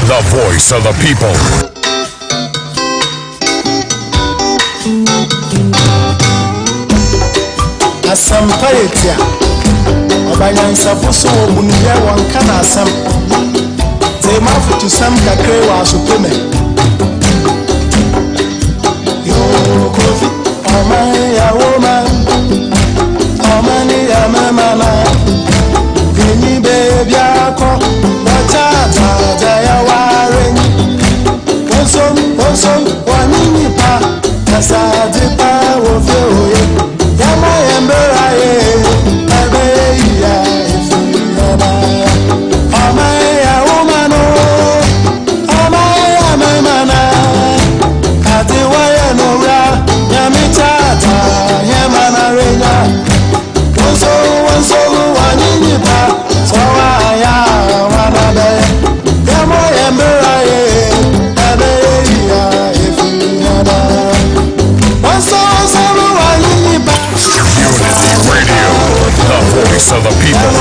the voice of the people. Asampaetia Obayansa Bosuo Bunuya wankana asam Tema futu sam kakre wa supeme Yo kofi Omani ya woman Omani ya mamana Vini baby ako Watata jaya waren Wonsom wanini pa Nasadi pa wofe oye Yama yembera ye Abeya ifuyana Amaya umano Amaya mamana Atiwaya nora Yamitata Yamana reja Wonso wanini pa Sawaya wanabe Yama yembera ye Abeya ifuyana Wonso wanini pa Unity Radio, the voice of the people.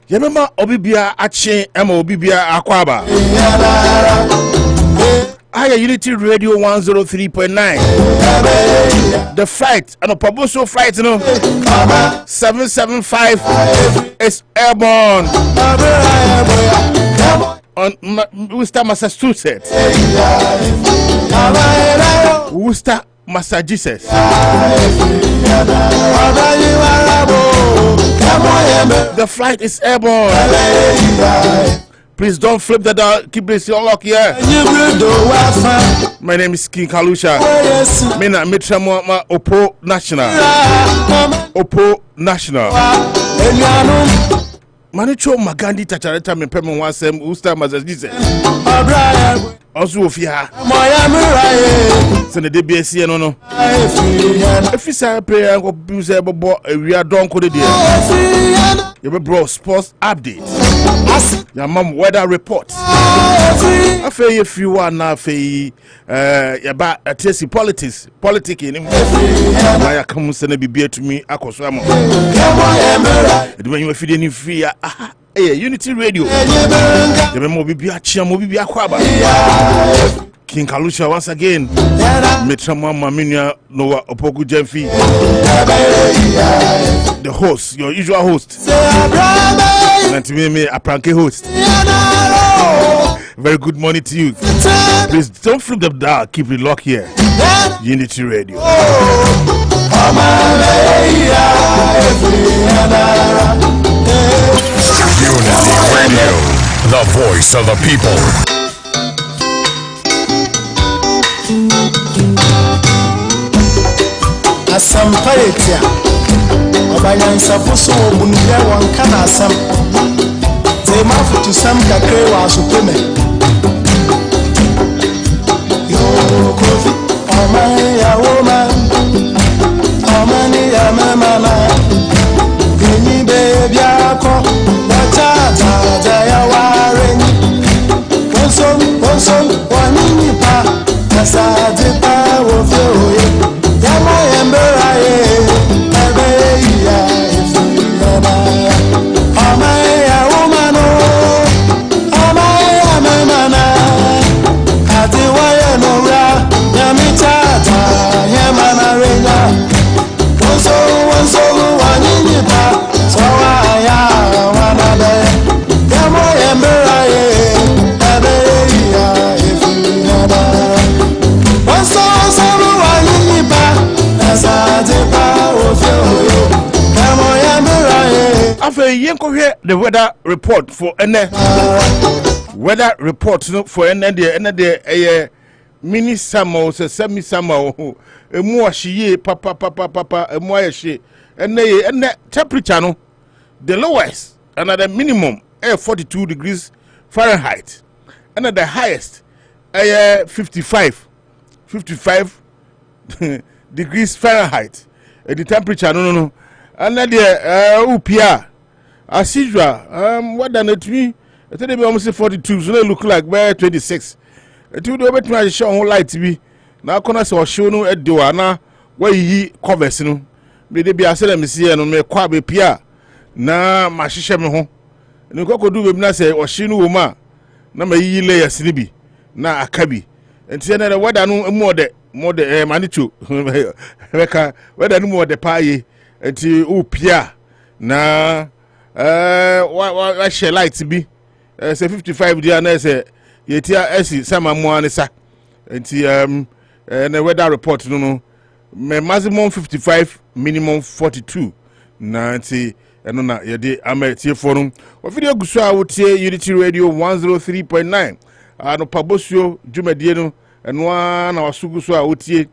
Remember Obibia Ache Emma Obibia Akwaba. Higher Unity Radio 103.9. The fight, Anopa Bosuo fight, 775 is airborne on Worcester, Massachusetts. Worcester, Massachusetts. The flight is airborne. Please don't flip the door. Keep this lock here. My name is King Kalusha. Mina Mitrama Opo National. Opo National. Manicho Magandi Tachareta me peme wasem Worcester, Massachusetts. Also ofia. Send the DBSC no. If you say prayer go buse bobo we are don ko dey. You bro sports update. Your mom weather report. Afei if you are na afei yaba atesi politics in my come send bibia to me akoso am. The when you feed any free Unity Radio. The memo bibia chia mo bibia kwaba. King Kalusha once again. Metrama Maminia Noah Opoku Jemfi. The host, your usual host. And to me, a pranky host. Very good morning to you. Please don't flip the dial. Keep it locked here. Unity Radio. Unity Radio, the voice of the people. Asampaetia Obayansa Bosuo Bunuya wankana asam Tema futu sam kakre wa supeme Yo kofi Omani ya woman Omani ya mamana Vini baby ako Watata jaya waren Wonsom wanini pa Nasadi pa wofe oye Yama yembera ye Abeya ifuyana Amaya umano Amaya mamana Atiwaya nora Yamitata Yamana reja Wonso wanini pa Sawaya after yenko the weather report for weather report no for the mini summer se semi summer emu ahye papa emu ahye ene temperature no the lowest and the minimum 42 degrees Fahrenheit and the highest 55 degrees Fahrenheit the temperature no and the upia as usual what than it me I tell you almost 42 so they look like by 26 it will be try show whole light be now corner so show no edo na where yi covers no me dey be ase dem see no me kwa be pia na ma hihye me ho ni kokodu be na say o shi no wo ma na ma yi layers ni bi na akabi enti na weda no mo de manicho weka weda no mo de paaye enti o pia na wa share light bi say 55 dia na say yetia esi sama mo anisa enti na weather report no maximum 55 minimum 42 na enti eno na yede amatie forum o video guso a wotie Unity Radio 103.9 Anopa Bosuo dwumadie no eno na wasugu so a wotie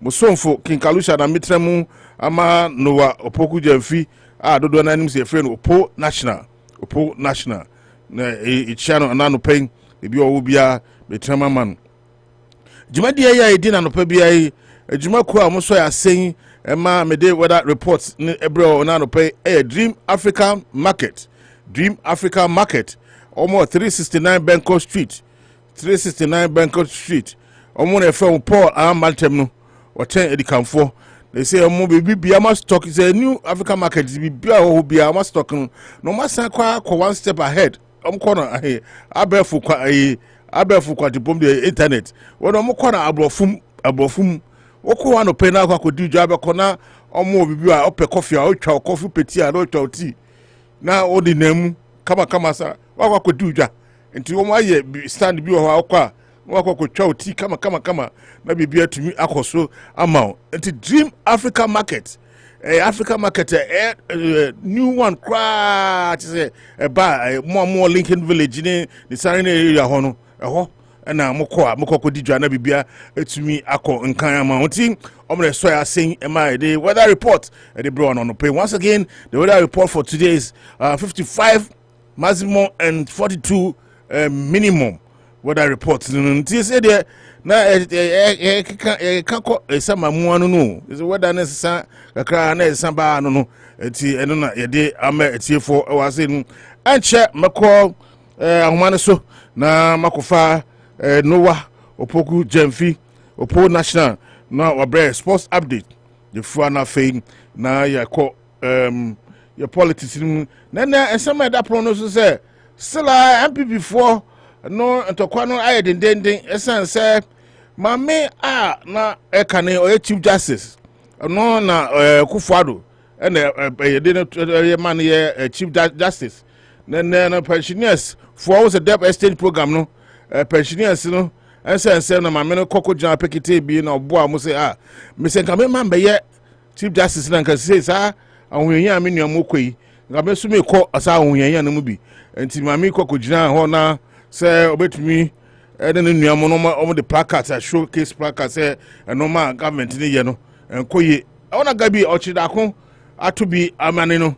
musomfo kinkalusha na mitremu ama nowa opoku jamfi a dodo na nim se frɛ no opo national na channel na no pen ebi owo bia betrema man dwumadie ya edi na no pa bia yi adwuma ko a mo so ya sen ema mede weather reports ni ebro na no pen Dream Africa Market almost 369 Bangkok Street omo na fe Paul Amantem no woten edikanfo they say omo bia ma stock is a new African market bia ho bia ma stock no ma san kwa one step ahead omkona abefu kwa dibom the internet wono omkona abrofum woko ano pe na kwa diju abekona omo bibi a ope coffee a otwa coffee peti a otwa tea na odi namu kama sa wakwa diju nti omo aye stand bi ho akwa wakwa twa tea kama na bibi atumi akoso ama nti Dream Africa Market Africa Market new one cra say ba more Lincoln Village ni the Sarine area ho no na mokọ didwa na bibia etumi akọ nkan ama wonti omre so ya sen ema the weather report the bro on pay once again the weather report for today is 55 maximum and 42 minimum weather report nti say there na kako esama mu anu no is weather na sesa kakra na esama ba anu no enti eno na yede ama etiefo wase nu anche mekọ ahoma ne so na makofa Noah opoku jamfi opo national na wabre sports update the fuana fame na yakọ your politics na esama da pronounce say sila MPP for no ntokwa no aye den esan say mame na ekane o chief justice no na Kufuado na yede no man ye chief justice na pensioners for was a debt exchange program no pensioners no ense na mame no kokko jan pekete bi na obo am say me se kame man be ye chief justice na kan say sa ahunyan ame nuam koyi kame so me ko asa ahunyan na mu bi enti mame kokko jan ho na say obetumi ene nuam no mo the placard showcase placard say normal government ni ye no enkoye ona gabi ochidako atobi amane no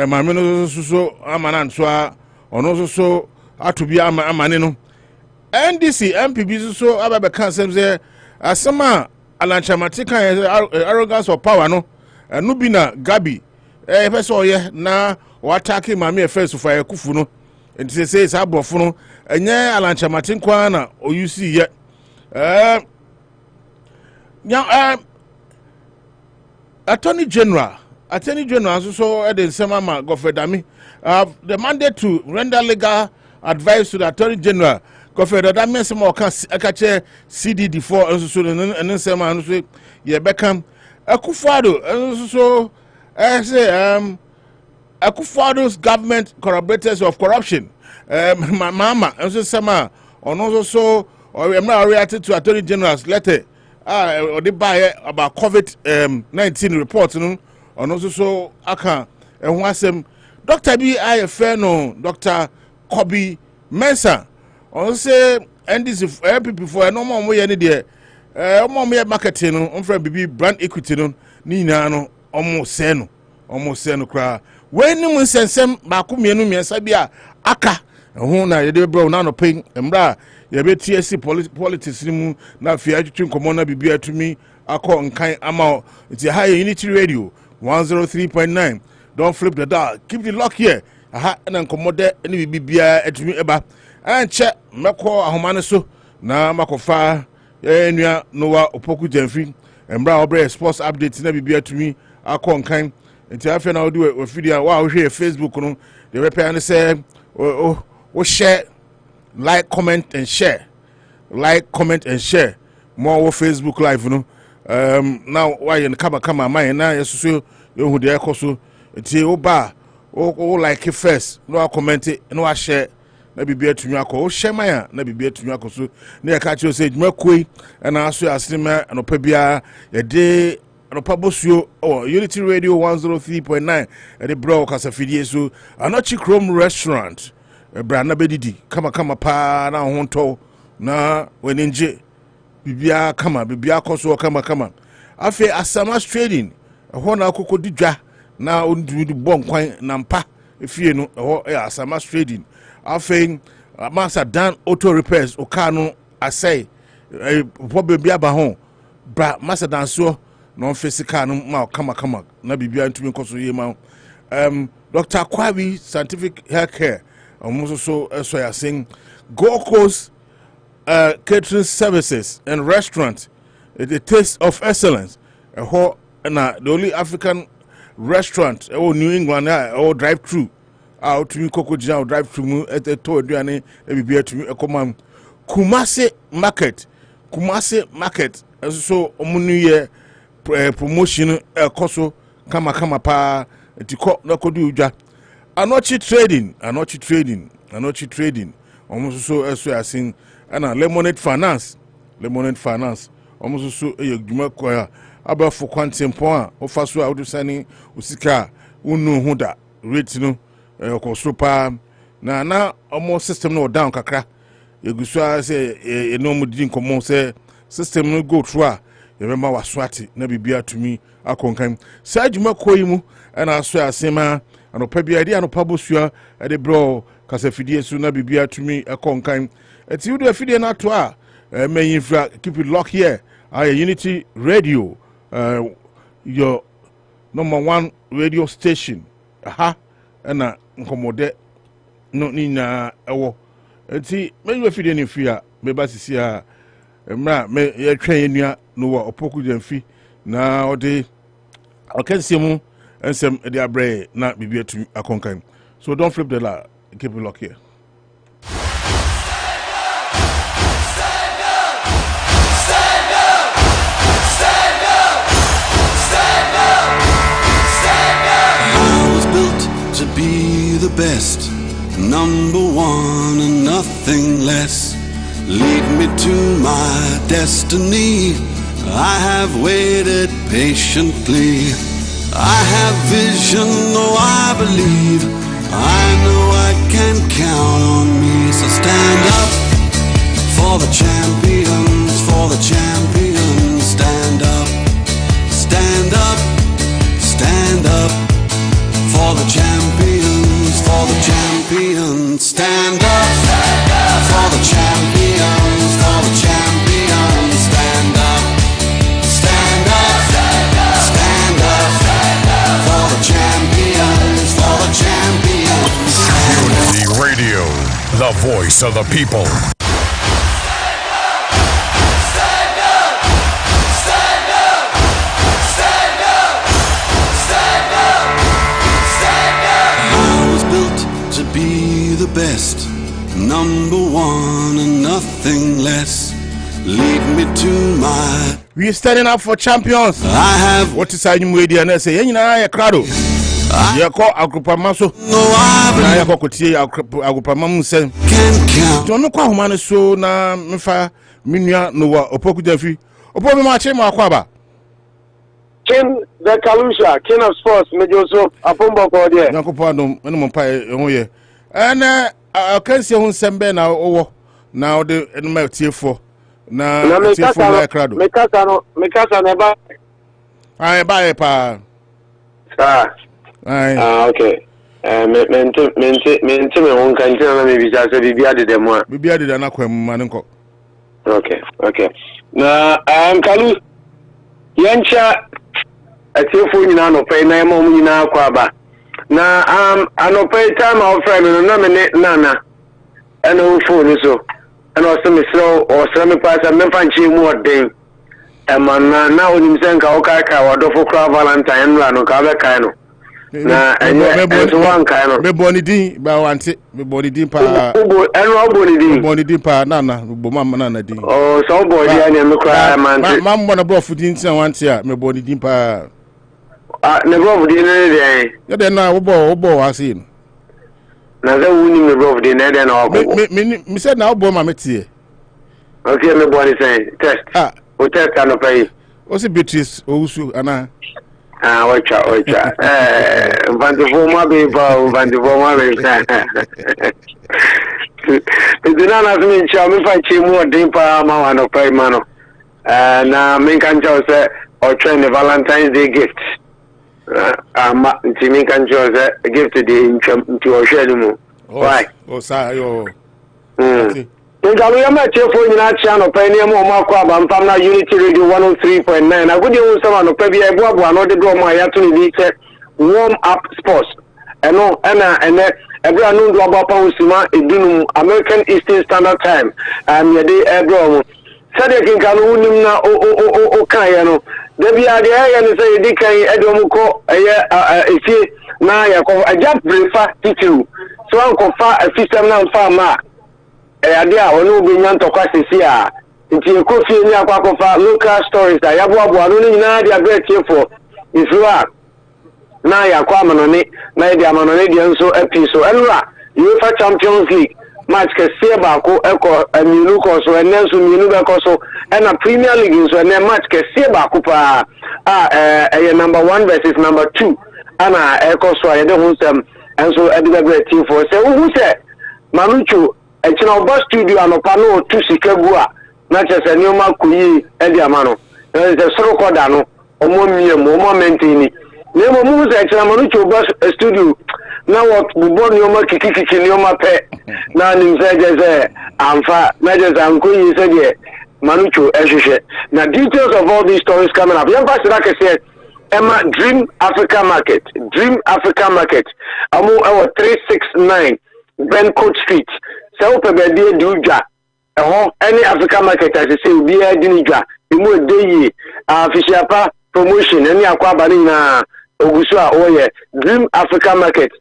mame no so amana nso ono so atobi amane no NDC MPB so ababe kan say asema alanchamati kan arrogance of power no no bi na gabi person oye na o attack mame first for Kufu no enti say abrofo no enye alanchamati kwa na o yusi ye Attorney General so e dey sema ma Gofedami the mandate to render legal advice to the Attorney General Gofedami that means more akache CDD4 so and sema so ye bekam Akufo-Addo so say Akufo-Addo's government corroborators of corruption mama so sema ono so or am not reacted to Attorney General's letter or the buy about COVID-19 report no ono so aka ehwasem Dr. B I no Dr. Kobe Mensa on say and this is people for no more way any there more marketing on for BB brand equity no ni no almost say no cry when no sensem baako mienu miensa bia aka ho na ye de bro na no pain mbra ye be TSC politics ni mu na afia atwetwe nkomo na bibia atumi akọ nkan ama it's a high unity radio 103.9. Don't flip the dial. Keep the lock here. Aha na nkomo de ni bibia atumi eba anche meko ahomane so na makofa enua noa opoku jamfi mbra obre sports update na bibia atumi akọ nkan nti afia na odi we video wa hwe Facebook no the repair say o share like comment and share more on Facebook live no now why in kama my na yesusu you de ekoso nti o ba o like it first no comment no share na bibia atumi akọ o share my na bibia atumi akoso na ka chi o say djuma koi na aso asema Anopa bia ye de Anopa Bosuo Unity Radio 103.9 the bro kasafidie so Anochi Chrome restaurant brana bedidi kama pa na honto na weninje bibia kama bibia koso kama afi Asamas trading ho na akoko didwa na ondu bon kwan na mpa efie no ho Asamas trading afi Master Dan auto repairs okano asai problem bia ba ho bra Master Dan so no physical no ma kama na bibia ntumi koso yema Dr. Kwabi scientific healthcare so ya saying Gold Coast catering services and restaurant the taste of excellence na the only African restaurant New England drive through out to me koko jina drive through mu to aduane e bibia to me ekoma Kumasi market so omunu ye promotion koso kama pa tiko na kodu udwa Anochi trading almost so asin ana lemonade finance almost so djuma kwa aba for kwantempo a ofaso a odusani usika unu huda rate no koso pa na almost system no down kakra yeguso say no mudi nkomo say system no go through a remember waswati na bibia tumi akonkan sa djuma koyi mu ana aso asema Anopa bia di Anopa Bosuo de bro kasafidie so na bibia tumi akonkan eti udo afidie na to a mayinfra keep it lock here Unity Radio your #1 radio station aha na nkomode no nina ewo eti meyu afidie ni fia me basisi a mra me ye twen enua no wa opoku jamfi na ode okensiemu ensem the abre na bibia to akonkan. So don't flip the la, keep it lock here. I was built to be the best, #1 and nothing less. Lead me to my destiny. I have waited patiently. I have vision, oh I believe. I know I can count on me. So stand up for the champions, for the champions. Stand up, stand up, stand up for the champions, for the champions. Stand up for the champions, for the champions. Stand up, stand up, stand up. For the champions, for the champions. Unity Radio, the voice of the people. Stand up, stand up, stand up, stand up, stand up. I was built to be the best, #1 and nothing less. Lead me to my. We are standing up for champions. I have what is our new radio and say yenina ya krado. Ya ko agrupama so. no I Ya ko kotie agrupama mu se. can count. To me kwa humane so na mfa minua no wa opoku jafi. Opo me ma che ma kwa ba. King the Kalusha, King of Sports, Mejoso, Apombo Cordia. Yankopano, and Pie, and I can't see on Sembe now, now the MTF4. Now, Mikasa never. I buy a pa. Okay. Maintain one canteen, maybe just a BB them one. BB added an aquam, Manco. Okay. Now, Kalu Yancha. A tearful in Anopa, Namo Mina Quaba. Now, Anopa time our friend and nominate Nana and old phone so. And also, Miss Slow or Sammy Pass and Mefanchi more day. And now in Zanka Okaka or Dofo Crab Valentine Run or Kavakano. Now, and one kind of Bonidi, Bawanti, Bonidi Pa, and Bonidi Pa, Nana, Bomama Nana. Oh, so boy, and cry, man. Mam one above 14 once here, me Bonidi Pa. Never dinner day. Then now, Obo, I seen. Now, the winning the road in Eden or me said now, Bomameti. Okay, my body saying, test. We test can pay. What's a Beatrice, Osu, Anna? Watch out. Vantivoma people, Vantivoma. It did not have me, shall if I cheat more deeper, and of pay mano. Now, make and say, or train the Valentine's Day gift. Timmy can choose a gift to the schedule. Why? Oh, sir, Think I will not cheerful in our channel, Penny more Marquab and Famna Unity Radio 103.9. I would use someone of Pebby Bobo and all the girl my actually warm up sports. And no, Anna, and every unknown global Pausima, American Eastern Standard Time. And your day, Ebro. Sadia King Kalunimna, Kayano. Debbie Adia and say, Dicay, Edomuko, a Naya, a jump breakfast teacher. So Uncle Far a system now farmer. Idea or no being to Cassia. Into a coffee in your local stories. I have one Nadia great here for if you are Naya Quaman on it, Nadia Manonadian so episode. And UEFA Champions League match Kasiabako, Echo, and Minukoso, and Nelson Minukoso, and a Premier League so and then match Kasiabako, number 1 versus number 2. Anna Echo, so I don't want and so Edgar great team for. So who said Manucho? And you know, bus studio and Opano to Sikagua, not just a new Makuyi, Ediamano. There is a Sorocodano, or more maintaining. Nemo moves at Manucho bus studio. Now, what we born your Maki Nioma pet. Now, in Zajas, Amfa, Najas, and Kuyi said, Manucho, Eshe. Now, details of all these stories coming up. Young Pastor, like I said, Emma, Dream Africa Market. Amu, our 369 Bencourt Street. So, Pebby, Duja, any African market, as I say, will be a dinija. The more day, Fisherpa promotion, any Aquabanina, Ogusua, Oye, Dream African market.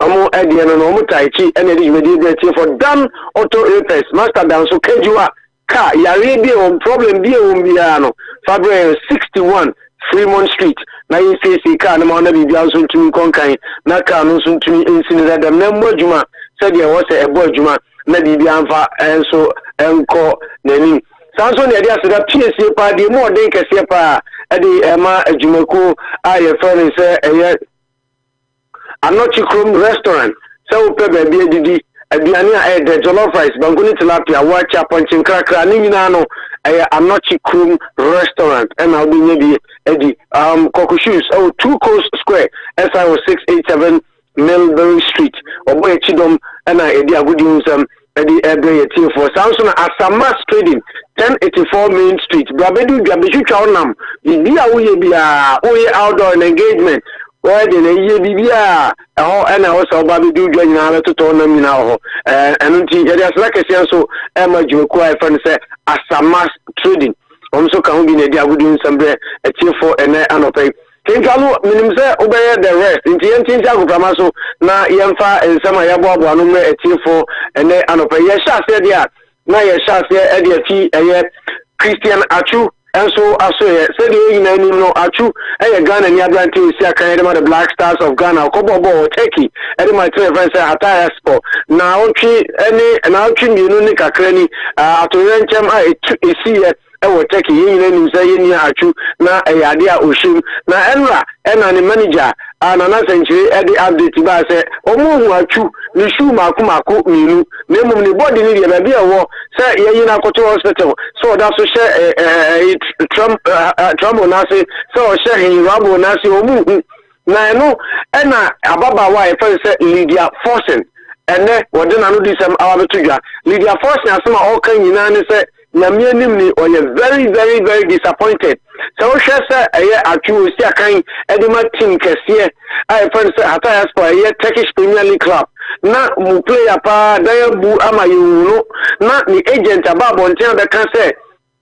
Amo Edian and Omutaichi, and it is ready for Dan Auto Repairs, Master Dan, so Kejua, Ka, Yarabi on problem, Biano, Fabre 61, Fremont Street. Na CC car, no man, be also to me, Conkai, Naka, no soon to me, incident, the member Juma, said there was a boy Juma. Maybe Bianfa and so Enco Neni. Samson, the idea that PSA party more than Cassiapa at the Emma Jumaku, I furniture a Nochicrum restaurant. So, Pebble BD, a Biania, the Jollof Rice, Banguni Tilapia, watch up punching cracker, Ninano, a Nochicrum restaurant, and I'll be maybe Eddie, Kokushus, 2 Coast Square, SIO 687. Melbourne Street, or boy Chidom, and I idea good use Eddie Ebre for Samson Asamas Trading, 1084 Main Street, Brabedu Gabichu Chawnam, Bibia Uye outdoor and engagement, where the Bibia, and I also Babidu joining our to tournament now, and there's like a sense so Emma Joko friend say Asamas Trading. Also, can be a good use some a tier for and Anopa. Kinkalu minimze obeye the rest inti yenti jago pramaso na yemfa ensama yabo abo no etifo ene anopa ye sha se dia na ye sha se e dia fi eye Christian Achu enso aso ye se dia yin anim no Achu eye Ghana ni ablante si akan de the Black Stars of Ghana kobobo Turkey e my three friends say Hataya Sport na otwi ene na otwi mienu ni kakra ni atorenchem a esi ewo Turkey yin nim say yin achu na eyade a oshim na enra ena ne manager anana senchiri e dey update ba say omo hu achu ni shu mako minu na mum ni body ni be bia wo say yin akoto hospital so that so share Trump na say so share hin rabo na say omu na no ena ababa wa e say Lydia Forsen ene wode na no disem awabetudwa Lydia Forsen asema all kan nyina ne say nyame anim ni oye very disappointed so she say eye atu osi akan edema team kese I friend say Hataya Sport eye Turkish Premier League club na mu player pa dayabu ama yuno na ni agent ababo ntia be kan say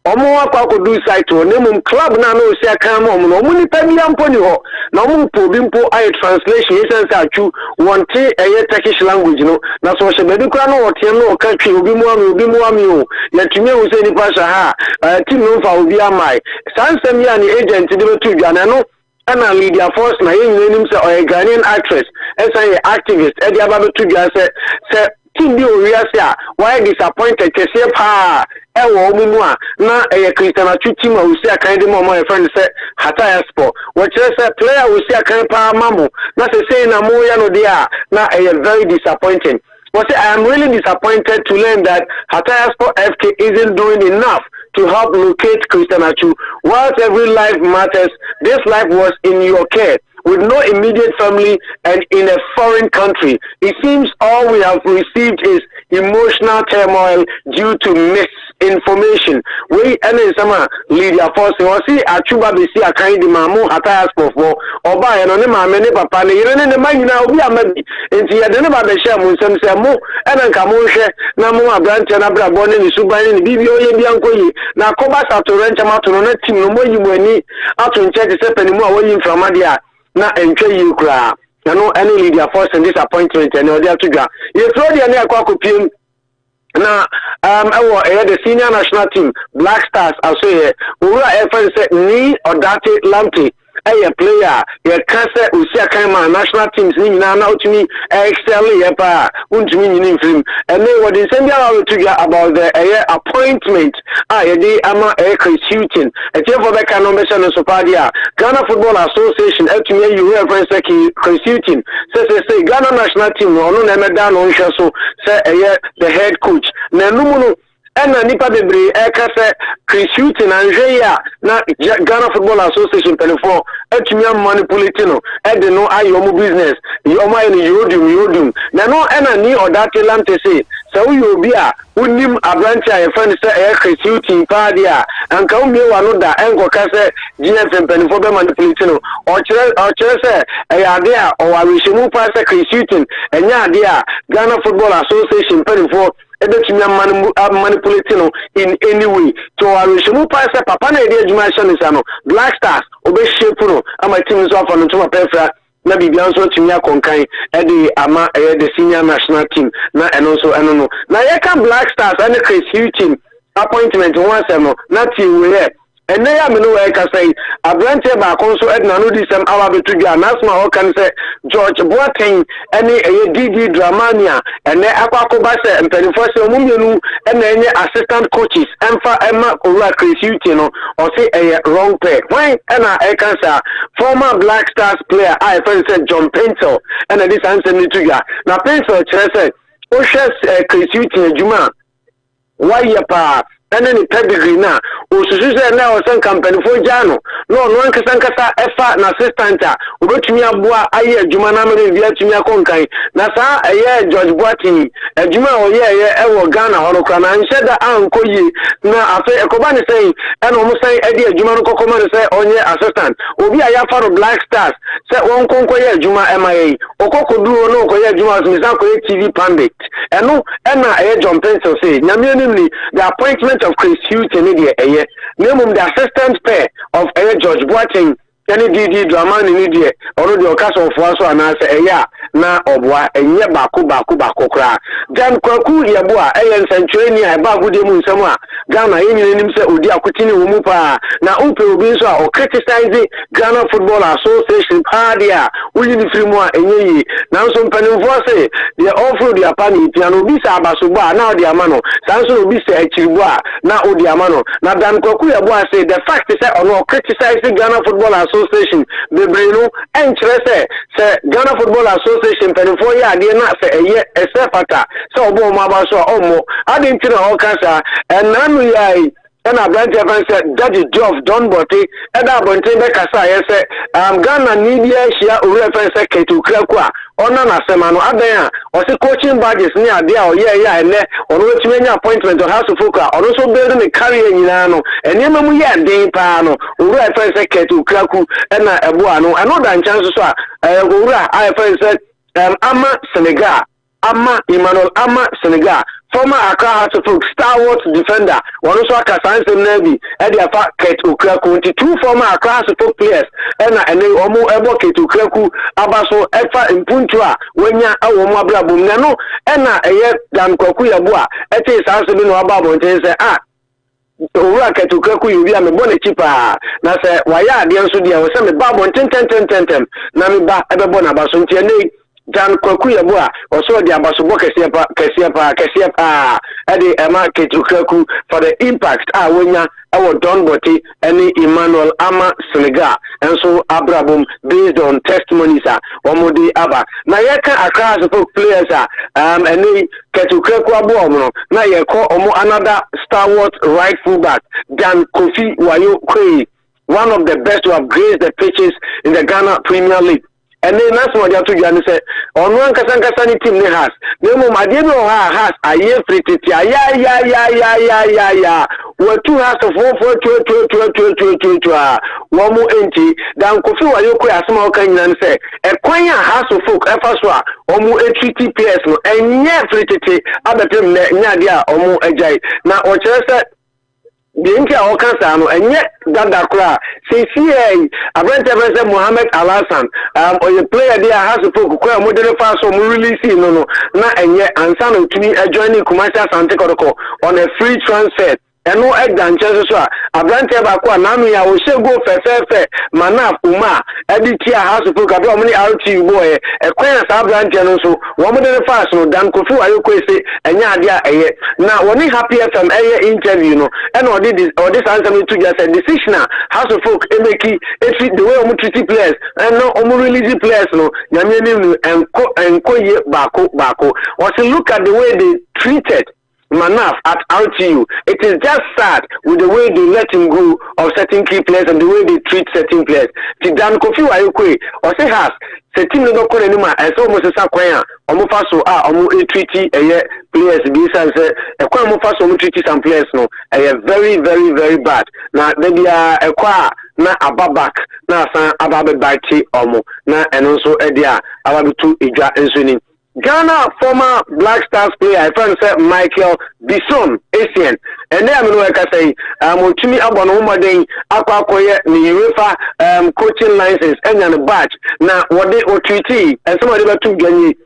omo akwa ko do site o nemum club na no si aka ma omo no omo ni pa bia mpo ni ho na omo po bi mpo ay translation essence achu wonte eye Turkish language no na so she be kura no wote no ka twi obi mu ami o ya tumi hu se ni pasha ha team no fa obi amai sansem ya ni agent de betu dwa na no ana Lydia Force na yin nim se o Ghanaian actress esa activist e dia ba betu dwa se team bi o wiase a why disappointed kese pa ewo omumu a na eye Christian Achuti ma usi akan de mo my friend say Hataya Sport what say player usi akan pa mamu na say na mo ya no dia na eye very disappointing. But I am really disappointed to learn that Hataya Sport FK isn't doing enough to help locate Christian Achu. Whilst every life matters, this life was in your care with no immediate family and in a foreign country. It seems all we have received is emotional turmoil due to misinformation. We and some Lydia Force or see Achuba BC a kind of mamu Hataya Sport for or buy an onema many papa in the mind now we are maybe in the Adenaba the share Musem Samu and Kamushe Namu branch and Abra born in the Subai in the BBO Bianco na Koba Saturenta Matron team no more you money out to check the step anymore away from Madia. Na enche you kra na no any Lydia Force and disappointment and all that to ga you throw the any akwa kopiem na ewo the senior national team Black Stars also here owura friend say ni Odate Lamte a player ye can say usia kan man national teams ni na utumi excel ye pa untumi nyini film and then what they send about the appointment ye ama shooting e tie for beka no mission so padia Ghana Football Association etumi you reference shooting say Ghana national team no na me da no nhwe so say the head coach na numu ena nipa bebre eka se shooting anhwe ya na Ghana Football Association telefon etumi manipulate no e de no ayo mu business yo ma ni yodum na no ena ni Odate Lamte say so you be a unim abranche a friend say shooting party a anka umiewa no da enko ka se GFM telefon be manipulate no o chere say e ade a o warishimu pa se shooting enya ade a Ghana Football Association telefon manipulating in any way to Arishimu Pasa Papa na education is Black Stars obe shape no ama team is off on to perfect na bibian so timia konkan e de ama the senior national team na and also no na ye can Black Stars and the shooting appointment once no na team we here and they are no way can say a branch ba konso edna no disem awa betudwa nasma o kan say George Boateng any DD Dramania and they akwakoba say mpelifo say omumienu and any assistant coaches emfa emma owura creativity no or say a wrong pair when na I can say former Black Stars player I friend said John Pencil and this answer me to na Pencil chere say o share creativity ejuma why pa and then the pedigree na osusu say na o san company for jano no ankasa efa na assistant obetumi aboa aye adwuma na mere bia tumi akonkan na sa George Boateng adwuma o ye ewo Ghana hono kra na nhyeda ankoyi na afa ekoba ne say and o mo say edi adwuma no kokoma ne say onye assistant obi aya faro Black Stars say won konkoye adwuma emaye okokoduro no koye adwuma so misan koye TV pundit eno na John Pencil say nyame ni the appointment of Chris Hughes in the name the assistant pair of George Boateng any DD Dramani in the already occasion of one so and answer na obwa enye baako kra dan kwaku yebo a eyen sanchweni a ba gude mu nsam a Ghana yenyine nim se odi akotini wo mu pa na umpe obi nso a o criticize Ghana Football Association padia wuli ni frimu a enye yi na nso mpanimfo se de offer dia pani piano obi sa abasobo a na odi amano sanso obi se akiribo a na odi amano na dan kwaku yebo a say the fact is ono criticize Ghana Football Association bebrenu enchere se Ghana Football Association penifo ya ade na se eye esepata se obo mo aba so omo ade ntira o kasa enanu yai na branch event said that is job done but eda bonte be kasa ye se Ghana need ya shia o reference ketu kraku a ona na sema no adan a o se coaching badges ni ade a o ye ya ene ono wetimenya appointment on house of folk a ono so build me career nyina no enema mu ye den pa no o reference ketu kraku na ebo ano anoda chance so a owura I reference Ama Senegal Ama Emmanuel Ama Senegal former Accra Hearts of Oak stalwart defender one also Akasan Navy Eddie Afa Ket Okraku 22 former Accra Hearts of Oak players and they omo ebo Ket Okraku abaso efa impuntu a wenya awo mo abrabom na no na eye dan kwaku yabo a ete sanso bi no ababo nten se owura ketu kraku yubi a me bone chipa na se waya ade nso dia wo se me babo nten na me ba ebebo na baso ntie nei dan kwaku yabo a oso de abaso bo kese pa ade ema ketu kraku for the impact a wonya ewo Don Botti any Emmanuel Ama Senegal enso abrabom based on testimonies a omodi aba na yeka Accra support players a any ketu kraku abo omo na yeko omo another stalwart right fullback Dan Kofi Wayo Kwe, one of the best to have graced the pitches in the Ghana Premier League. And then that's what you have to do. And say, on one Kasankasani team, they has. No more, I didn't know how has. I hear free to yeah. We're 2 hours of 4 one more empty. Dan Kofi Wayoko as small can and say, a quanya house of folk, Efaswa, Omu HT players, and yeah, free to other team, Nadia, Omu Ajay. Now, what you said. The India or Kansano, and yet that cry. CCA, a brand ever Mohammed Al-Hassan, or your player there has a book, modern fast or really see no, not and yet, and son to me adjoining commercial Santeco on a free transfer. And no egg than chances are. A brand ever Nami, I will say go fair, Manaf, Uma, Editia has a book, a many RT boy, a queer brand channel, so one modern fast, no, Dan Kofu, I say, and Yadia, now, when he happy from a interview, no, and or this answer me to just a decision, House of Folk, Emeki, the way of treaty players, and no release players, no, Yamini and Koye Bako. Or to look at the way they treated Manaf at RTU, it is just sad with the way they let him go of certain key players and the way they treat certain players. Dan Kofi Wayokwe, or say has, the team no call anymore, as almost a saquaya, Omofaso, Omo treaty, players, be sans a Quamofaso treaty some players, no, very, very, very bad. Now, they are a qua, na Ababak, na San Ababe Baiti, Omo, na and also Edia, Ababitu, Ija, and Sunin. Ghana former Black Stars player, I friend said Michael Bison, Asian. And then I'm going to say, to me, I'm going to Aquacoya, the UEFA coaching license, and then a badge. Now, what they treaty, and somebody about to get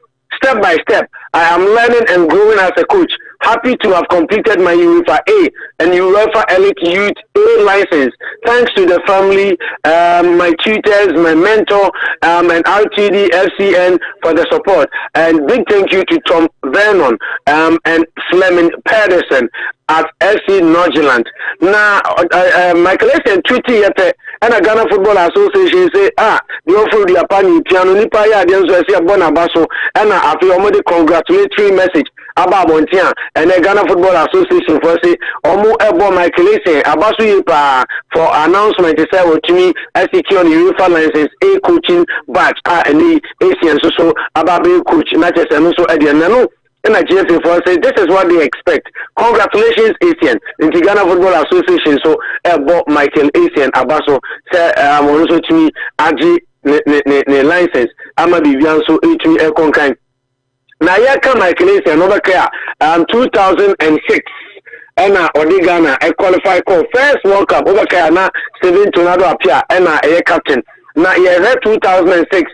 step by step. I am learning and growing as a coach. Happy to have completed my UEFA A and UEFA Elite Youth A license. Thanks to the family, my tutors, my mentor, and RTD FCN for the support. And big thank you to Tom Vernon and Fleming Pedersen at FC Nordjylland. Now, Michael Essien tweeted yet, and a Ghana Football Association say, the offer the Apani piano nipa ya the answer say Bonabaso, and I feel already congratulatory message about Montia and the Ghana Football Association for say Omo Ebo Michael Essien Abasu Yipa for announcement to say to me SEQ on UEFA license A coaching badge and the Essien so Ababe coach not just and also Edian Nano. And I just say this is what they expect. Congratulations, Asian. In the Ghana Football Association, so Ebo Michael Asian Abaso say also to me Aji ne license. Ama Bibian so to me a conkind. Now here come Michael Asian another care 2006. And Odigana I qualify for first World Cup over Kayana 7 tornado appear and a captain. Now here 2006.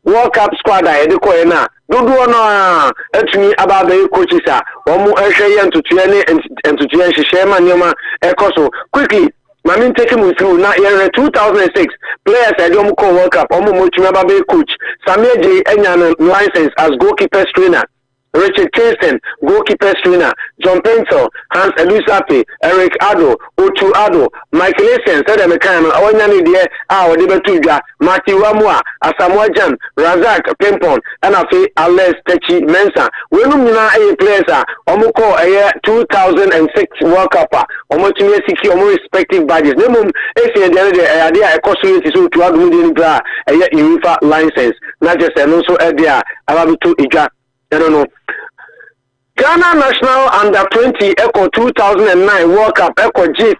World Cup squad I de ko na dodo no atumi aba be coaches a omo ehwe ye ntutuye nhihye ma nyoma ekoso quickly Mamin take him through now in 2006 players I don't call World Cup omo tumi aba be coach Samuel J Enyan license as goalkeeper trainer Richard Kingston, goalkeeper trainer, John Pencil, Hans Elusape, Eric Ado, Otu Ado, Michael Essien, said the Mekan, Onyani de our Debetuga, Matthew Ramua, Asamoah Jan, Razak Pimpon, and Afi Ales Techi Mensa. We know a players Omoko a year 2006 World Cup, Omotumia Siki, Omo respective badges. Nemum, Essien, the other idea, a possibility to Adu Bra, a year UEFA license, not just and also a dear, Arabitu Ija. I don't know. Ghana National Under 20 Echo 2009 World Cup Echo G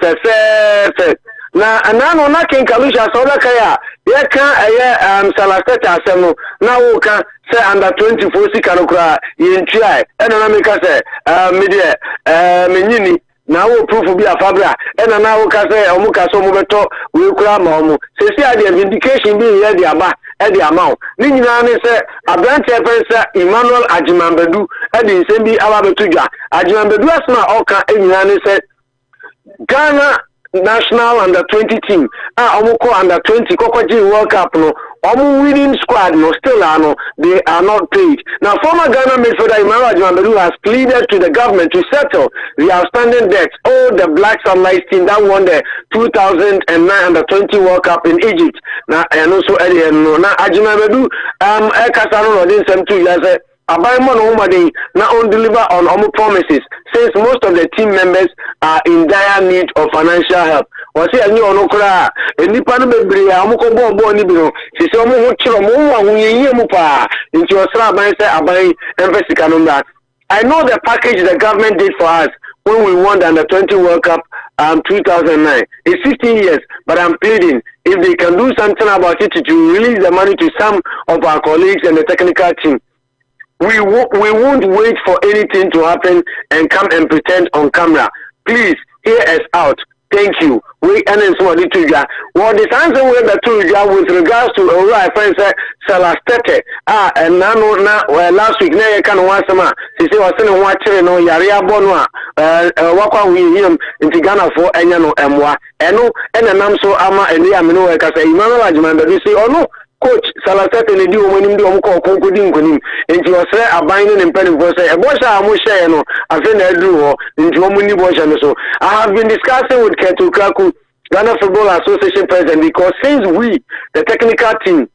na anano na ken kalusha soda kaya ye kan Salasteta asemo na wo kan say Under 24 sika no kra ye ntwai ena na meka say media menyini na wo proof bi afabra ena na wo ka say omuka so mo beto we kura ma omu se si ade vindication bi ye di aba e di amount ni nyina ne say abrante pensa Emmanuel Ajimambedu e di nsem bi aba betudwa Ajimambedu asma oka e nyina ne say Ghana National Under 20 team omoko Under 20 kokoji World Cup no omu winning squad no still they are not paid. Now former Ghana midfielder Emmanuel Ajimambedu has pleaded to the government to settle the outstanding debts owed the Black Sunlight team that won the 2009 Under 20 World Cup in Egypt. Now and also now Ajimambedu kasano no din sem 2 years Abaimo no umade na on deliver on omu promises since most of the team members are in dire need of financial help. Wasi anyi ono kura enipa no bebre a omu ko bombo ni bi no sisi omu ho kiro mo wa hunyenye mu pa nti osra aban say aban emphasica no that I know the package the government did for us when we won the Under 20 World Cup 2009. It's 15 years, but I'm pleading if they can do something about it to release the money to some of our colleagues and the technical team. We won't wait for anything to happen and come and pretend on camera. Please hear us out. Thank you. We and somebody to you. Well, this answer we have to you with regards to our friend Salastete. And now last week na can one sama. She say was saying watching no yaria bonwa. Wakwa we him in Ghana for enya no emwa. Eno and nam so ama and ya mino we ka say Emmanuel Ajimambedu say oh no. Coach Salastete ne di omonim di omko konkodi nkonim enti osre aban ne mpani for say e bo sha amo share no afi na edru ho enti omuni bo sha no so I have been discussing with Ketu Kraku Ghana Football Association president because since we the technical team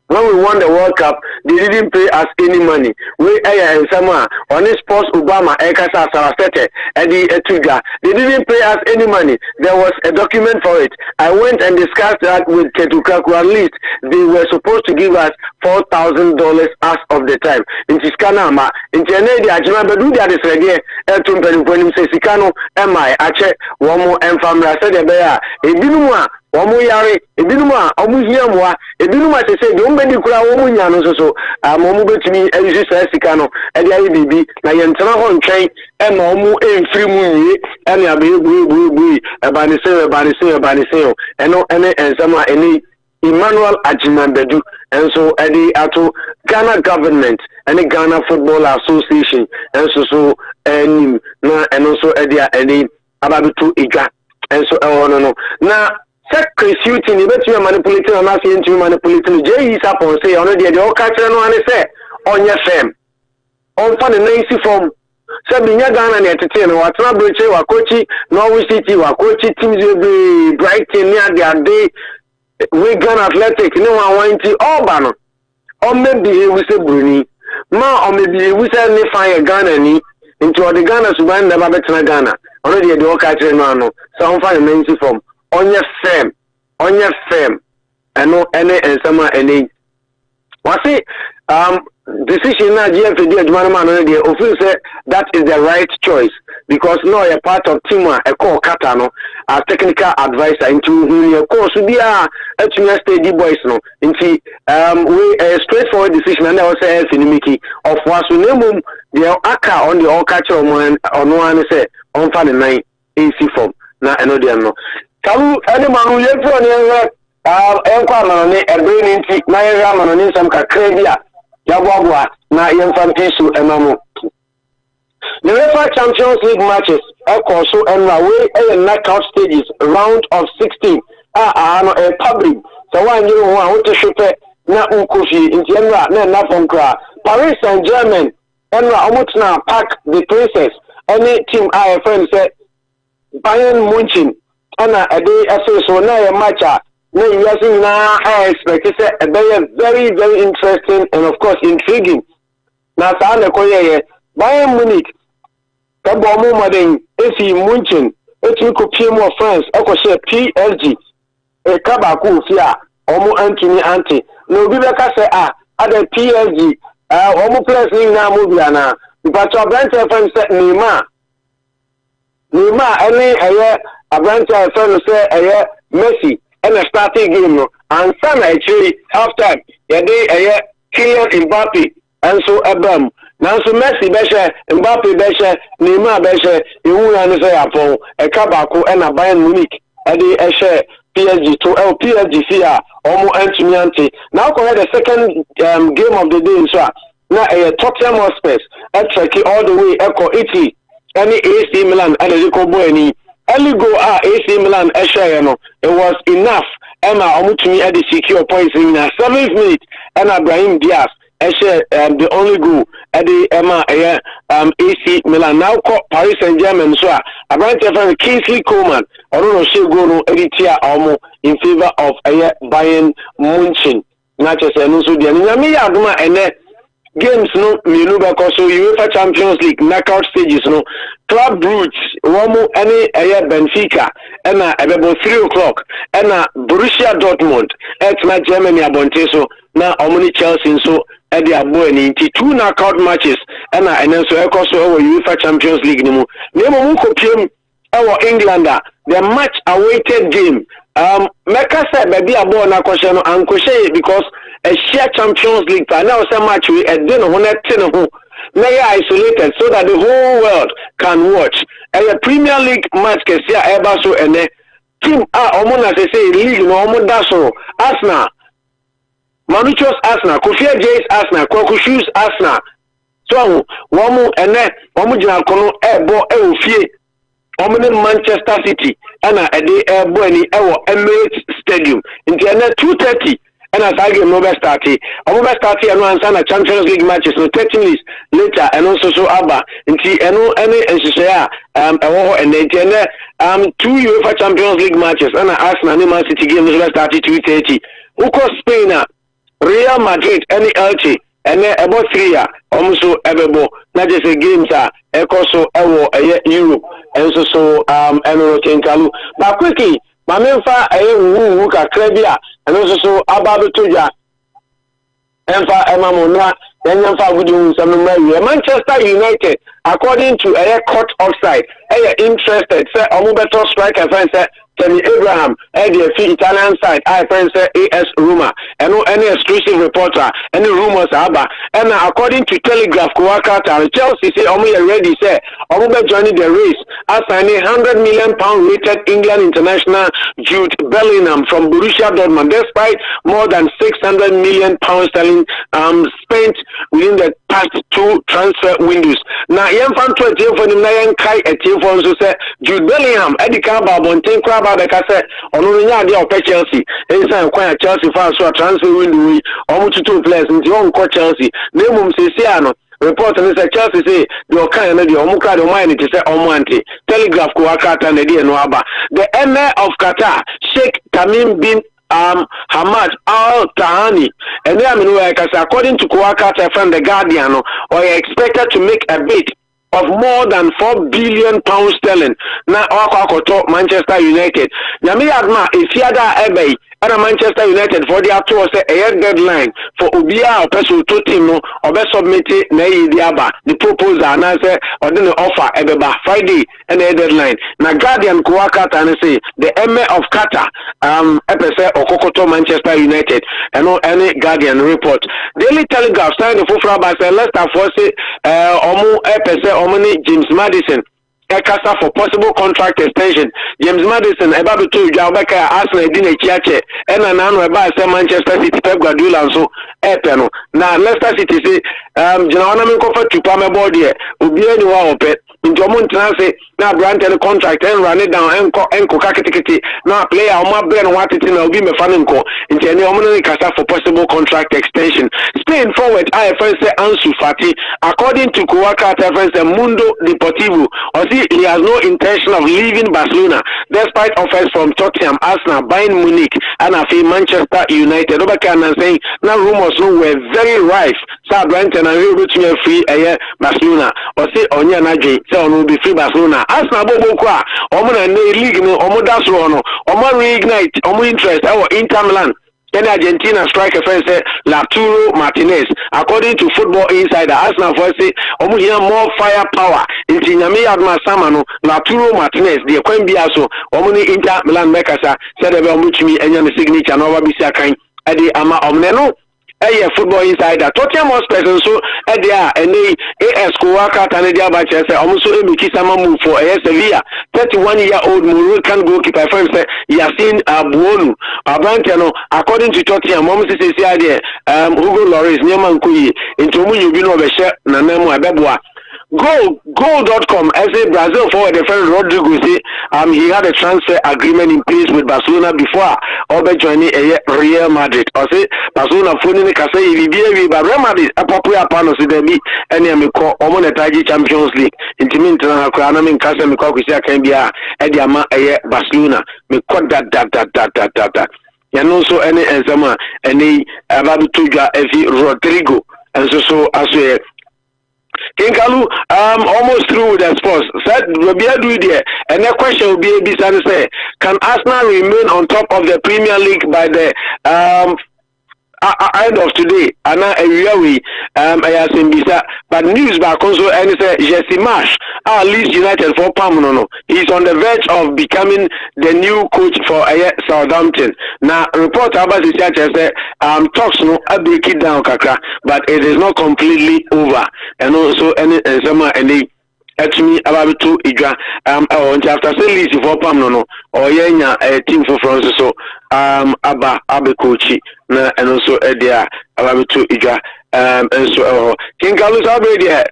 when we won the World Cup, they didn't pay us any money. We and someone on this post Obama, Ekasa Sarasete, Eddie Etuga. They didn't pay us any money. There was a document for it. I went and discussed that with Ketukaku. At least they were supposed to give us $4,000 as of the time. In Tiskanama, in Tianedi, Ajimambedu, that is again, Elton Penim Sesikano, MI, Ache, Womo, and Famra said, Ebinuma. Omu yare ebinuma omu hiamwa ebinuma se say de ombedi kura omu nya no so omu betimi elisi sa sika no e de ayi bibi na ye ntena ho ntwen e na omu emfiri mu yi e na abe egbu ebani se eno ene ensama ene Emmanuel Ajimambedu and so edi ato Ghana government and Ghana Football Association and so nim na eno so edi ababitu igwa and so no na secrecy ni betu manipulating and not into manipulating J is up on say on the all catch no and say on your fam on fan the nice form say binya Ghana na entertain wa tra breche wa coach Norwich City wa coach teams will be Brighton near their day we Ghana Athletic no one want all ban on maybe we say Bruni ma on maybe we say ni fire Ghana ni into the Ghana suban never better Ghana already the all catch no so on fan the nice form on your fam, and no any and some any. What's it? Decision na GFD Admanman already. Official said that is the right choice because now a part of team a call Katano as technical advisor into who course we are at steady boys no. Into we a straightforward decision and I was say Finimiki of was name the aka on the all catcher on one say on fan 9 AC form na another no. Kalu any man who yet for enkwa manone ebre nti na yera manone nsam kakra bi a yaboaboa na yemfa mpisu emamu. The UEFA Champions League matches also away knockout stages round of 16 a public so one you want to ship na unkofi inti enra na from kra Paris Saint-Germain enra omutna pack the princess any team I friend say Bayern Munich ana ade so na ya match na yes na I expect say a very very interesting and of course intriguing na sa na koye Bayern Munich Kabomu Madden, Esi Munchen, Etiko PMO France, Ekoshe PSG, Kabaku Fia, Omo Anthony Ante. No Bibeka say other PSG, Omo players na Mubiana. But your branch FM said Nima, any a branch FM say Messi, and a starting game, and some actually halftime, a Kylian Mbappe, and so Abram. Now so Messi beshe, Mbappe beshe, Neymar beshe, Iwuna ni say apon, Kabako and a Bayern Munich, Edi Eshe PSG to PSG here, Omo Anthony Ante. Now go ahead the second game of the day so now a Tottenham Hotspur, Treki all the way Echo Italy, any AC Milan and Rico Bueni. Early go AC Milan Eshe, it was enough. Emma Omutumi at the secure points in the 7th minute, and Brahim Diaz. The only goal at the Emma AC Milan now called Paris Saint-Germain so a branch of Kingsley Coman or no Shego Editia Almo in favor of Bayern Munich. Not just a no so the Aduma and games no Minuba so UEFA Champions League knockout stages no Club Brugge Romo any Benfica and about 3 o'clock and Borussia Dortmund at my Germany Abonteso now Omni Chelsea so at the Aboeni 2 knockout matches and then so also UEFA Champions League nimo our Englander the much awaited game Mecca said baby abo na question no ankoshe because a share Champions League now say match we e dey no na isolated so that the whole world can watch a Premier League match kesia eba so ene team omo na say league no omo da so Arsenal Manuchos Arsenal, Kofia J's Arsenal, Kokushu's Arsenal. So, Wamu ene, Wamu Jinakono, Ebo, Eufie, Omini Manchester City, and a day Ebo any Emirates Stadium. In the end, 2:30, and as I get Nobel started, Nobel started and one a Champions League matches, so 30 minutes later, and also so Abba, in the any and Shaya, and then 2 UEFA Champions League matches, and Arsenal and Man City game Nobel started 2:30. Uko Spain. Real Madrid any Elche and then about 3 almost everbo not just a games also Europe and so Emirates Kalu but quickly my main fa Wuka Krebia and also so Ababu Tuja Emfa Emamona then Manchester United according to a court offside interested say Omubeto striker friend say Tony Abraham, the Italian side, I friend say AS rumor, and no any exclusive reporter, any rumors about. And according to Telegraph, Kuwakata, Chelsea say Omu ready say Omu joining the race as signing £100 million rated England international Jude Bellingham from Borussia Dortmund, despite more than £600 million sterling spent within the past 2 transfer windows. Now, young fan 20 for the Nayan Kai at Tifon so say Jude Bellingham, Eddie Kaba, Bontain Kraba, the Cassette, on the of Chelsea, inside quite Chelsea fans so a transfer window, almost 2 players in the own court Chelsea. Name Ciciano. Report and say Chelsea say the Okaya the Omuka the mine to say Omuante. Telegraph Kuwakata and the Noaba. The Emir of Qatar, Sheikh Tamim bin Hamad Al Tahani, and then according to Kuwakata from the Guardian, or expected to make a bid of more than £4 billion sterling. Now, Manchester United. Yami Adma is Yada Ebe and Manchester United for their tour say a deadline for Ubia or Peso to team or be submitted the proposal and answer or then the offer Ebeba Friday and a deadline. Now Guardian Kuwakata and say the Emir of Qatar Epese or Kokoto Manchester United and no any Guardian report. Daily Telegraph signed the Fufra by say Leicester for say Omu Epese Omani James Madison Ekasa for possible contract extension. James Madison eba beto dwa obeka Arsenal di na chiache ena na no eba say Manchester City Pep Guardiola nso epe no na Leicester City say jina wana me kofa tupa me board here obi ani wa ope nti omo ntena se na brand any contract and run it down enko kaketekete na player omo bre no watete na obi me fa nko nti ene omo no kasa for possible contract extension. Spain forward IFN say Ansu Fati according to Kuwaka IFN say Mundo Deportivo or see he has no intention of leaving Barcelona despite offers from Tottenham, Arsenal, Bayern Munich and Manchester United. Obaka saying now rumors no were very rife. Sa Brighton and we between free Barcelona or say Onya Naje say on will be free Barcelona. Arsenal bobo kwa omo na league no omo dasro no omo reignite omo interest our Inter Milan. Then Argentina striker friend say Lautaro Martinez. According to Football Insider, Arsenal for say omo here more firepower. Inti nyame adma samano Lautaro Martinez the kwambia so omo ni Inter Milan mekasa said be omo tumi enya ne signature na oba bisi akan ade ama omne no Football Insider. Tottenham Hotspur so there and AS Kuwaka Tanedia Bacha say almost Emiki Sama move for Sevilla. 31-year-old Moroccan goalkeeper friend say Yasin Buonu. Abrantano according to Tottenham almost say there Hugo Lloris Nyeman Kuyi into mu you no be share na nemu abeboa. Goal.com as a Brazil forward defender Rodrigo say he had a transfer agreement in place with Barcelona before Obe joining Real Madrid. Or say Barcelona phone in Casa but Real Madrid a popular panel say they be any amiko omonetaji Champions League. Intimate na Krana min Casa Miko Kusia can be a Ediama Barcelona. Me caught that. And also any Enzama any Ababutuja Evi Rodrigo and so as well. Kinkalu almost through with the sports. Said Rabia do there. And the question will be say, can Arsenal remain on top of the Premier League by the end of today? Ana Ewiawi Ayasimbisa. But news back also and say Jesse Marsh, Leeds United for Pamunono. He's on the verge of becoming the new coach for Southampton. Now report about the say talks no abeki down kakra, but it is not completely over. And also any summer and they actually about to Idra after say Leeds for Pamunono or yenya a team for France so Abba Abekochi and also there about to Idra and so King Carlos Abedi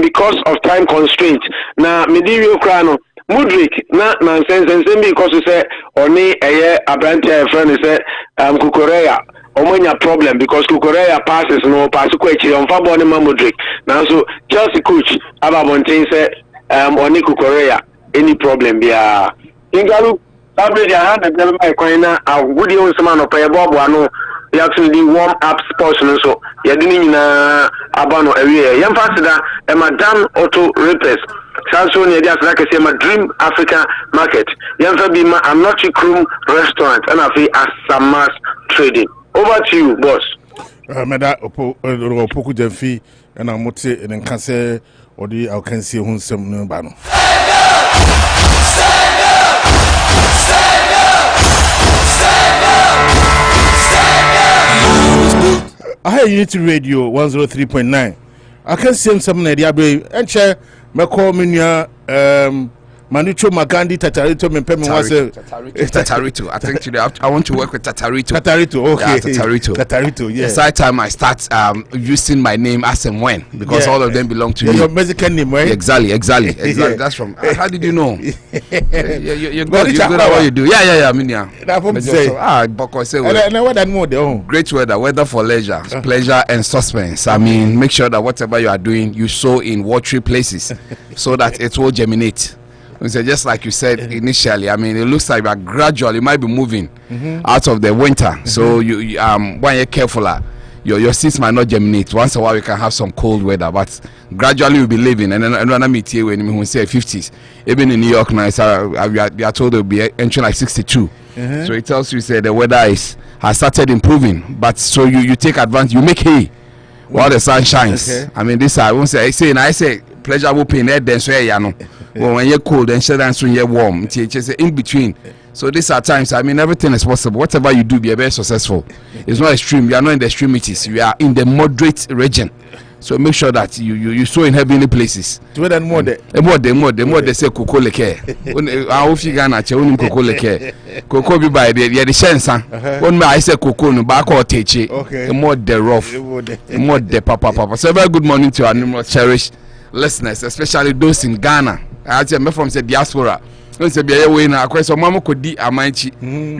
because of time constraints now Medieval Crano Mudrik na nonsense and because you say only a Abrante friend say Kukorea Omonya problem because Kukorea passes no pass kwechi on Faboni Mudrik now so Chelsea coach Ababontin say only Kukorea any problem bia Ingalu Abedi had the my coina a good young man of Payabo no you actually warm up sports so you're doing abano area young pastor and Madame Auto Repairs Sanso near the like I say my Dream Africa Market young Fabima I'm not a room restaurant and I feel as some mass trading. Over to you, boss. Meda opoku jamfi na mote en kanse odi akansi hunsem no ba no. Unity Radio 103.9. Akansi hunsem na dia be enche meko menua Manucho Magandi Tatarito Mempemi was Tatarito. I think today I want to work with Tatarito. Tatarito, okay. Yeah, Tatarito, yeah. It's that time I start using my name as and when because all of them belong to me. Your Mexican name, right? Exactly. That's from. How did you know? You're good at what you do. Yeah. I mean, yeah. Great weather for leisure, pleasure and suspense. I mean, make sure that whatever you are doing, you sow in watery places so that it will germinate. So just like you said initially, I mean, it looks like that gradually might be moving out of the winter. So you when you're careful, your seeds might not germinate. Once in a while, we can have some cold weather, but gradually we'll be living. And then when I meet here, when we say 50s, even in New York now, we are told they'll be entering like 62. So it tells you say the weather has started improving. But so you take advantage, you make hay while the sun shines. I mean, this I won't say. I say pleasurable pain then so when you're cold and shut down soon you're warm. It's in between. So these are times, I mean, everything is possible. Whatever you do, be very successful. It's not extreme. You are not in the extremities. You are in the moderate region. So make sure that you sow in heavenly places. More they say cocoa leke. I hope you gonna check cocoa leke. Cocoa be by the chance. One I say cocoa no back or teche. Okay. More the rough, more the papa. So very good morning to our numerous cherished listeners, especially those in Ghana. I tell from the diaspora. You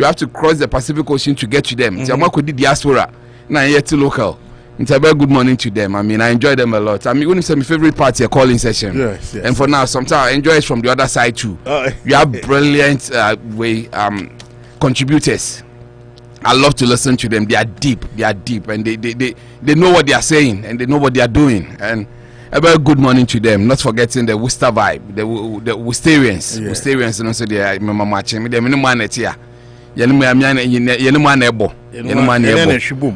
have to cross the Pacific Ocean to get to them. Diaspora. Now yet to local. It's a very good morning to them. I mean, I enjoy them a lot. I mean, when you say my favorite part, your calling session. Yes. And for now, sometimes I enjoy it from the other side too. You have brilliant contributors. I love to listen to them. They are deep, and they know what they are saying and they know what they are doing. And a very good morning to them. Not forgetting the Worcester vibe, the Worcesterians. Yeah. Worcesterians, and also they are watching me. They are here. Yenuma nebo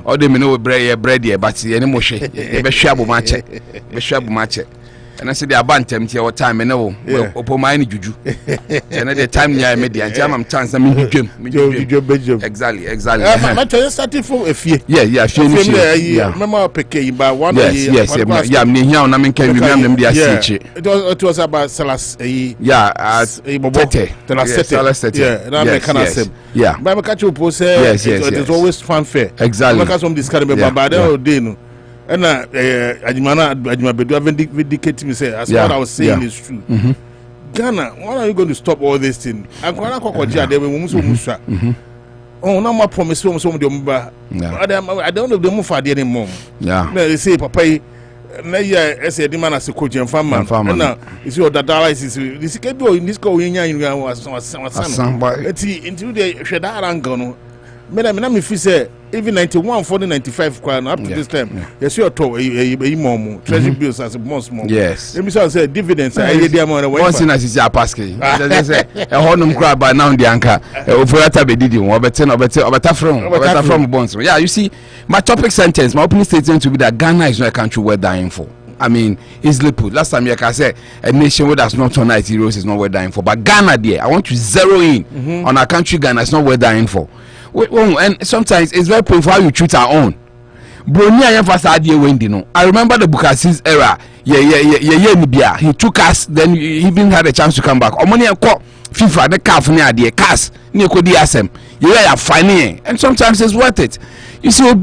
all the men bread here, but yenimoshe be shabu mache and I said they abantem ti your time and no opoma ni juju and the time near media and I'm chance I'm exactly my choice started from a fear remember peke ba one yeah me here on am can remember them dia seche it was about salas tete na me kana sem but me catch you post say it is always fanfare exactly because some this kind of baba dey no and Ajima Bedu vindicated me say as what I was saying is true. Ghana, when are you going to stop all this thing? And when I oh, no more promise from some of them. I don't know if they move for the anymore. Yeah, they say Papa. Na ya ese di man as a coach and farmer na is your data is this can be in this go in was into the sheda angle no me feel say even 91 40 95 up to this time yes you to mom treasury bills as a most mom yes let me say dividends once in as a pascal say a honum crab by now the anchor ofurata be didi won obeta from bonds. Yeah, you see my topic sentence, my opening statement to be that Ghana is not a country worth dying for. I mean, easily put. Last time I said a nation where that's not turned 90 euros is not worth dying for. But Ghana, there, I want to zero in on our country. Ghana is not worth dying for. And sometimes it's very painful how you treat our own. I remember the Bukasi's era. He took us, then he even had a chance to come back. FIFA, the calf near the cast, near Kodiasem. You are finding, and sometimes it's worth it. You see, and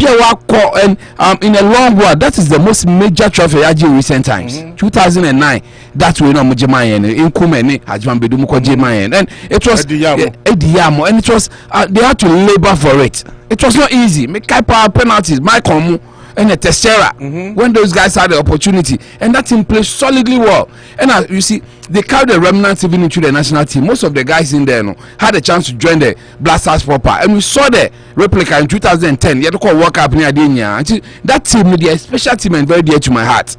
in a long while, that is the most major trophy in recent times. 2009, that's when Mujamayan in Kumene, Ajman Bedumuko Jamayan, and it was Ediamo, and it was they had to labor for it. It was not easy. Make power penalties, my comu. And a Tessera, when those guys had the opportunity, and that team played solidly well. And you see, they carried the remnants even into the national team. Most of the guys in there had a chance to join the Blasters proper. And we saw the replica in 2010. You had to call World Cup near Denia. That team, the special team, and very dear to my heart.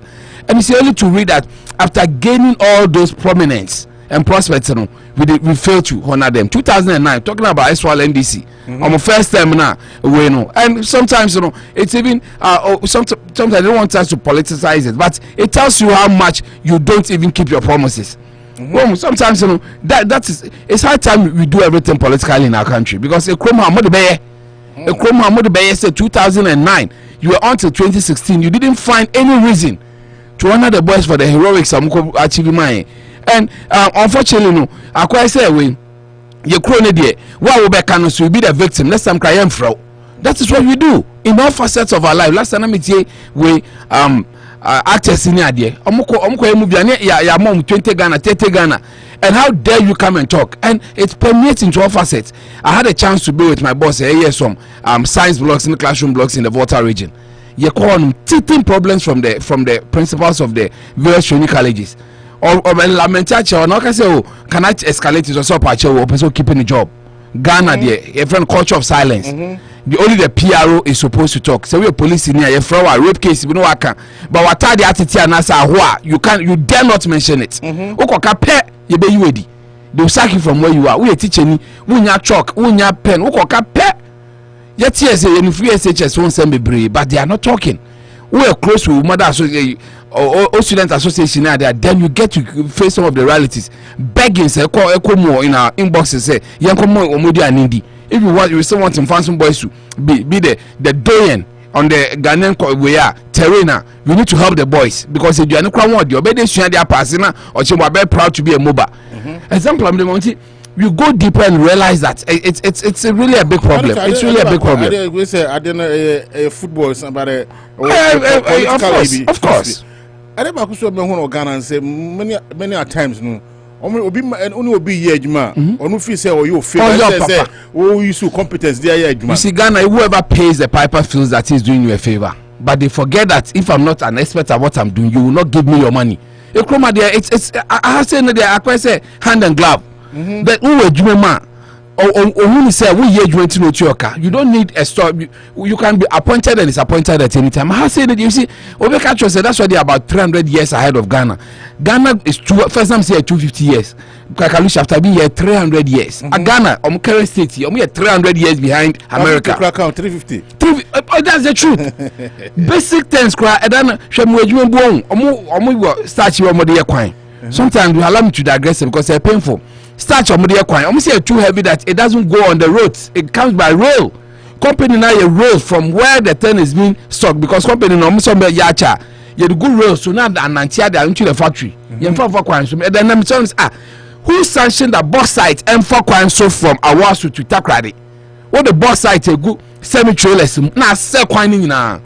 And it's only to read that after gaining all those prominence and prospects, we failed to honor them. 2009, talking about SWAL NDC. On the first time now, and sometimes it's even sometimes I don't want us to politicize it, but it tells you how much you don't even keep your promises. Well, sometimes that is it's high time we do everything politically in our country because a Muhammad Beye said 2009 you were on till 2016 you didn't find any reason to honor the boys for the heroics achieving mine. And unfortunately, I quite say when you crony there, why we back and so be the victim. Let's time cry and fro. That is what we do in all facets of our life. Last time we actors in there. Ya mom 20 Ghana, 30 Ghana. And how dare you come and talk? And it's permeates into all facets. I had a chance to be with my boss some science blocks in the classroom blocks in the Volta region. You call them teething problems from the principals of the various training colleges. Or lamentacha or not can say can I escalate it or so person keeping the job. Ghana there a friend culture of silence. Only the PRO is supposed to talk. So we police in here a rape case we no waka. But what are the attitude and answer you dare not mention it. Okoka pe you be you ready. They will sack you from where you are. We teach any we nya chalk, we nya pen, okoka pe. Yet yes, in free SHS won't send me brave, but they are not talking. We are close with mother association or student association there, then you get to face some of the realities. Begging say call more in our inboxes say yanko more omodi anindi. If you still want some fancy boys to be the doyen on the Ghanaian way terrain, we need to help the boys because if you are not crowd, your baby is their passing or she will be proud to be a MOBA. Example, I'm the Monty. You go deeper and realize that it's really a big problem. It's really a big problem. We say I don't know football somebody. Of course. I never could so many Ghana and say many times no. Only be here, Juma. Only feel say, "Oh, you feel." Oh, you so competence there, Juma. You see, Ghana, whoever pays the piper feels that he's doing you a favor, but they forget that if I'm not an expert at what I'm doing, you will not give me your money. It's I say no, I say hand and glove. But who Juma? Or say we here you don't need a store. You can be appointed and disappointed at any time. I say that you see, Obeka said that's why they're about 300 years ahead of Ghana. Ghana is first time say 250 years. Kakalush after being here 300 years. Ghana, current state, here 300 years behind America. 350. That's the truth. Basic things cry. And then start your mother. Sometimes we allow me to digress because they're painful. Start your media coin. I'm saying too heavy that it doesn't go on the roads. It comes by rail. Company now a rail from where the thing is being stocked because company no somewhere yacha. You good rail so now the Nantia they are into the factory. You for coin so then I'm saying who sanctioned the box site and for coin so from Awasu to Takrady. What the box site a good semi trailers now sell coin na.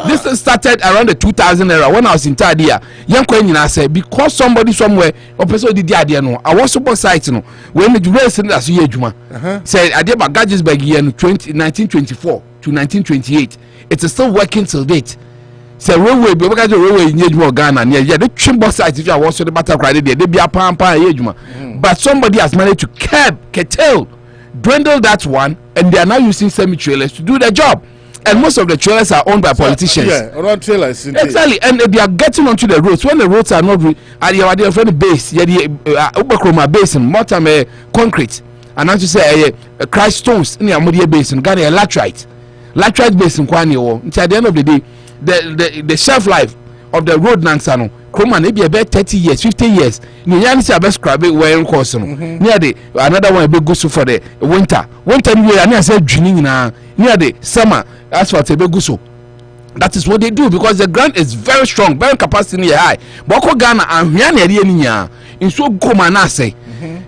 This started around the 2000 era when I was in third year. Young coin I said because somebody somewhere or person did the idea no. I was super site no. When the race in as year Juma said I did about gadgets by year 1924 to 1928. It is still working till date. Say railway be because the railway in Juma Ghana near the chimbo site if you was the matter credit there they be a pampa Juma. But somebody has managed to curtail, dwindle that one, and they are now using semi trailers to do their job. And most of the trailers are owned by politicians. Yeah, around trailers. Exactly, and they are getting onto the roads. When the roads are not, they are from the base. Yeah, the Uberchroma basin, more time concrete, and as you say, crash stones in the Amodia basin, got a laterite basin. Until at the end of the day, the shelf life of the road Nansano, Chroma maybe about 30 years, 50 years. Niyan say best crab where in course near the another one be good for the winter. Winter we are near say drinking na near the summer. As for Tebeguso, that is what they do because the ground is very strong, very capacity high. Boko Ghana and Hyania in so Gomana say.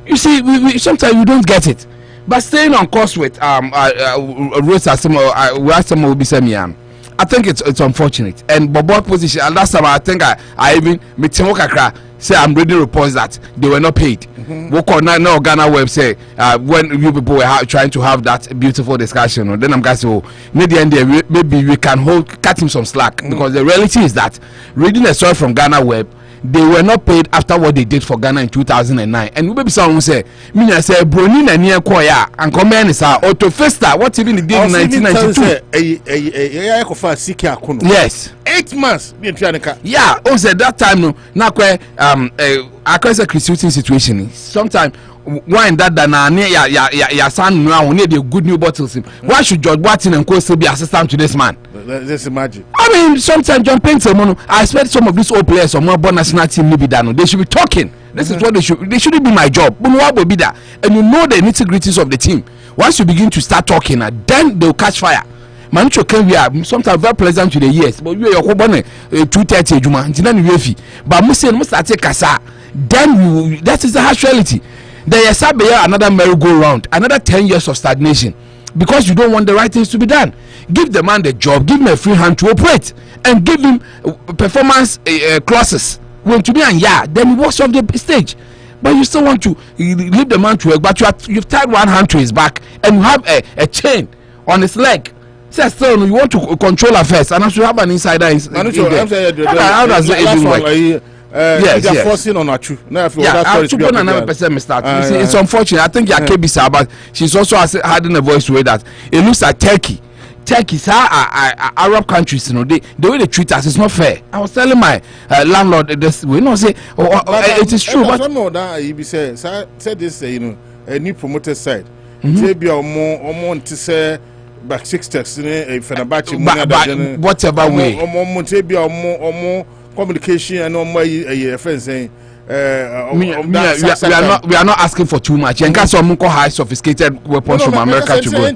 You see, we sometimes you don't get it. But staying on course with roads as some will be semian. I think it's unfortunate. And Bobo position and last time I think I even met Timokakra say I'm reading reports that they were not paid. Work on now Ghana web say when you people were trying to have that beautiful discussion, then I'm going to say maybe we can cut him some slack because the reality is that reading a story from Ghana web, they were not paid after what they did for Ghana in 2009. And maybe someone say, "Mina say Bronin and near Koya and comment is our Otto Festa. What even he did in 1992?" Yes, 8 months. Yeah, also that time no. Now I cause a criticism situation. Sometimes wine that ya son now need the good new bottles. Why should George Watson and Co still be assistant to this man? Let's imagine. I mean, sometimes John Painter, I expect some of these old players or more born national team be done. They should be talking. This is what they should. They shouldn't be my job. But what will be that? And you know the nitty-gritties of the team. Once you begin to start talking, then they'll catch fire. Mancho can be sometimes very pleasant to the years, but you are 2:30 Juma. But must take kasa. Then that is the harsh reality. There is another merry-go-round, another 10 years of stagnation because you don't want the right things to be done. Give the man the job, give him a free hand to operate, and give him performance clauses. When to be and then he walks off the stage. But you still want to leave the man to work, but you've tied one hand to his back and you have a chain on his leg. So still you want to control affairs and you have an insider. How does it even work? Yes. Forcing on Achu. It's unfortunate. I think Yakebisa, but she's also adding a voice way that it looks like Turkey. Turkey's Arab countries, the way they treat us is not fair. I was telling my landlord this. We not say it is true, but some of that he said this, a new promoted side. Maybe more to say back 6 texts in a Fenerbahce, whatever way. More communication and no more friends saying we are not asking for too much. And case some high sophisticated weapons from America to go. No,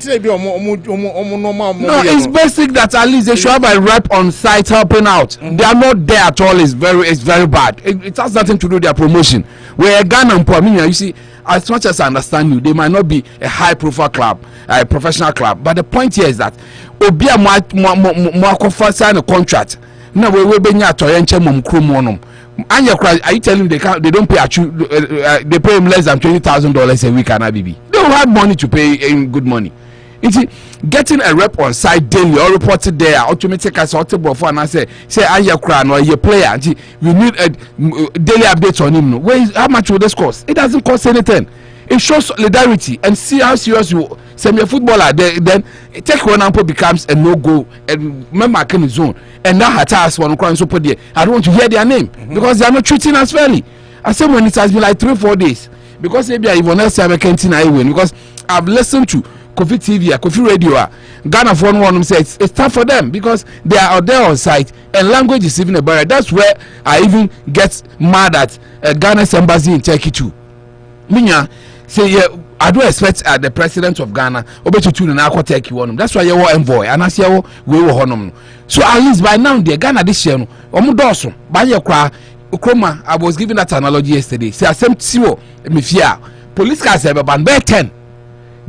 it's basic that at least they should have a rep on site helping out. They are not there at all. It's very bad. It has nothing to do with their promotion. We're Ghana and Pamina, you see, as much as I understand you, they might not be a high profile club, a professional club, but the point here is that Obia more sign a contract. Now we be near Toyenche Mum. And are you telling me they don't pay they pay him less than $20,000 a week and ABB? They don't have money to pay him good money. It's getting a rep on site daily or reported there automatic as audible for and I say Ayakran or your player. We need a daily updates on him. How much will this cost? It doesn't cost anything. It shows solidarity and see how serious you send your footballer. Then take one ample becomes a no-go and member can zone. And now Hatas one crime so put there. I don't want to hear their name because they are not treating us fairly. I say when it has been like 3-4 days because maybe I even else have a canteen I win because I've listened to Kofi TV, Kofi Radio, Ghana for one says it's tough for them because they are out there on site and language is even a barrier. That's where I even get mad at Ghana's embassy in Turkey too. Minya say yeah, I don't expect the president of Ghana to na Turkey one. That's why you were envoy and I say we were honum. So at least by now the Ghana this year no omudoso by your cry Ukroma. I was giving that analogy yesterday. Say asem tiwo me fear police cars have ban by 10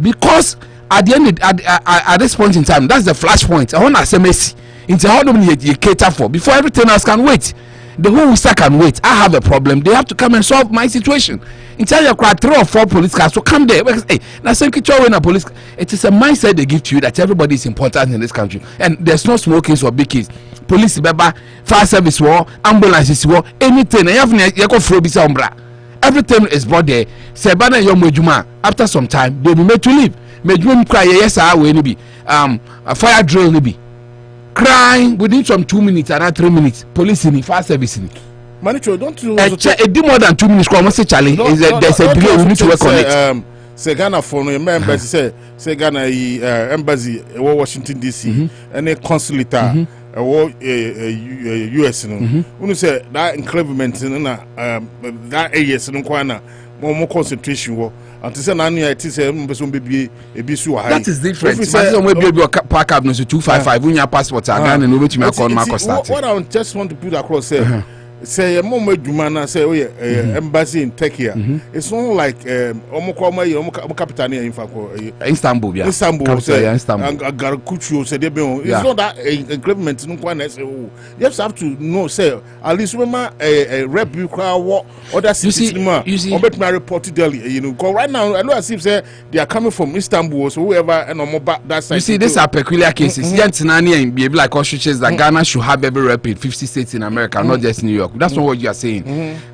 because at the end at this point in time that's the flashpoint. I want SMS into how do you cater for before everything else can wait. The whole Worcester can wait. I have a problem. They have to come and solve my situation. Until you cry 3 or 4 police cars, so come there. Hey, now same when a police. It is a mindset they give to you that everybody is important in this country, and there's no small case or big case. Police, beba, fire service war, ambulances war, anything. Everything is brought there. Sebana yomejuma. After some time, they will be made to leave. Mejuma cry yes, I will be a fire drill be. Crying within some 2 minutes and 3 minutes. Police in fire service in. Manicho, don't you? It did more than 2 minutes. Come on, say Charlie. There's a delay. We need to work on it. Say Ghana for no embassy. Say Ghana embassy. Washington DC. And a consulate. US. No. When say that enclavement that areas no kwana more concentration war. And to say nani it is person be that is different. Park up no 255 when your passport and then over to me call Marco start. What I just want to put across say mama Jumana say embassy in Turkey. It's not like capital in Istanbul, yeah. Istanbul say Istanbul. Garkuchu say it's not that agreement no kwana say you just have to know say at least remember a rep you what other cities you see bet my report to Delhi, you know, because right now I know as if say they are coming from Istanbul so whoever and that side. You see these are peculiar cases. Yantinani and be like Auschwitz that Ghana should have every rep in 50 states in America, not just New York. That's not what you are saying.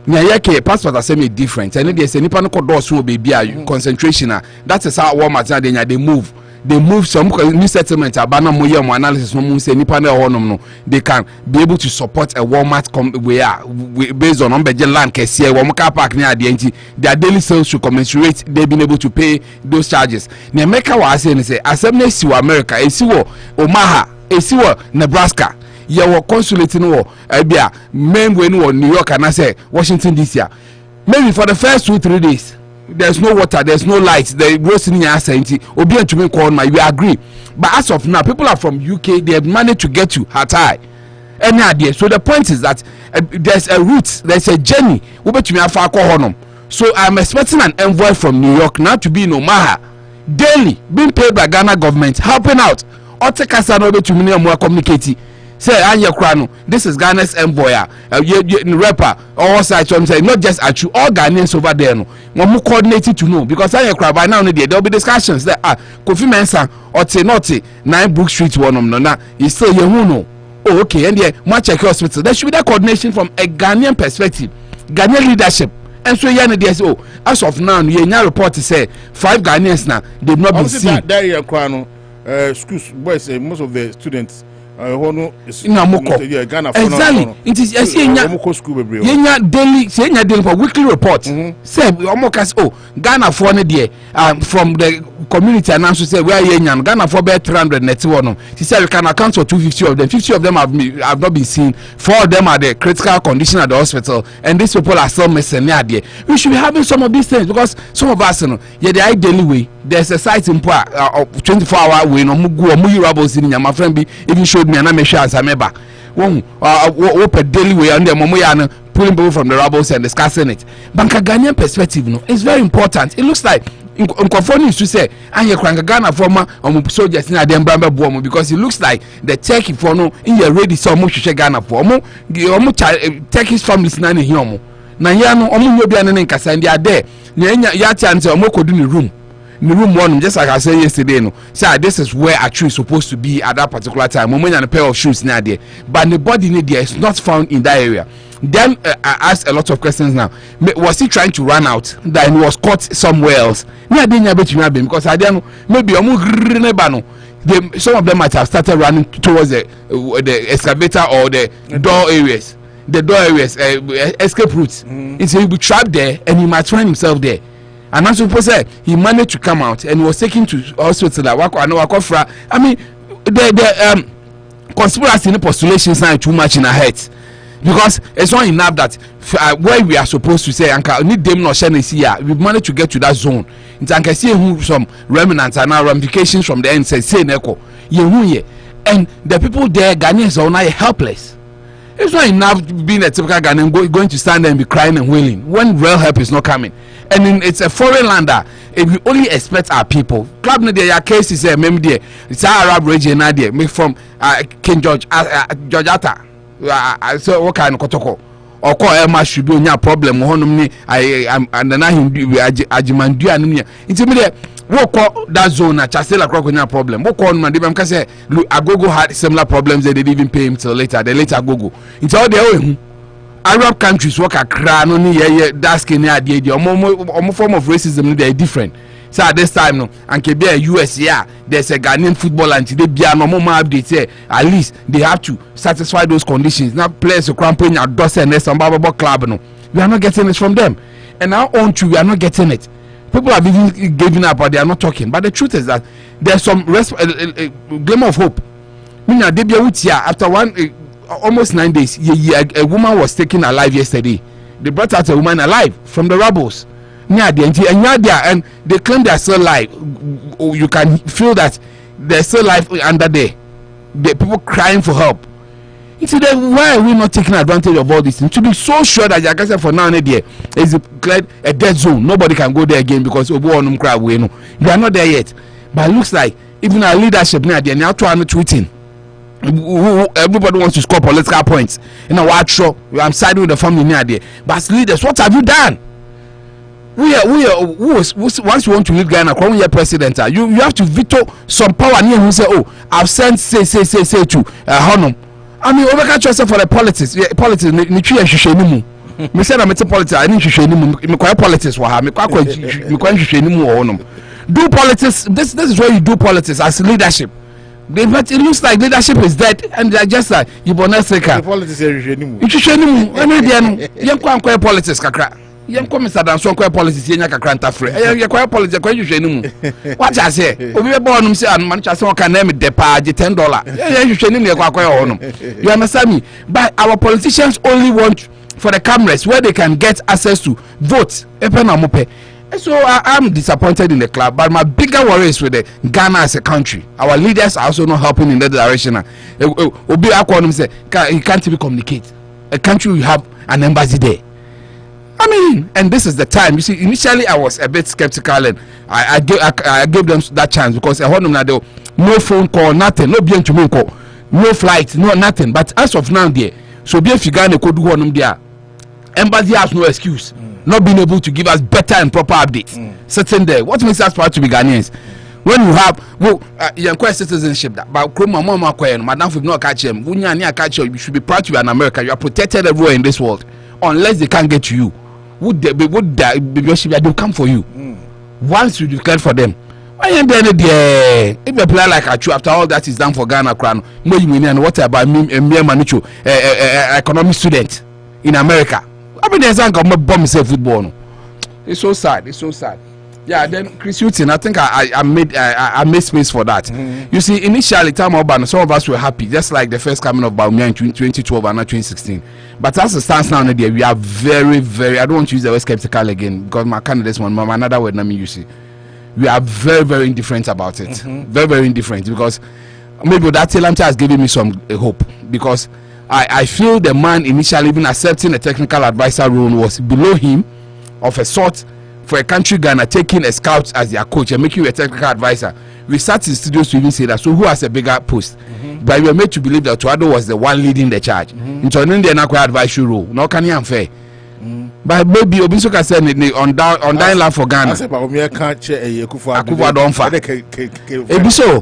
Nyayake passport are semi different. And there's a nipa no call so baby concentration. That is how Walmart they move. They move some new settlement. Abana moye mo analysis no say nipa na honom no. They can be able to support a Walmart based on umbeje land kese wo car park near the enti. Their daily sales should commensurate. They've been able to pay those charges. Ni America was saying say assembly si America, esiwo Omaha, esiwo Nebraska. Your consulate no ebia main way no New York and I say Washington DC. Maybe for the first 2-3 days there's no water, there's no light, the roads in your city obi to me call my we agree. But as of now people are from UK, they have managed to get to Hatay. Any idea? So the point is that there's a route, there's a journey obi to me afa call honum. So I'm expecting an envoy from New York now to be in Omaha daily being paid by Ghana government helping out. Or take us another to me more communicating. Say Anya Krano, this is Ghana's envoy, rapper, all sides. I'm saying not just at you, all Ghanaians over there. No, one more coordinated to know because Anya Krano by now there'll be discussions that Kofi Mensah or Tenote 9 Brook Street one no you still you know. Oh, okay, and yeah, much check hospital. There should be that coordination from a Ghanaian perspective, Ghanaian leadership. And so yeah, as of now, you report to say 5 Ghanaians now they've not been seen. That Krano schools boys most of the students. exactly. It is Yenya daily for weekly report. Say Ghana for from the community announced say where Yenya Ghana for about 300 net one. She said we can account for 250 of them. 50 of them have not been seen. 4 of them are the critical condition at the hospital, and these people are still missing. We should be having some of these things because some of us, the daily way. There's a site in 24-hour way. No mugu rebels in my friend even showed me and I'm sure as I remember. Open daily way and the Momoyan pulling people from the rebels and discussing it. But Ghanaian perspective, it's very important. It looks like Nkofoni used to say, "And you can Ghana former soldiers in Adem Bamba Buomo," because it looks like the Turkey for no in your ready so much Ghana for Turkish families nani hiomo. Na yano omu yobi anen kasa and they are there. Ya chance omoko do the room. The room one, just like I said yesterday, this is where a tree is supposed to be at that particular time. Moment and a pair of shoes near there, but the body there is not found in that area. Then I asked a lot of questions now. Was he trying to run out? Then he was caught somewhere else. Because I didn't maybe some of them might have started running towards the excavator or the door areas. The door areas, escape routes. So he'll be trapped there and he might find himself there. And as people say, he managed to come out and was taken to hospital. I mean, the conspiracy and postulations are too much in our heads. Because it's not enough that where we are supposed to say, need them not share here. We managed to get to that zone. In can see who some remnants and now ramifications from the end say Neko. And the people there, Ghanaians are now helpless. It's not enough being a typical Ghanaian going to stand there and be crying and wailing when real help is not coming. And it's a foreign lander. If we only expect our people, club no there cases maybe it's our Arab region there. Me from King George Atta. So what kind of kotoko? Or call Emma should be no problem. I and then Ajimandu and intimidate. What call that zone? Chasela Croconia problem. What call man? Because say Agogo had similar problems. They didn't even pay him till later. They later Agogo. It's all their own. Arab countries work a crown only that's can the form of racism they are different. So at this time no and can be a US there's a Ghanaian football and today be a normal update say at least they have to satisfy those conditions. Now players who cramping your dozen and some club no. We are not getting it from them. And our own too, we are not getting it. People have even given up but they are not talking. But the truth is that there's some glimmer of hope. After almost 9 days, a woman was taken alive yesterday. They brought out a woman alive from the rebels. And they claim they are still alive. You can feel that they're still alive under there. The people crying for help. Then why are we not taking advantage of all this? To be so sure that like I said for now and there is declared a dead zone. Nobody can go there again because they are not there yet. But it looks like even our leadership now they are now tweeting. Everybody wants to score political points. I'm siding with the family near there. But as leaders, what have you done? Once you want to lead Ghana, when you're president, you have to veto some power near who say, I've sent say to Honum. I mean, overcatch yourself for the politics. Politics, me said I'm a politics. I need to politics. Do politics. This is where you do politics as leadership. But it looks like leadership is dead, and they're just like you bonaseka. Politics is politics kakra. Mr. Danson politics kakra free. Politics what I say? Obi born say and man chase can name depa $10. You understand me? But our politicians only want for the cameras where they can get access to vote. So I'm disappointed in the club, but my bigger worry is with the Ghana as a country. Our leaders are also not helping in that direction. You can't even communicate. A country will have an embassy there. I mean, and this is the time. You see, initially I was a bit skeptical, and I gave them that chance because I heard them that no phone call, nothing, no bien to me call, no flight, no nothing. But as of now, there, so be if you Ghana could do one there, embassy has no excuse. Not being able to give us better and proper updates. Sitting there, what makes us proud to be Ghanaians? When you have citizenship, but madam if not catch them, you should be proud to be an American. You are protected everywhere in this world, unless they can't get to you. They'll come for you. Once you declare for them, I am there. If a player like Achu, after all that is done for Ghana, crown, and what about me, mere Manicho, economic student in America? I mean, there's a bomb say football. It's so sad. It's so sad. Yeah, then Chris Hutton, I think I made space for that. You see, initially, time about some of us were happy, just like the first coming of Baumia in 2012 and not 2016. But as it stands now, we are very, very. I don't want to use the word skeptical again because my candidates one, another word, I mean, you see. We are very, very indifferent about it. Very, very indifferent because maybe that talent has given me some hope because I feel the man initially even accepting a technical advisor role was below him of a sort for a country Ghana taking a scout as their coach and making you a technical advisor. We sat in studios to even say that. So who has a bigger post? But we were made to believe that Tuado was the one leading the charge. Into an Indian advisory role. No, can you unfair? But maybe Obisoka said on dying land for Ghana. Akufa don't fight. So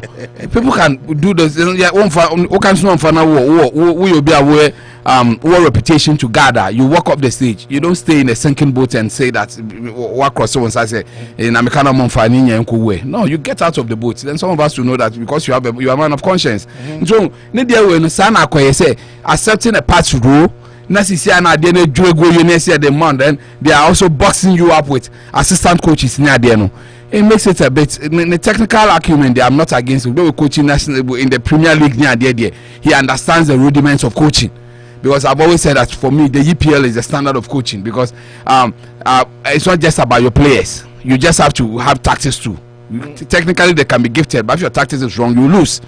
people can do this. Who can know for now? Who will be aware? What reputation to gather? You walk up the stage. You don't stay in a sinking boat and say that what cross someone say in Americana Monfani and way. No, you get out of the boat. Then some of us will know that because you are a man of conscience. So Nidia when Sana say accepting a patch rule. Then they are also boxing you up with assistant coaches near the it makes it a bit in the technical argument. They are not against it. We coaching national in the Premier League near there. He understands the rudiments of coaching because I've always said that for me the EPL is the standard of coaching because it's not just about your players. You just have to have tactics too. Technically they can be gifted, but if your tactics is wrong, you lose.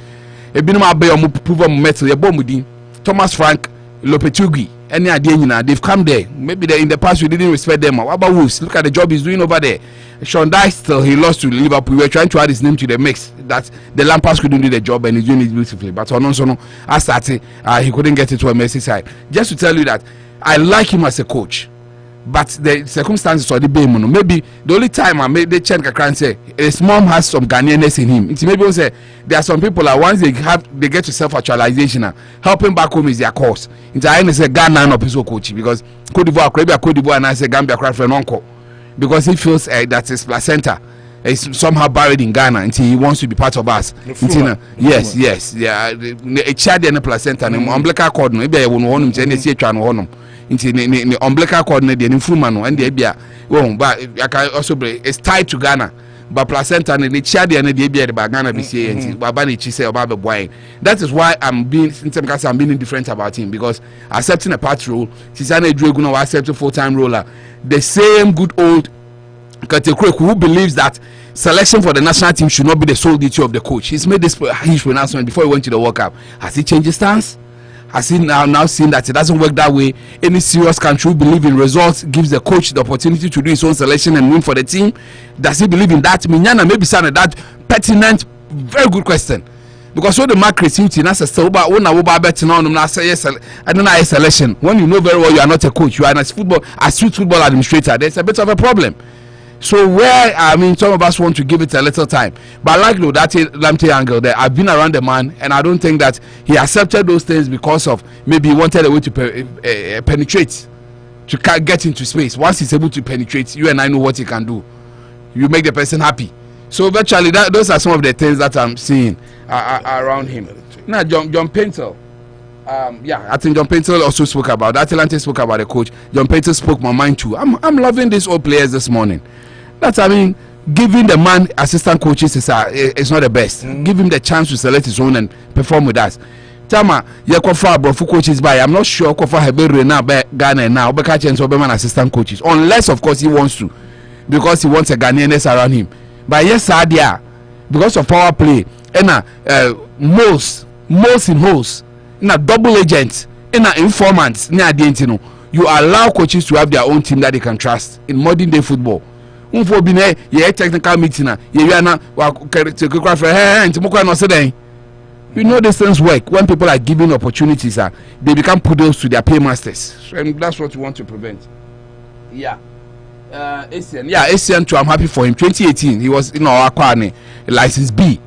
Thomas Frank, Lopetegui, any idea, they've come there. Maybe in the past we didn't respect them. What about Wolves? Look at the job he's doing over there. Sean Dyche still, he lost to Liverpool. We were trying to add his name to the mix. That the Lampard couldn't do the job and he's doing it beautifully. But on I started, he couldn't get it to a Messi side. Just to tell you that I like him as a coach. But the circumstances are the same. Maybe the only time I made the change and say his mom has some Ghanaianness in him. It's maybe say there are some people that once they get to self-actualization, helping back home is their cause. It's I say Ghana and Opiso coach because Cote d'Ivoire and I say Gambia cry for an uncle because he feels that his placenta is somehow buried in Ghana until he wants to be part of us. Yes, yeah. A child and a placenta and umbilical cord. Maybe I won't want him to see a into the umbilical cord and the influman and the Abia. But I can also be it's tied to Ghana. But placenta and the child and the Abia the Ghana BCA and Babani Chise about the boy. That is why I'm being indifferent about him because accepting a part role, Tisane Draguno accept a full-time roller. The same good old Katekwek who believes that selection for the national team should not be the sole duty of the coach. He's made this huge pronouncement before he went to the World Cup. Has he changed his stance? Has he now seen that it doesn't work that way? Any serious country who believe in results gives the coach the opportunity to do his own selection and win for the team. Does he believe in that? Minyana maybe saying that pertinent, very good question. Because when the mark creativity, that's a still but when I bet on I say yes, I don't know a selection. When you know very well you are not a coach, you are a street football administrator, there's a bit of a problem. So where some of us want to give it a little time, but like that Lamptey angle there, I've been around the man, and I don't think that he accepted those things because of maybe he wanted a way to penetrate, to get into space. Once he's able to penetrate, you and I know what he can do. You make the person happy. So virtually, those are some of the things that I'm seeing around him. Now, John Painter. I think John Painter also spoke about that. Atlanta spoke about the coach. John Painter spoke my mind too. I'm loving these old players this morning. Giving the man assistant coaches is not the best. Give him the chance to select his own and perform with us. Tama, for coaches by. I'm not sure Kofa Hebrew now by Ghana now. But catch and man assistant coaches, unless of course he wants to, because he wants a Ghanaianness around him. But yes, Sadia, because of power play, and most in holes, in a double agent, in a informants, near the you allow coaches to have their own team that they can trust in modern day football. For being a technical meeting, you know these things work when people are given opportunities. They become poodles to their paymasters, and that's what we want to prevent. Asian too. I'm happy for him. 2018, he was Aquane license B,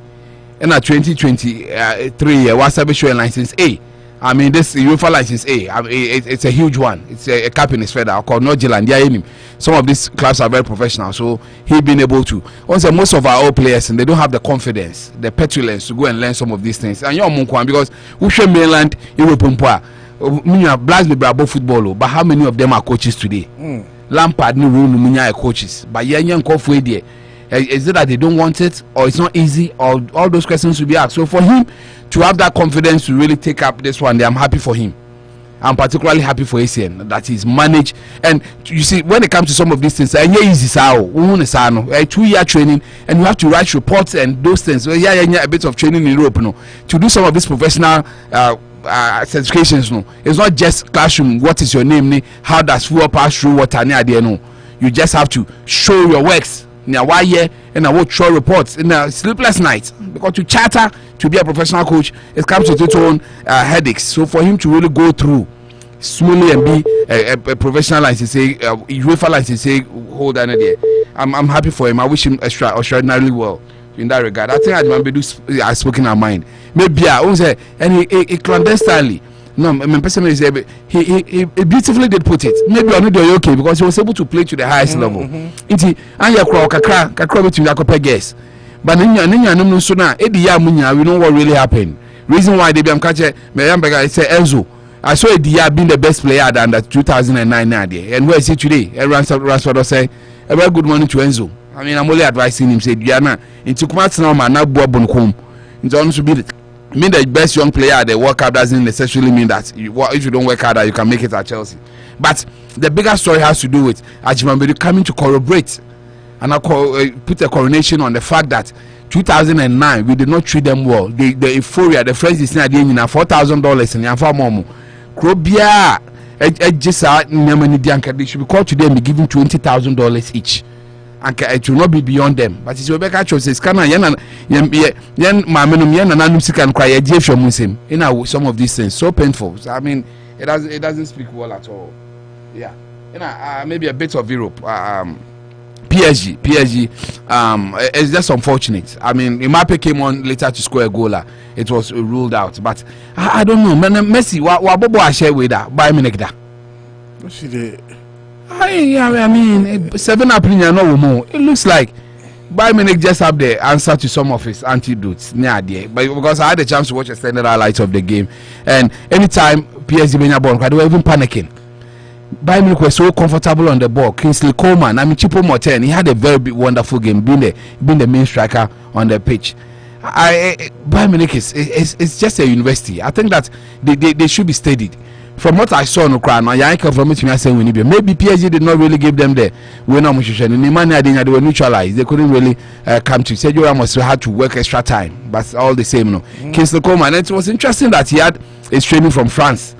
and at 2023 was showing license A. I mean, this UEFA license A, I mean, it's a huge one. It's a cap in his feather. Called Norgeland. Some of these clubs are very professional, so he been able to. Also, most of our old players, and they don't have the confidence, the petulance to go and learn some of these things. And you're Munkwan because we show mainland Europe blacks be bravo football, but how many of them are coaches today? Lampard ni rule munya coaches, but young coffee there. Is it that they don't want it, or it's not easy, or all those questions will be asked? So for him to have that confidence to really take up this one, I'm happy for him. I'm particularly happy for ACN that he's managed. And you see, when it comes to some of these things, easy a 2-year training, and you have to write reports and those things. So a bit of training in Europe, to do some of these professional certifications. It's not just classroom. What is your name? How does fuel pass through water? You just have to show your works. Why year and I will show reports in a sleepless night, because to charter to be a professional coach, it comes with its own headaches. So for him to really go through smoothly and be a professional license, UEFA license holder, I'm happy for him. I wish him extraordinarily well in that regard. I think I spoken our mind. Maybe I won't say and he clandestinely. No, I mean, personally, he beautifully did put it. Maybe I know okay because he was able to play to the highest level. Iti anya kwa kakra between the guess. But ninya no so na edi ya munya, we know what really happened. Reason why they be am catch me Yambega say Enzo. I saw Edi ya being the best player than that 2009 there. And where is he today? Ransford say a very good morning to Enzo. I mean, I'm only advising him say Diana into Kumat now man na bo bonkom. It's on to be the best young player at the World Cup doesn't necessarily mean that if you don't work harder you can make it at Chelsea. But the bigger story has to do with Ajimambedi coming to corroborate and put a coronation on the fact that 2009 we did not treat them well. The euphoria, the friends is not doing $4,000 in Yafamo. Krobia they should be called today and be given $20,000 each. And it will not be beyond them. But it's Rebecca says, "Can I yen mamenum yen and anumsikan cry from Muslim in some of these things so painful." So, I mean, it doesn't speak well at all. Yeah, maybe a bit of Europe. PSG. It's just unfortunate. I mean, Mbappe came on later to score a goal. It was ruled out, but I don't know. Messi, what Bobo I share with that by Minekda. What's she did? I mean, 7 opinion no more. It looks like Bayern Munich just have the answer to some of his antidotes near there. But because I had a chance to watch extended highlights of the game, and anytime PSG been ball, they were even panicking. Bayern Munich was so comfortable on the ball. Kingsley Coman, I mean, Chipo Moten, he had a very big, wonderful game, being the main striker on the pitch. Bayern Munich is just a university. I think that they should be studied. From what I saw no crown, I from it me saying maybe PSG did not really give them the winner musician. In the they were neutralized. They couldn't really come to. Sergio Ramos had to work extra time, but all the same, no. Kingsley Coman, it was interesting that he had his training from France.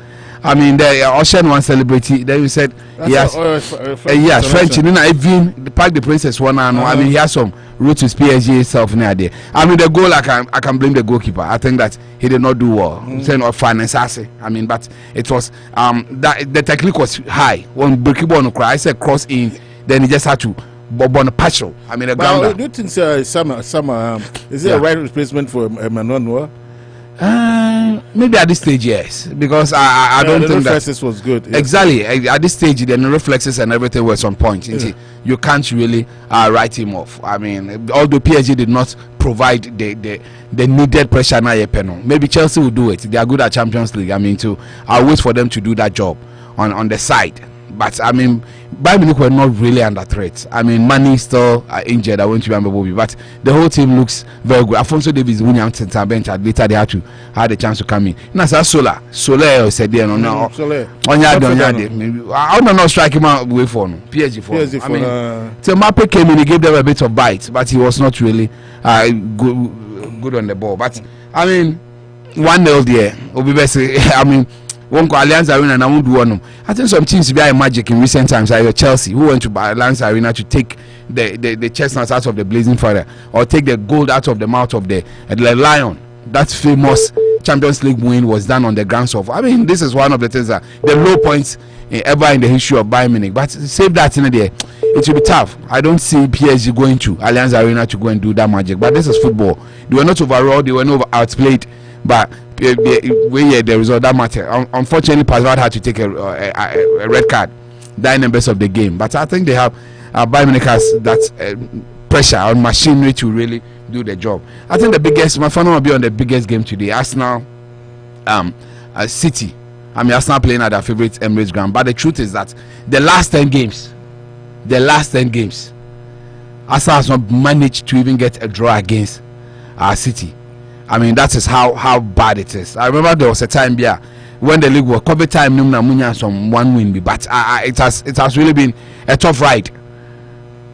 I mean, the Ocean one celebrity. Then you said yes, French. And then even the Park the Princess one. I mean, he has some roots with PSG itself near there. I mean, the goal I can blame the goalkeeper. I think that he did not do well. Saying of finance, I mean, but it was that the technique was high. When Burkibo on the cry, I said cross in, then he just had to bob on a partial. I mean, a grounder. Do you think summer is it a right replacement for Emmanuel? Maybe at this stage, yes, because I don't think that reflexes was good. Yeah. Exactly, at this stage, the reflexes and everything was on point. Yeah. You can't really write him off. I mean, although PSG did not provide the needed pressure now, maybe Chelsea will do it. They are good at Champions League. I mean, I'll wait for them to do that job on the side. But I mean, Bayern Munich were not really under threat. I mean, Mane still injured. I went to remember Bobby, but the whole team looks very good. Alphonso Davies winning out center bench. Later they had a chance to come in. Now Soler said there no. I don't know strike him out away for no. PSG for. I mean, Mbappe came in. He gave them a bit of bite, but he was not really good on the ball. But I mean, 1-0 there. I mean. One Allianz Arena and I won't do one. I think some teams be magic in recent times. Like Chelsea, who went to Allianz Arena to take the chestnuts out of the blazing fire, or take the gold out of the mouth of the lion. That famous Champions League win was done on the grounds of. I mean, this is one of the things that the low points ever in the history of Bayern Munich. But save that in there, it will be tough. I don't see PSG going to Allianz Arena to go and do that magic. But this is football. They were not overall. They were not outplayed. But the result that matter. Unfortunately, Pazard had to take a red card, 9 members of the game. But I think they have Bayern Munich has that pressure on machinery to really do the job. I think my final will be on the biggest game today. Arsenal, City. I mean, Arsenal playing at their favorite Emirates ground. But the truth is that the last 10 games, Arsenal has not managed to even get a draw against City. I mean, that is how bad it is. I remember there was a time there when the league was COVID time, Munya some 1 win, but it has really been a tough ride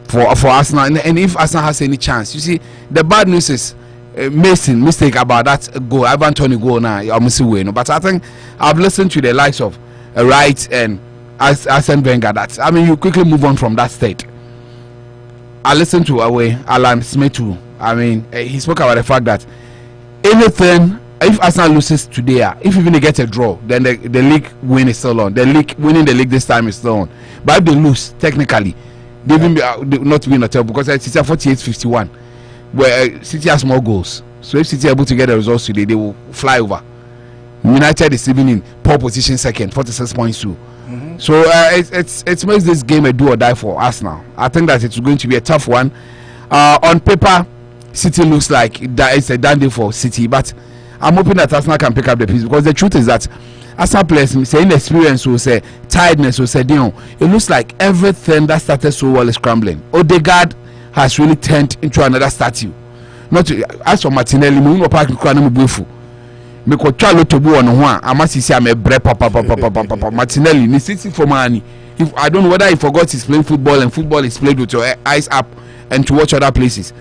for Arsenal. And if Arsenal has any chance, you see, the bad news is Mason mistake about that goal, Ivan Toney goal now. But I think I've listened to the likes of Wright and Arsene Wenger. That I mean, you quickly move on from that state. I listened to Alan Smith too. I mean, he spoke about the fact that anything, if Arsenal loses today, if even they get a draw, then the league win is still on. Winning the league this time is still on. But if they lose, technically, they will not win at all because it's 48-51, where City has more goals. So if City are able to get the results today, they will fly over. United is even in pole position second, 46 points too. So it makes this game a do or die for Arsenal. I think that it's going to be a tough one. On paper, City looks like it's a done deal for City, but I'm hoping that Arsenal can pick up the piece because the truth is that Arsenal players say inexperience will say tiredness will say it looks like everything that started so well is crumbling. Odegaard has really turned into another statue. Not as for Martinelli, we no park no bufu. Me ko twa lo tobu on ho a amasisi am ebre papa Martinelli ni City for money. If I don't know whether he forgot he's playing football and football is played with your eyes up and to watch other places.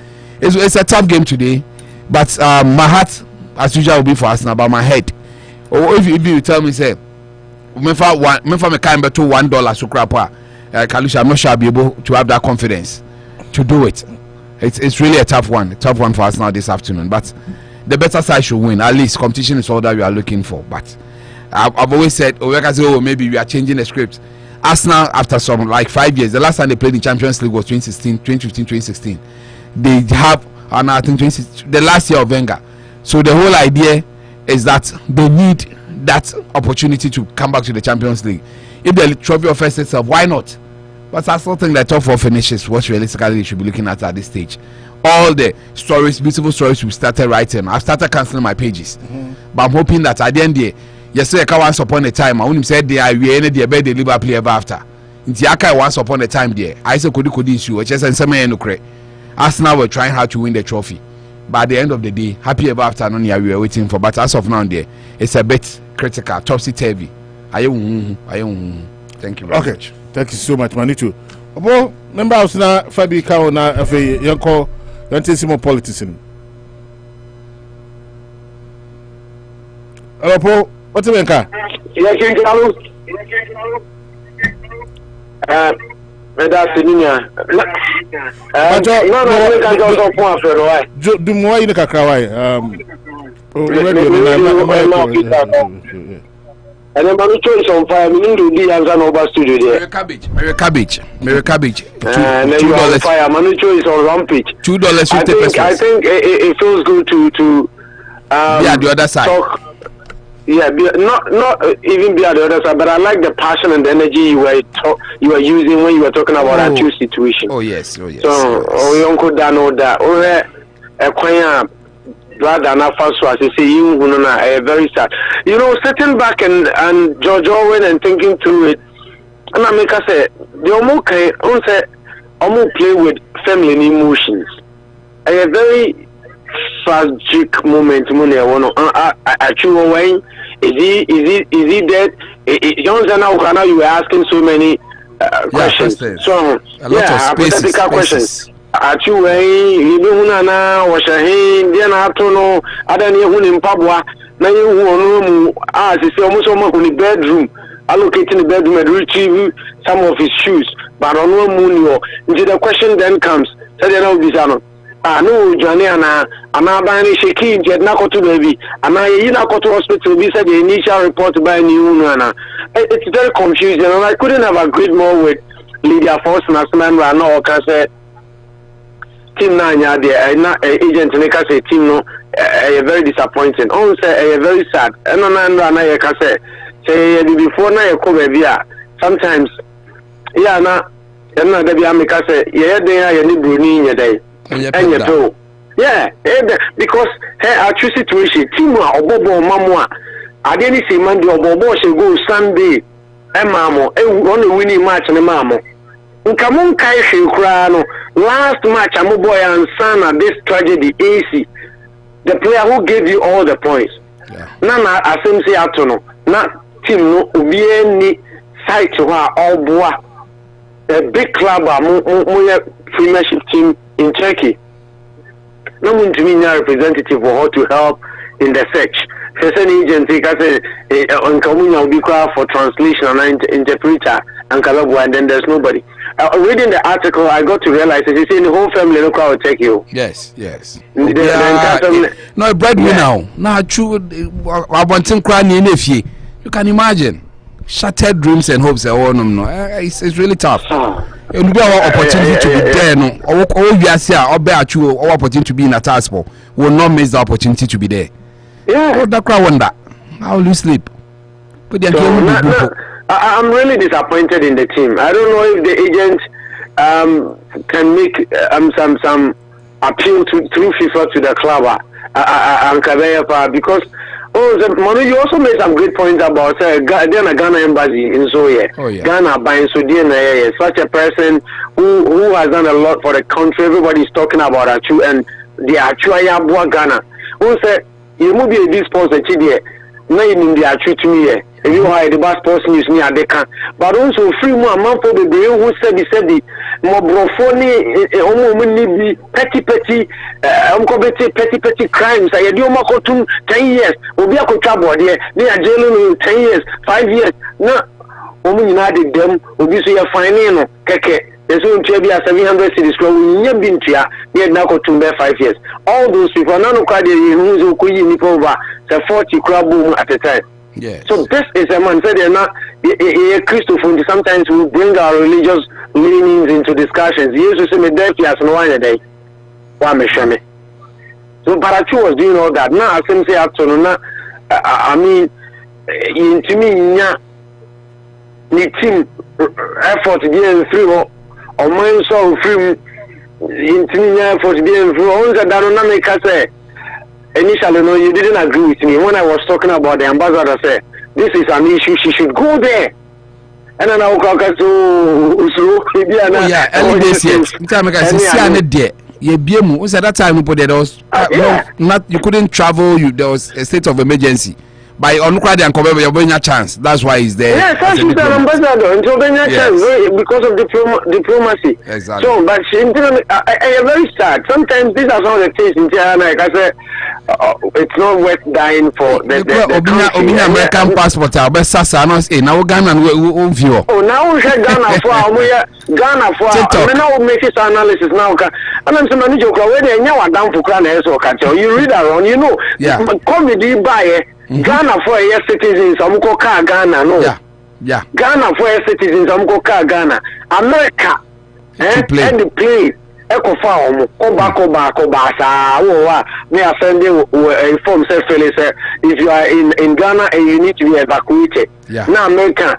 It's a tough game today, but my heart as usual will be for Arsenal, but my head. Or if you tell me say me kind better $1 so crap Kalusha, I'm not sure I'll be able to have that confidence to do it. It's really a tough one for Arsenal this afternoon, but the better side should win. At least competition is all that we are looking for. But I've always said, maybe we are changing the script. Arsenal, after some like 5 years, the last time they played in Champions League was 2015-2016. They have, I think the last year of Wenger. So the whole idea is that they need that opportunity to come back to the Champions League. If the trophy offers itself, why not? But I still think that top 4 finishes what realistically you should be looking at this stage. All the stories, beautiful stories we started writing. I've started cancelling my pages. But I'm hoping that at the end there, yesterday once upon a time, I wouldn't say they are we any bed the Liverpool play ever after. In Tiaka once upon a time there, I said could issue, which is some Arsenal were trying hard to win the trophy. But at the end of the day, happy ever after none we were waiting for. But as of now there, it's a bit critical, topsy-turvy. Thank you very much. Thank you so much, Manichu. Well, remember I was now Fabi Kaona of a young call. Don't say more politics. Hello, Paul. What's the matter? Yes, that's and then my choice on fire, meaning to be as an over studio there. Mary cabbage. And then you are on fire, my choice on rampage. $2.50. I think it feels good to be at the other side. Talk, not even be at the other side, but I like the passion and the energy you were using when you were talking about that two situation. Oh yes. So we uncle Dan or that. Rather than first as you say, you very sad. You know, sitting back and George Owen and thinking through it, and I make us say the almost play with feminine emotions. A very tragic moment. Is he dead? Now you were asking so many questions. So a lot of hypothetical questions. Hunana was a hand, then I don't know, I don't know in Pabua. Now you as you say almost in the bedroom, allocating the bedroom and retrieve some of his shoes. But on one moon, the question then comes, no, Johnny, and I'm buying shaking, jet Nakoto baby, and I Nakoto hospital, we said the initial report by New Nana. It's very confusing, and I couldn't have agreed more with Lydia Force and Asman Rano or Cassette. Team 9 there, agent make us a team no very disappointing. Also, very sad. And I can say before now, sometimes, yeah, na there be America say, yeah, they are any Bruni in your day, and you too. Yeah, because our true situation, Timwa or Bobo Mamma, I didn't see Monday or Bobo should go Sunday, and Mamo, only winning match and Mamo. Nkamun Kaishi Krano, last match, Amoboy and Sana, this tragedy, AC, the player who gave you all the points. Nana, I think say Atono, not Tim, no, Ubieni, site to her, all bois, a big club, Premiership team in Turkey. No one to me now representative for how to help in the search. There's an agency on Kamuna will be called for translation and interpreter and Kalabwa, and then there's nobody. Reading the article, I got to realize that you see the whole family look how take you. Yes. No, breadwinner now. Now, true. I want to cry in if you can imagine shattered dreams and hopes. It's really tough. And we have opportunity to be there. No, all we are here, or opportunity to be in a task force will not miss the opportunity to be there. Yeah. That crowd wonder. How will you sleep? But I'm really disappointed in the team. I don't know if the agent can make some appeal through FIFA to the club because Manu, you also made some great points about Ghana embassy in Zoe. Ghana buying Sudan, such a person who has done a lot for the country. Everybody's talking about Achu and the Achu Ghana. Who said you move a this sponsor Chidie, now in the Achu to me. You are the best person is near the can, but also free more month for the who said the mobrofoni petty crimes. I do makotum 10 years, will be a trouble there, they are jailing 10 years, 5 years. No, woman united them will be so you're finding keke. There's only 700 cities from near Bintia, near Nakotum 5 years. All those people, none of who's over 40 crab boom at a time. Yes. So this is a man said they're not a Christopher. Sometimes we bring our religious leanings into discussions. He used to say me death yes no one a day. So Barachu was doing all that. Now I can say afternoon. I mean, to me, the team effort being through or mine so free. Into me effort being through. Only that don't make us say. Initially, no, you didn't agree with me. When I was talking about the ambassador, said, this is an issue, she should go there. And then I will go yeah, early days yet. That time there was not you couldn't travel, there was a state of emergency. By Onukradi and Kobe, you're going a chance. That's why he's there. Yes, she's an ambassador until then chance because of diplomacy. Exactly. So, but I am very sad. Sometimes these are some of the things in China. Like I said, it's not worth dying for the American passport. I'll be Sasa. Now Ghana will view. Oh, now we have Ghana for Ghana for. I now make this analysis now. And I'm saying, you go away there. You are down for Ghana. So you read around. You know, comedy buy. Ghana for a citizens, Amuko Ghana, no. Yeah. Ghana for a citizens, Amuko Ghana. America, and the play, Echo Farm, Oba, me are sending a form, say, if you are in Ghana and you need to be evacuated. Now, America,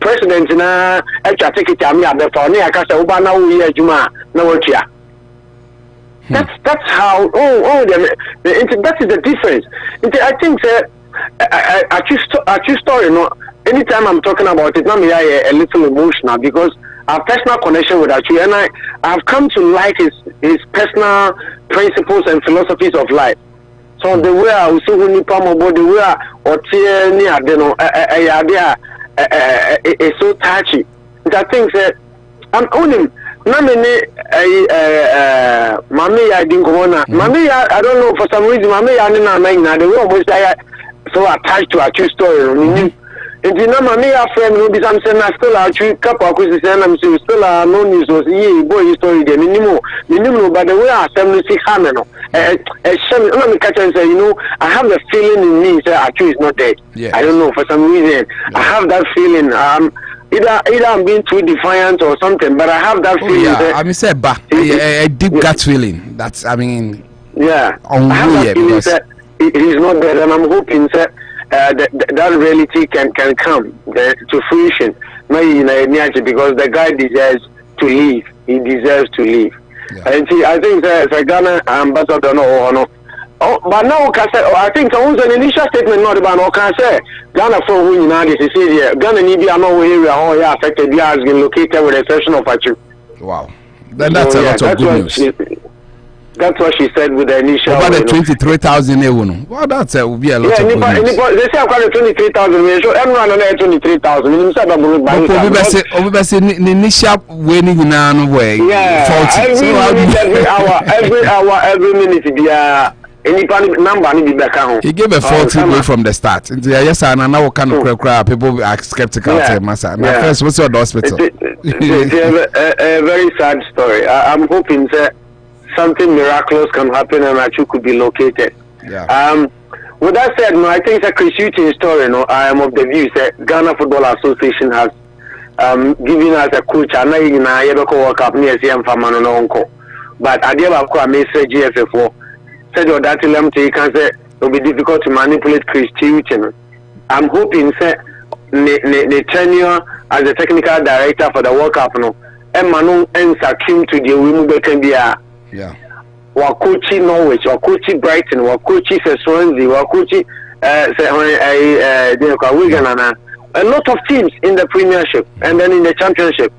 president, actually take it to me, I'm the phone, I can't say, Obana, Juma, no, That's how that is the difference. I think a true story. You know, anytime I'm talking about it, now me a little emotional because I have personal connection with Achu, and I have come to like his personal principles and philosophies of life. So the way I see when you come about the way or near it's so touchy. I think that I'm only. Mami, I didn't go on. Mami, I don't know for some reason. Mami, I didn't know. The way almost so attached to a true story. And you know, Mami, our friend will be something. I still a true couple of questions, and I'm still no news. Was boy story. The minimum, but the way I send see Hameno. Let me catch and say, you know, I have the feeling in me that Achu is not dead. I don't know for some reason. I have that feeling. Either I'm being too defiant or something, but I have that feeling. I mean, say, a deep gut feeling. That's, I mean, Yeah. On I have that feeling because that he's not there, and I'm hoping that that reality can come to fruition. Because the guy deserves to leave. He deserves to leave. Yeah. And see, I think the Ghana ambassador no. Oh, but now I think an initial statement not about no can say Ghana for who you know this is Ghana need be no area how affected has been located with the exception of Pachu. Wow. Then that's a lot of good news. That's what she said with the initial. About the 23,000 well, that's will be a lot of good news. They say I've got 23,000. We show everyone on 23,000. We say the initial winning now way. Yeah. 40. Every hour, every minute. Any number need back home. He gave a 40 way from the start. Yes, and now kind of crowd people are skeptical. Now first, what's your hospital? It's a very sad story. I'm hoping that something miraculous can happen and Achu could be located. Yeah. With that said, no, I think it's a creative story. No, I am of the view that Ghana Football Association has given us a coach. I know you know World Cup near CM Famano no uncle, but I did have a message GFF4. Said your data you can say it will be difficult to manipulate Christian. I'm hoping that the tenure as the technical director for the World Cup no, Emmanuel Ensakim to the women can be a Wakuchi Norwich, Wakuchi Brighton, Wakuchi Swansea, Wakuchi Wigan, a lot of teams in the Premiership and then in the Championship.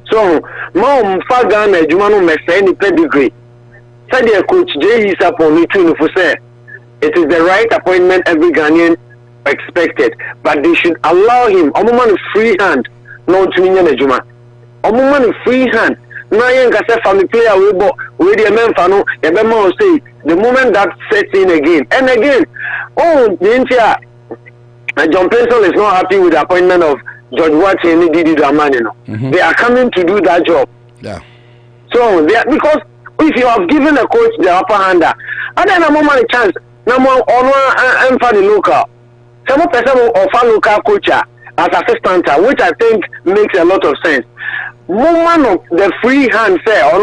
So, Mom Fagan and Jumano Messani pedigree. Said their coach Jay is upon me too for say it is the right appointment every Ghanaian expected, but they should allow him a free hand, not to mean Juma. A free hand. Now you can say family player we the men fano, say the moment that sets in again and again. Oh, the India John Pencil is not happy with the appointment of George Watson and Didi Dramani. They are coming to do that job. Yeah. So they are, because if you have given a coach the upper hand, and then a moment chance, number on for the local, some person offer local coach as assistant, which I think makes a lot of sense. Woman of the free hand say on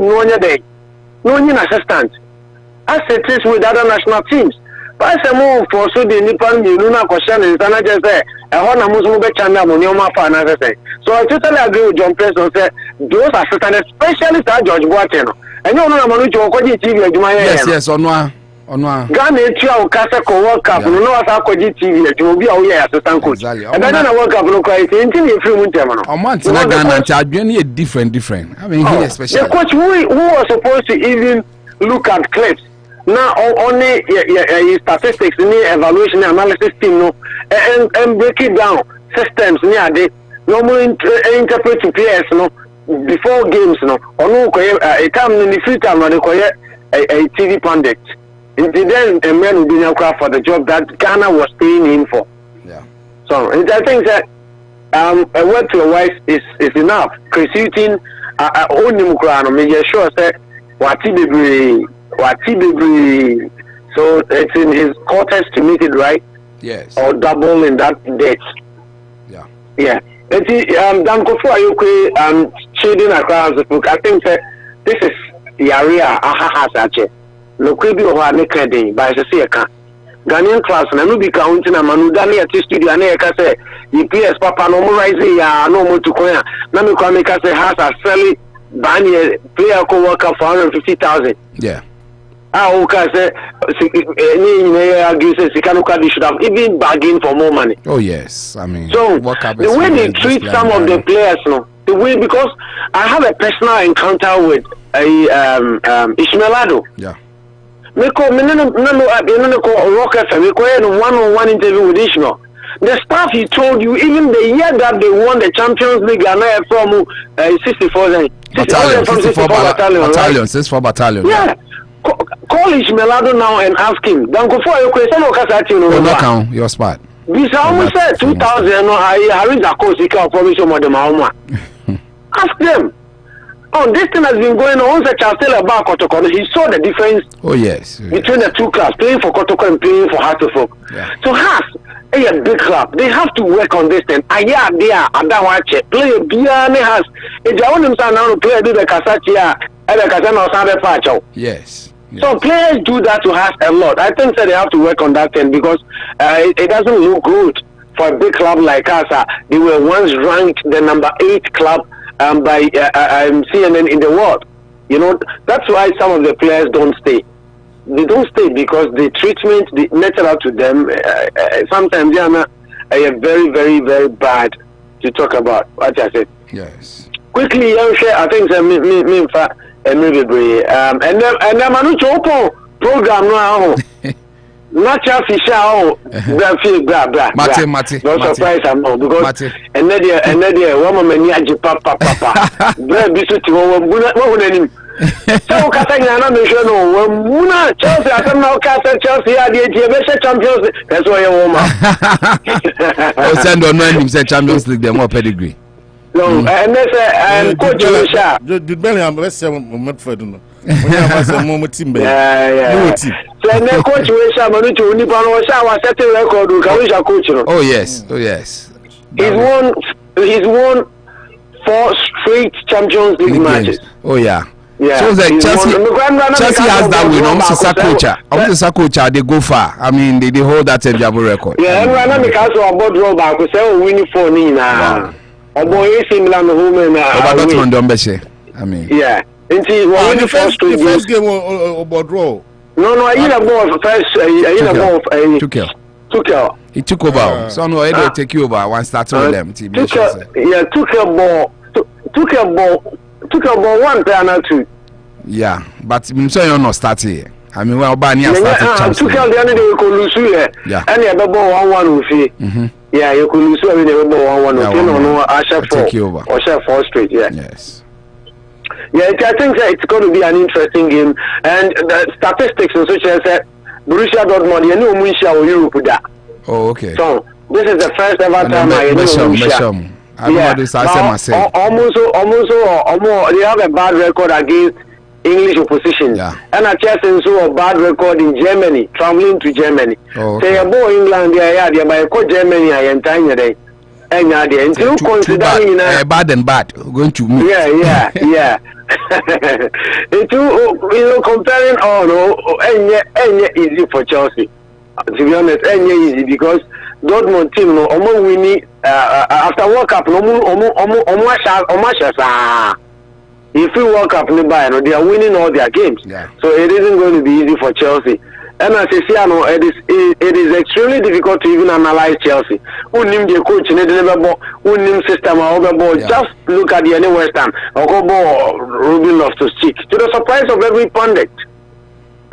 one day, no assistant, as it is with other national teams. But I move for so the Nippon Luna question is and I just say a Hona Muslim channel on your map. So I totally agree with John Preston say those assistants, especially George Boateng. And you know I'm going to TV. Yes, on one. Ghana Chia Casa World Cup, no as I could TV, to be a assistant coach. And then I work up no quite until you feel with a month. Ghana different. I mean, especially the coach who was supposed to even look at clips. Now only statistics in the evaluation analysis team no and break it down systems near they normally interpret to players no before games no or no a time in the free time no they call a TV pundit. Then a man will be now for the job that Ghana was paying him for. Yeah. So I think that a word to a wise is enough. Creating only Mukrano make sure that so it's in his quarters to make it right. Yes. Or double in that debt. Yeah. Yeah. Dan Kofu trading across the book. I think that this is the area has actually. No could be over the by the Seaka. Ghanaian class and no be counting a Manudani at the studio and I say EPS Papa no more rising no more to Koya. Namika make us has a selling Banya player co worker for 150,000. Yeah. Say they should have even bargained for more money. Oh yes, I mean so the way they treat some of the players no, the way because I have a personal encounter with a Ishmaelado. Yeah. One-on-one interview with Ishmael. The stuff he told you, even the year that they won the Champions League, Ghana from 64 battalion, 64 battalion. Yeah. Call Ishmaelado now and ask him. Don't go for your question. No, your spot. This almost said 2000. I read the course. He can't promise you more than my ask them. Oh, this thing has been going on. Once Chancellor about Kotoko, he saw the difference. Oh yes. Between the two clubs, playing for Kotoko and playing for Hartlepool. Yeah. So a big club. They have to work on this thing. They are at that watch. Play a Biane has. If you want them to now play the Kasachia, Yes. So players do that to us a lot. I think that they have to work on that thing because it doesn't look good for a big club like us. They were once ranked the number 8 club by CNN in the world. You know, that's why some of the players don't stay. They don't stay because the treatment, the natural to them, sometimes they are very, very, very bad to talk about. What I said. Yes. Quickly, I think and then Manu Chopo program now. Natural fish out, Mate. No surprise, I'm not because and then woman many papa. Bread bisu to what him. So Catania, no, Muna Chelsea, I don't know Chelsea are the champions. That's why you're woman. Send on him say Champions League, they're more pedigree. No, and that's coach Russia. Did Bellingham let's say Medford no. When you have some more team. Yeah. So then coach Russia Manu to Nippon was setting record coach. Oh yes. He's won 4 straight Champions League matches. Oh yeah. Yeah. So that Chelsea has that win. Almost coach, they go far. I mean, they hold that enviable record. Yeah, and when I cancel about draw back, we say winning 4 Nina. I mean, yeah. The first game about draw. No, I about first. Tuchel. He took over. So no, he take you over. One starting with them. Tuchel ball 1 penalty. Yeah, but I'm sure you're not starting. I mean, well, Bania started. Tuchel the other day you could lose here. Yeah. And you have a ball 1-1 with yeah, you could lose every day ball 1-1 with no Asha 4 or share 4 straight. Yeah. Yes. Yeah, I think that it's going to be an interesting game, and the statistics and such as Borussia Dortmund, you know, Musha or Europe with that. Oh, okay. So this is the first ever time I know Musha. Almost they have a bad record against English opposition. Yeah. And a Chelsea so a bad record in Germany, traveling to Germany. Oh, okay. Say about England they by Germany I entire day. And until considering bad and bad going to meet. Yeah. Into comparing and easy for Chelsea. To be honest, easy because Dortmund team no winning after World Cup if we World Cup they are winning all their games. Yeah. So it isn't going to be easy for Chelsea. And as I say, it is extremely difficult to even analyze Chelsea. Who named the coach in who named system or just look at the West Ham or go Ruben Loftus-Cheek to the surprise of every pundit.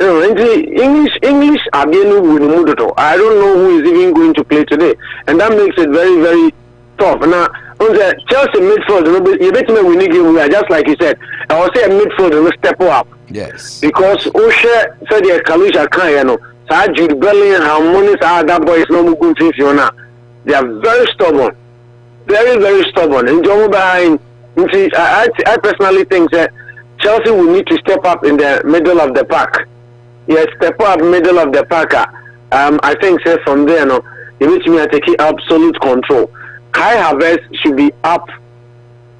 You know, English are being with Mudoto. I don't know who is even going to play today, and that makes it very, very tough. Now, on the Chelsea midfield, you bet me we need we are just like you said. I will say a midfield will step up. Yes. Because Osha said the Kalusha Kayano, Jude Bellingham, Moniz, that boy is not good to Fiona. They are very stubborn, very, very stubborn. And John behind, I personally think that Chelsea will need to step up in the middle of the pack. Yes, step up middle of the pack. I think from there, it makes me take absolute control. Kai Havertz should be up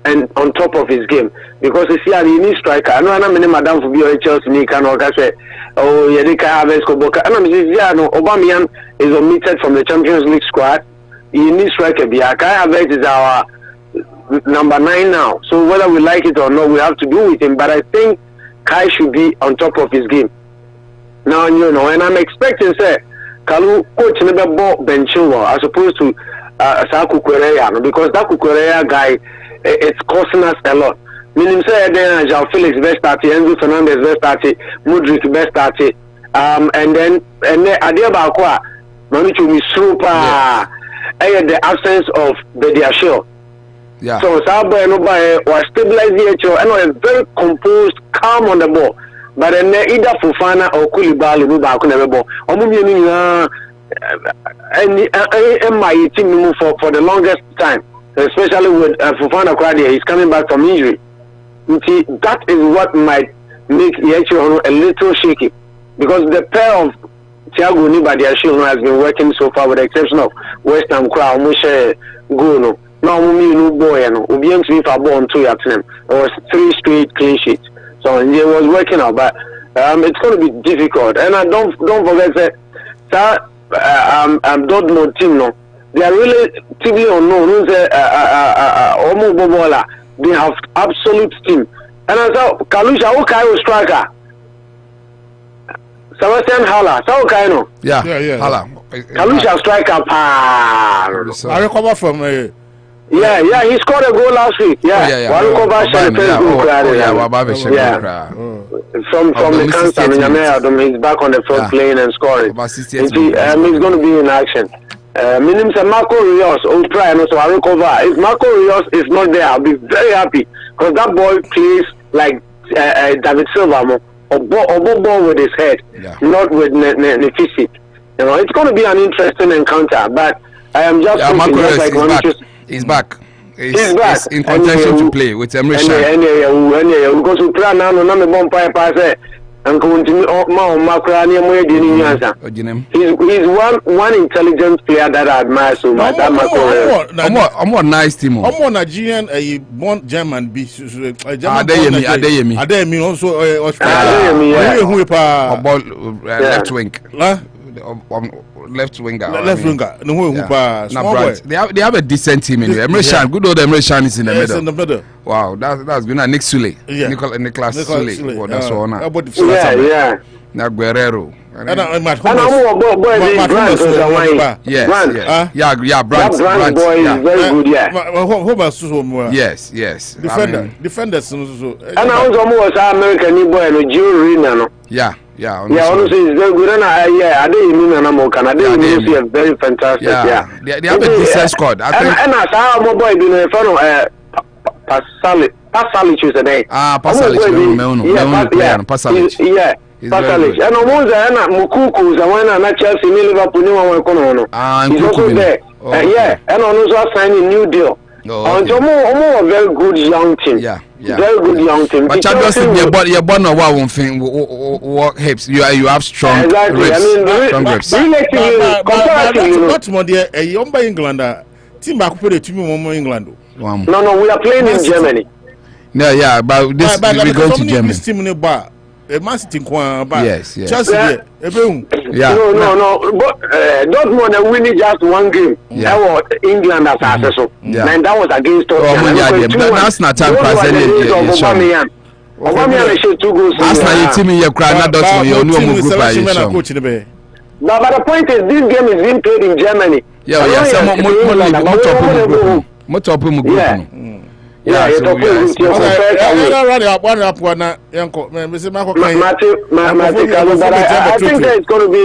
and on top of his game because you see, he needs striker. I know I'm Madam for be Chelsea. Ni can say, oh, yeah, Kai Havertz go book. And I'm saying, Aubameyang is omitted from the Champions League squad. He needs striker. Kai Havertz is our number 9 now. So whether we like it or not, we have to do with him. But I think Kai should be on top of his game. Now, and I'm expecting, Kalu coach never bought Benchua as opposed to Saku Korea, because that Korea guy, it's costing us a lot. Meaning, then João Felix best 30, Enzo Fernandez best 30, Mudryk best 30, and then Adiaba Akwa, Manichu is super, the absence of Bediashile. Yeah. So Sabo and Oba was stabilizing the and was very composed, calm on the ball. But then either Fofana or Koulibaly move back on the ball. And my team move for the longest time, especially with Fofana Kradia. He's coming back from injury. That is what might make Yecho a little shaky, because the pair of Thiago Nibadiashile has been working so far, with the exception of West Ham Crown, Mushe Gono. Now, boy, and Ubian Smith are born 2 at them. It was 3 straight clean sheets. So and it was working out, but it's going to be difficult. And I don't forget that Dortmund team, no, they are relatively unknown. They have absolute team. And I saw Kalusha, okay, was striker. Sebastian Haller, so okay, no. Yeah. Haller. Kalusha striker, I recover from yeah, he scored a goal last week. Yeah. From the cancer, he's back on the front playing and scoring. He's going to be in action. Marco Rios, old try and also I recover. If Marco Rios is not there, I'll be very happy because that boy plays like David Silva, or ball with his head, not with the physique. You know, it's going to be an interesting encounter, but I am just Marco Rios is back. He's back. He's in contention to play with Emre Can. Because we play now, no bomb pass. And continue he's one intelligent player that I admire so much. I'm more nice team. I'm more Nigerian, a born German. Adeyemi also left wing. Left winger. No, they have a decent team in there. Emre Can, good old Emre Can is in the middle. In the middle. Wow, that's good. Nick Sule, Nicholas Sule. Oh, that's all now. Now Guerrero. Brand boy is very good. Yes. Defenders. And I was American boy and Joe Rina. Honestly, it's very good. And I didn't see a very fantastic. They have a decent squad. I think. And I saw my boy being in front of Pasalic is the name. Pasalic. Pasalic. And almost Mukuku is the one that Chelsea, Liverpool, he's also there. And also signing new deal. More a very good young team. Very good young team. But Champions League, you're born of one thing. What hips? You have strong ribs. Not more dear. A young by Englander team back for the team in England. No, we are playing in Germany. But this we go to Germany. This team in the bar. Man sitting yes. Chelsea, No. But Dortmund winning just one game. That was England as successful. And that was against Tottenham. That's not time Aubameyang should 2 goals. Arsenal, your team in your crowd, not Dortmund. Your new group. But the point is, this game is being played in Germany. I think that it's going to be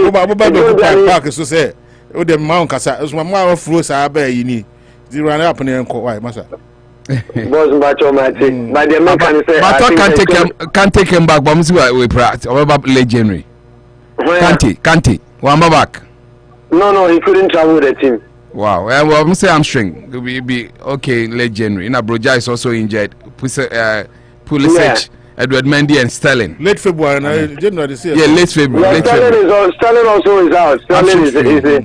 park so say o dem ma nkasa so ma flow sa ba yi ni di run up na enko why masa boss Mbacho Mate but the man can say can't take him back but we practice about late January Kante one back no he couldn't travel with the team. Wow, well, I'm say hamstring. Will be okay late January. Broja is also injured. Pulisic, Edward Mendy, and Sterling. Late February, January this year. Late February. Sterling also is out. Sterling is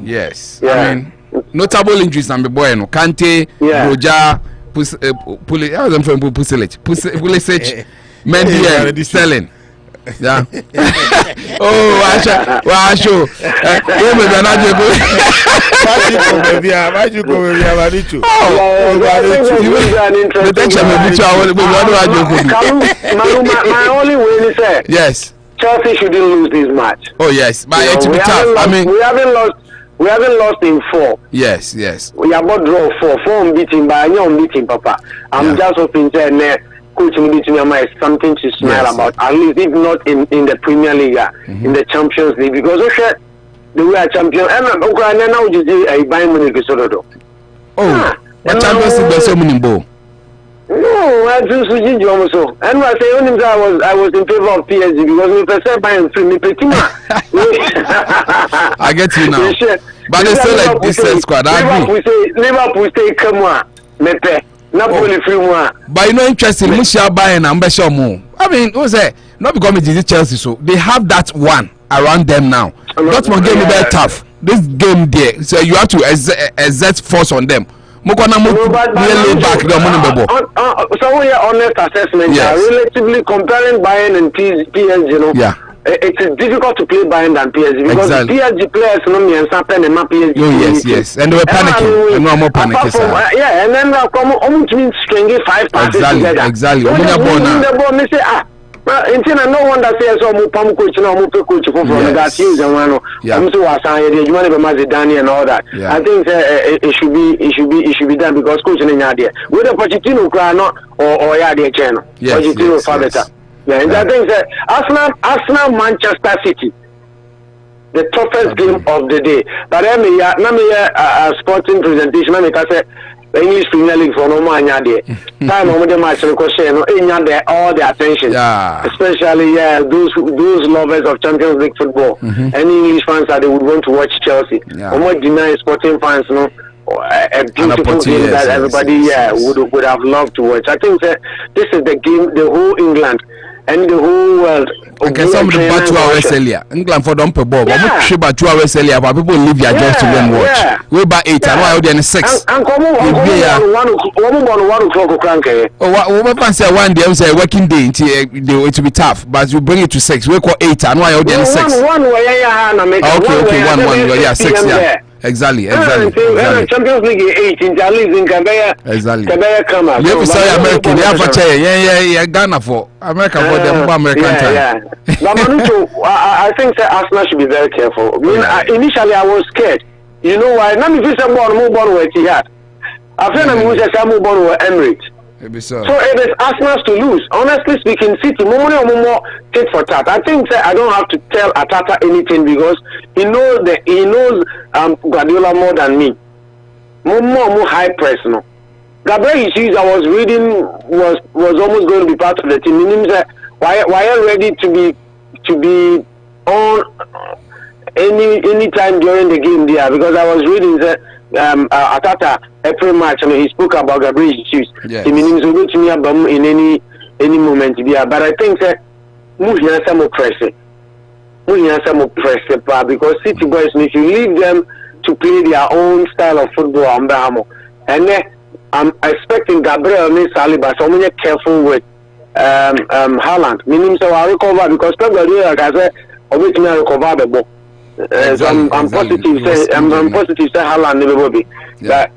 yes. I mean, notable injuries. I'm the boy. No, Kante, Broja, Pulisic, Mendy, and Sterling. Yeah. Oh, Asho. My only win is yes. Chelsea shouldn't lose this match. Oh yes, but it's tough. I mean, we haven't lost in 4. Yes. We have not drawn 4 unbeaten, but I'm unbeaten, Papa. I'm just hoping that coach is something to smile about, at least if not in the Premier League, in the Champions League, because the way a champion, and now you see a Bayern Munich is but Champions League there's so many ball. No, I do so. And I say I was in favor of PSG because we perceive Bayern free me pretty much. I get you now. But they still like this squad. Liverpool say come on, Mepe. Napoli free one. But interesting, Musia buying and Besha more. I mean, who say not because it is Chelsea, so they have that one around them now. Dortmund game is very tough. This game there, so you have to exert force on them. Mukona really back the money. So we are honest assessment. Yes. Relatively comparing Bayern and PSG, you know. Yeah. It is difficult to play Bayern than PSG because PSG players no me and Sapen and PSG. Oh yes, and they were panicking. And no more panicking. Yeah, and then come on stringing 5 passes together. Exactly. When the ball, me say Intina no one that says mu pam coach no mu coach for that use and one. I'm so assign you want to be Dani and all that. I think it should be done because coach in there. With the Pochettino cry not or yeah the channel. Pochettino far better. Yeah, and I think that Arsenal Manchester City, the toughest game of the day. But I mean, a sporting presentation. I say English Premier League for no man there. Time on the match because all the attention. Yeah. Especially those lovers of Champions League football. Any English fans that they would want to watch Chelsea. I'm not denying sporting fans, no. A beautiful game that everybody would have loved to watch. I think that this is the game the whole England and the whole world. Okay, somebody about 2 hours earlier. England for don't play ball. But we about 2 hours earlier. But people leave their jobs to go and watch. We about 8. And why are they 6? And come on, 1 o'clock. Oh, what fancy one day? Say working day. It will be tough. But you bring it to 6. We call 8. And why are they 6? Okay, 1. Yeah, 6. Yeah. Exactly. Champions League 8 in the league in Kabaya. Exactly. Kabaya come out. You say American. Yeah, for yeah. Ghana for America for them American time. Yeah. But Manucho, I think that Arsenal should be very careful. Initially, I was scared. You know why? Now, if you say move on with Etihad, I feel I'm going to say move on with Emirates. So it is Arsenal to lose. Honestly speaking, City, more tit for tat. I think I don't have to tell Atata anything because he knows Guardiola more than me. More high press, no. Gabriel Jesus, I was reading, was almost going to be part of the team. He means why are ready to be on any time during the game there? Because I was reading that Atata every match. I mean, he spoke about Gabriel Jesus. He means we to me about in any moment there. But I think that we have some more pressure. Because City boys, if you leave them to play their own style of football, and then I'm expecting Gabriel and Saliba, so I'm careful with Haaland. Meaning, so I recover because Gabriel, like I said, obviously I recover the ball. So I'm positive. I'm positive. Say Haaland never be. But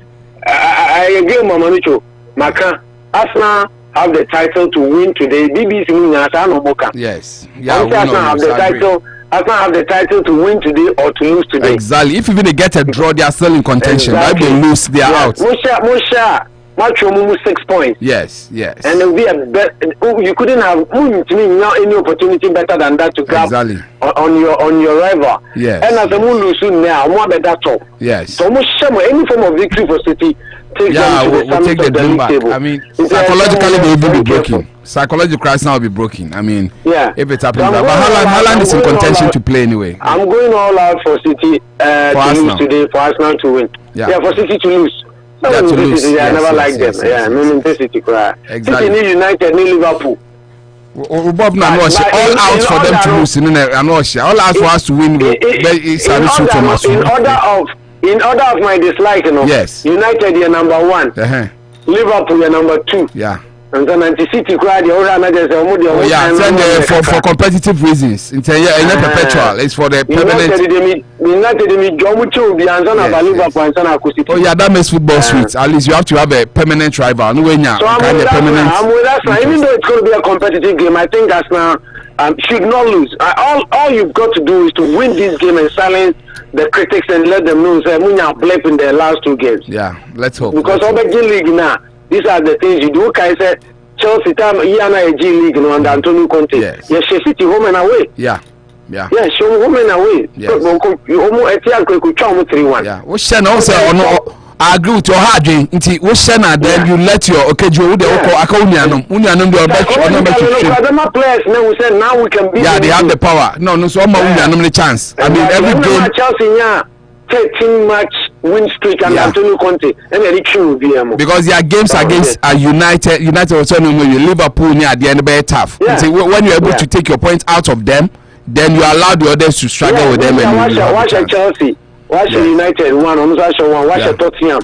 I agree with Manucho. Maka Arsenal have the title to win today. BBC Moka. Yes. Arsenal have the title. Arsenal have the title to win today or to lose today. Exactly. If even they get a draw, they are still in contention. Exactly. If they lose, they are out. Mosha, match 6 points. Yes. And it will be a you couldn't have any opportunity better than that to grab on your rival. Yes. And as a lose now, more better top. Yes. So any form of victory for City take them to the summit of the league table. I mean, psychologically they will be broken. Psychological now will be broken. I mean, if it happens, but Haaland is in contention to play anyway. I'm going all out for City to lose today, for Arsenal to win. Yeah, for City to lose. I never liked them. City cry. City need United, need Liverpool. Bob all out for them to lose. All out for us to win. In order of my dislike, yes. United are number 1. Liverpool are number 2. Yeah. And then City cried for competitive reasons. It's perpetual. It's for the permanent. That makes football sweet. At least you have to have a permanent rival. So I'm with Arsenal. Even though it's going to be a competitive game, I think Arsenal should not lose. All you've got to do is to win this game and silence the critics and let them know that Munya blip in their last 2 games. Yeah, let's hope. Because of the G League now. These are the things you do. I said Chelsea time Yana G League under Antonio Conte. Yes, City home and away. Yeah, show home and away. Yes. Yeah. What shall also I agree with your hard then you let your players now we said now we can beat they have the power. No, so I'm chance. I mean every game Chelsea 13 match win streak and Antonio Conte and will be because their games against United also Liverpool near the end very tough. When you're able to take your points out of them, then you allow the others to struggle with them. Watch Chelsea, watch United one, watch Tottenham.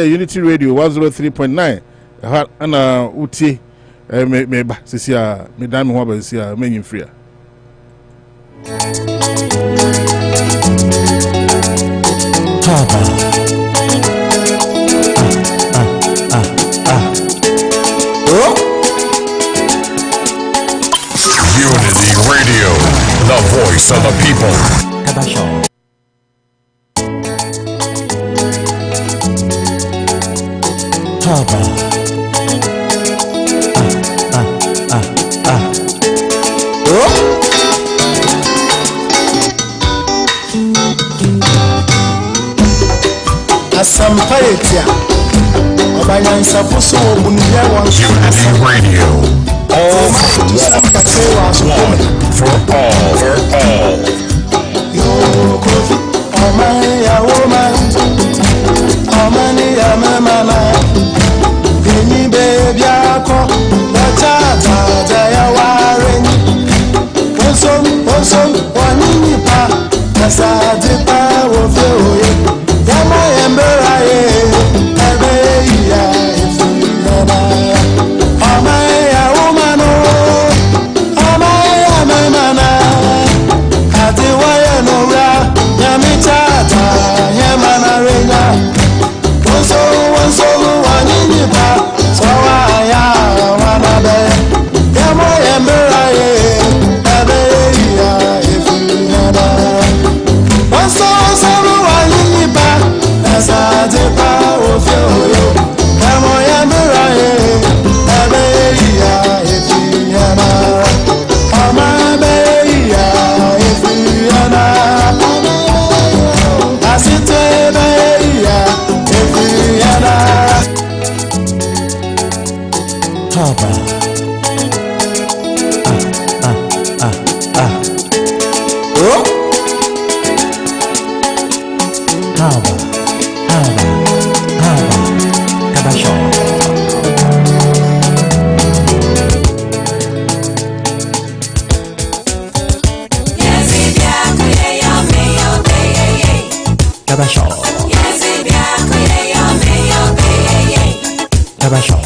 Unity Radio 103.9 ana utie me ba sisi a me dan me ho ba sisi a menyin free Unity Radio, the voice of the people. Asampaetia Obayansa Fuso Bunuya Unity Radio. All for all. Yo Kofi Omaya woman Omani Amana Bini baby ako Tata Daya Warren Onsom Wanini pa Nasadipa Wofeoye Yama Emberaye Abeya Ifuyana Omaya woman Omaya Mamana Atiwaya Nora Yamitata Yamana Rena Onso Wanini pa Sawaya Wanabe Yama Emberaye Abeya Ifuyana Onso Wanini pa Nasadipa Wofeoye Yama Emberaye Abeya Ifuyana Amabeya Ifuyana Asitebeya Ifuyana Taba Oh Taba Kabasho Kabasho Kabasho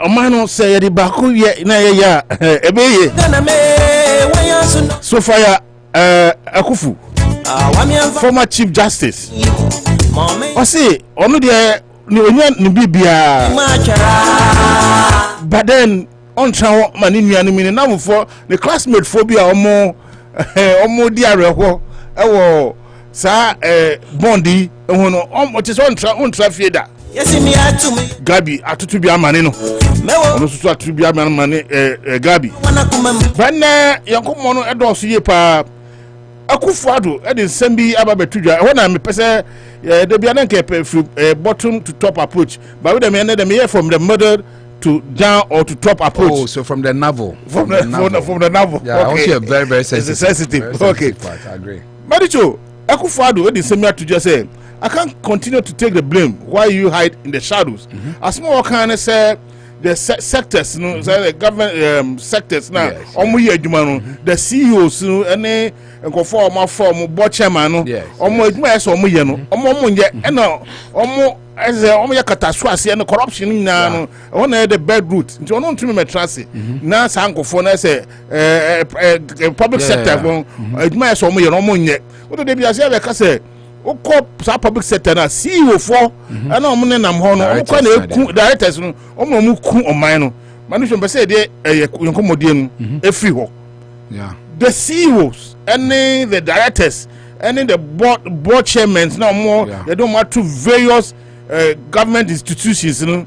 omano say yedi bako ye na ye ya ebeye so fire akufu former chief justice o say onu de ni onya ni bibia but then on tran mani nuanu mi na mfo the classmate phobia omo di areho ewo sa bondi ehun no o ti so on tra fieda Yes me atumi Gabi atutu bi amane no ono susu atutu bi amane Gabi banna yankomo no edoso ye pa akufuado e de nsem aba betudwa ho na me pese de bia na nke from bottom to top approach but with them here from the middle to down or to top approach. Oh, so from the navel. From the navel. Yeah, okay. Also very, very sensitive. It's sensitive. Very okay. Sensitive part, I agree. Maricho, Akufuado, what the same to just say, I can't continue to take the blame while you hide in the shadows. As more can I say, the sectors, you know, the government sectors now, the CEOs, any go for my form, board chairman, or more, so as a catastrophe and corruption in one the bad route. You don't to me trust now sanko for say public sector it might so me no money. What they be as say o public sector na CEO for and o money nam ho no o kwa na directors no o mo ku o man no management be say dey yankomodie no efi ho. Yeah. The CEOs and the directors and the board chairmen now more they don't want to various government institutions, you know,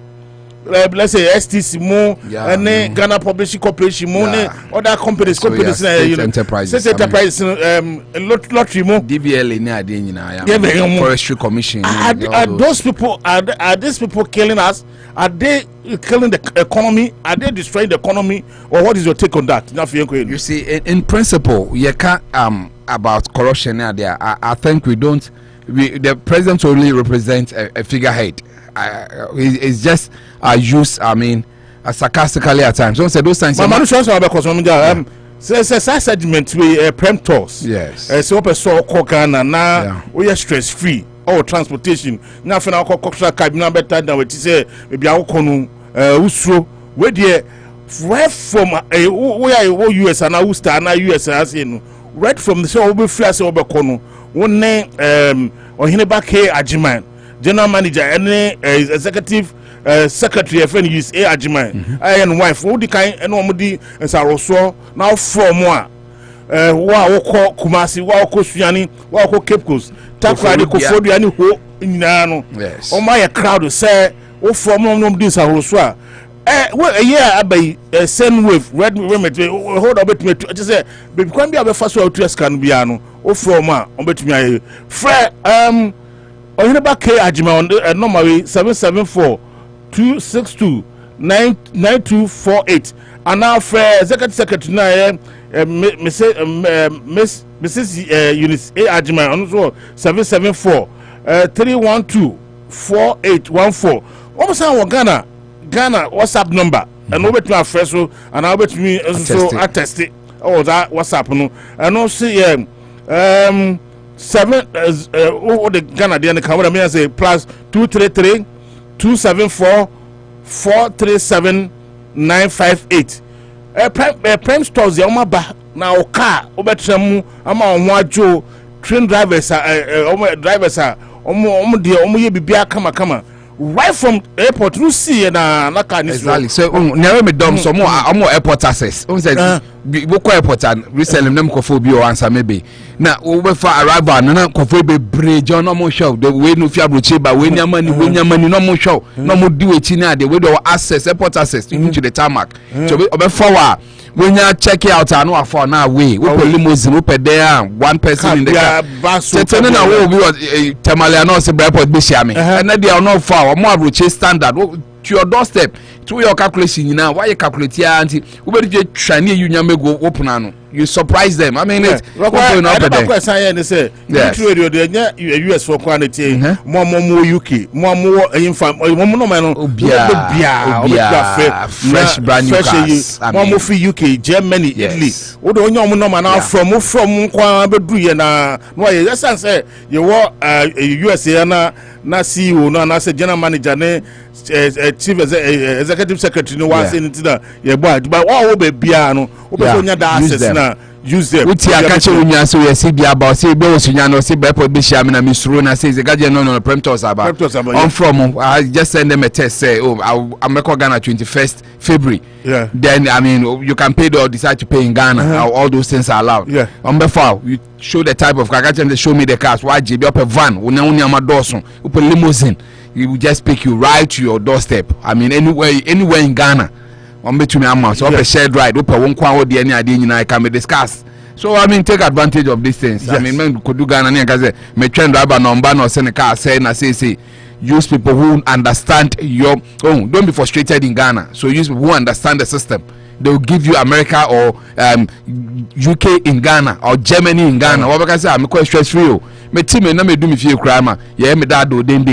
let's say STC more and Ghana Publishing Corporation more other companies you know, enterprises lottery more DBL Forestry Commission. Are those people are these people killing us? Are they killing the economy? Are they destroying the economy? Or what is your take on that? You see, in principle, you can't about corruption there. I think the president only represents a figurehead. It's just used, I mean, sarcastically at times. Don't say those times. Say segment with premptors. Yes. So so Ghana now we are stress free. Or transportation. Now for now cultural cabinet better than what you say maybe I will Bosuo where the right from where US and Auster and US as in right from the show be free as over kono one name Ohineba K Ajiman general manager and executive secretary of use A Ajiman and wife who the kind and omudi and Saroso now from one wa ko Kumasi wa ko Suani wa ko Cape Coast takwa de ko fodu ani ho nyina no o ma ye crowd say o from no dis Saroso a yeah abai send wave red remit hold up me to say baby kwan bia be fa so to scan bia no o from a on betumi aye frɛ Ohineba K Ajima on normally 774 262 9248 and now frɛ executive secretary na Mrs. Eunice A Ajima on so 774 312 4814 almost on Ghana WhatsApp number and over to our first so and over to me so attest it oh that WhatsApp no and also 7 the Ghana the camera me say plus 233 274 437 958 prime stores the omaba na o car obetrem ama onho ajo train drivers drivers omo ye bibia kama right from airport you see na can exactly so never me dom so more airport access on say we go airport and resell them kofo bi o answer maybe na we fa arrival na kofo be bridge no mo show the way no fi abrochi ba we nyamani no mo show no mo di we chi na the way the access airport access into the tarmac so we forward when you check it out and for now we limousine we per there one person in the car so na we was tamale no say airport be shame and they are not far more abrochi standard to your doorstep to your calculation now why you calculate here anti we be try near you nyamego open anu you surprise them I mean it the question here say radio dey US for quantity more UK more infam more no man no fresh brand new cars more for UK Germany Italy we do onye no man now from kwa be do here na no ye say you US na CEO no na say general manager ne chief executive secretary no was in that ye boy but all be bia no we be onya that access na use them uti akache unya so ye see bia ba say be osunya no say be put be share me na me suro na say gaje no premptors about I'm from I just send them a text say I'm record Ghana 21st February then I mean you can pay or decide to pay in Ghana all those things are allowed before you show the type of car they show me the cars why GB up a van unya amadoso up a limousine it will just pick you right to your doorstep I mean anywhere in Ghana between amount so shared ride open one kwa odi any ade nyina can be discussed so I mean take advantage of these things I mean men could do Ghana na gaze me trend driver number no say car say na say use people who understand your don't be frustrated in Ghana so use people who understand the system they will give you America or UK in Ghana or Germany in Ghana what can say I'm quite stress free me team na me do me feel crime yeah me that do then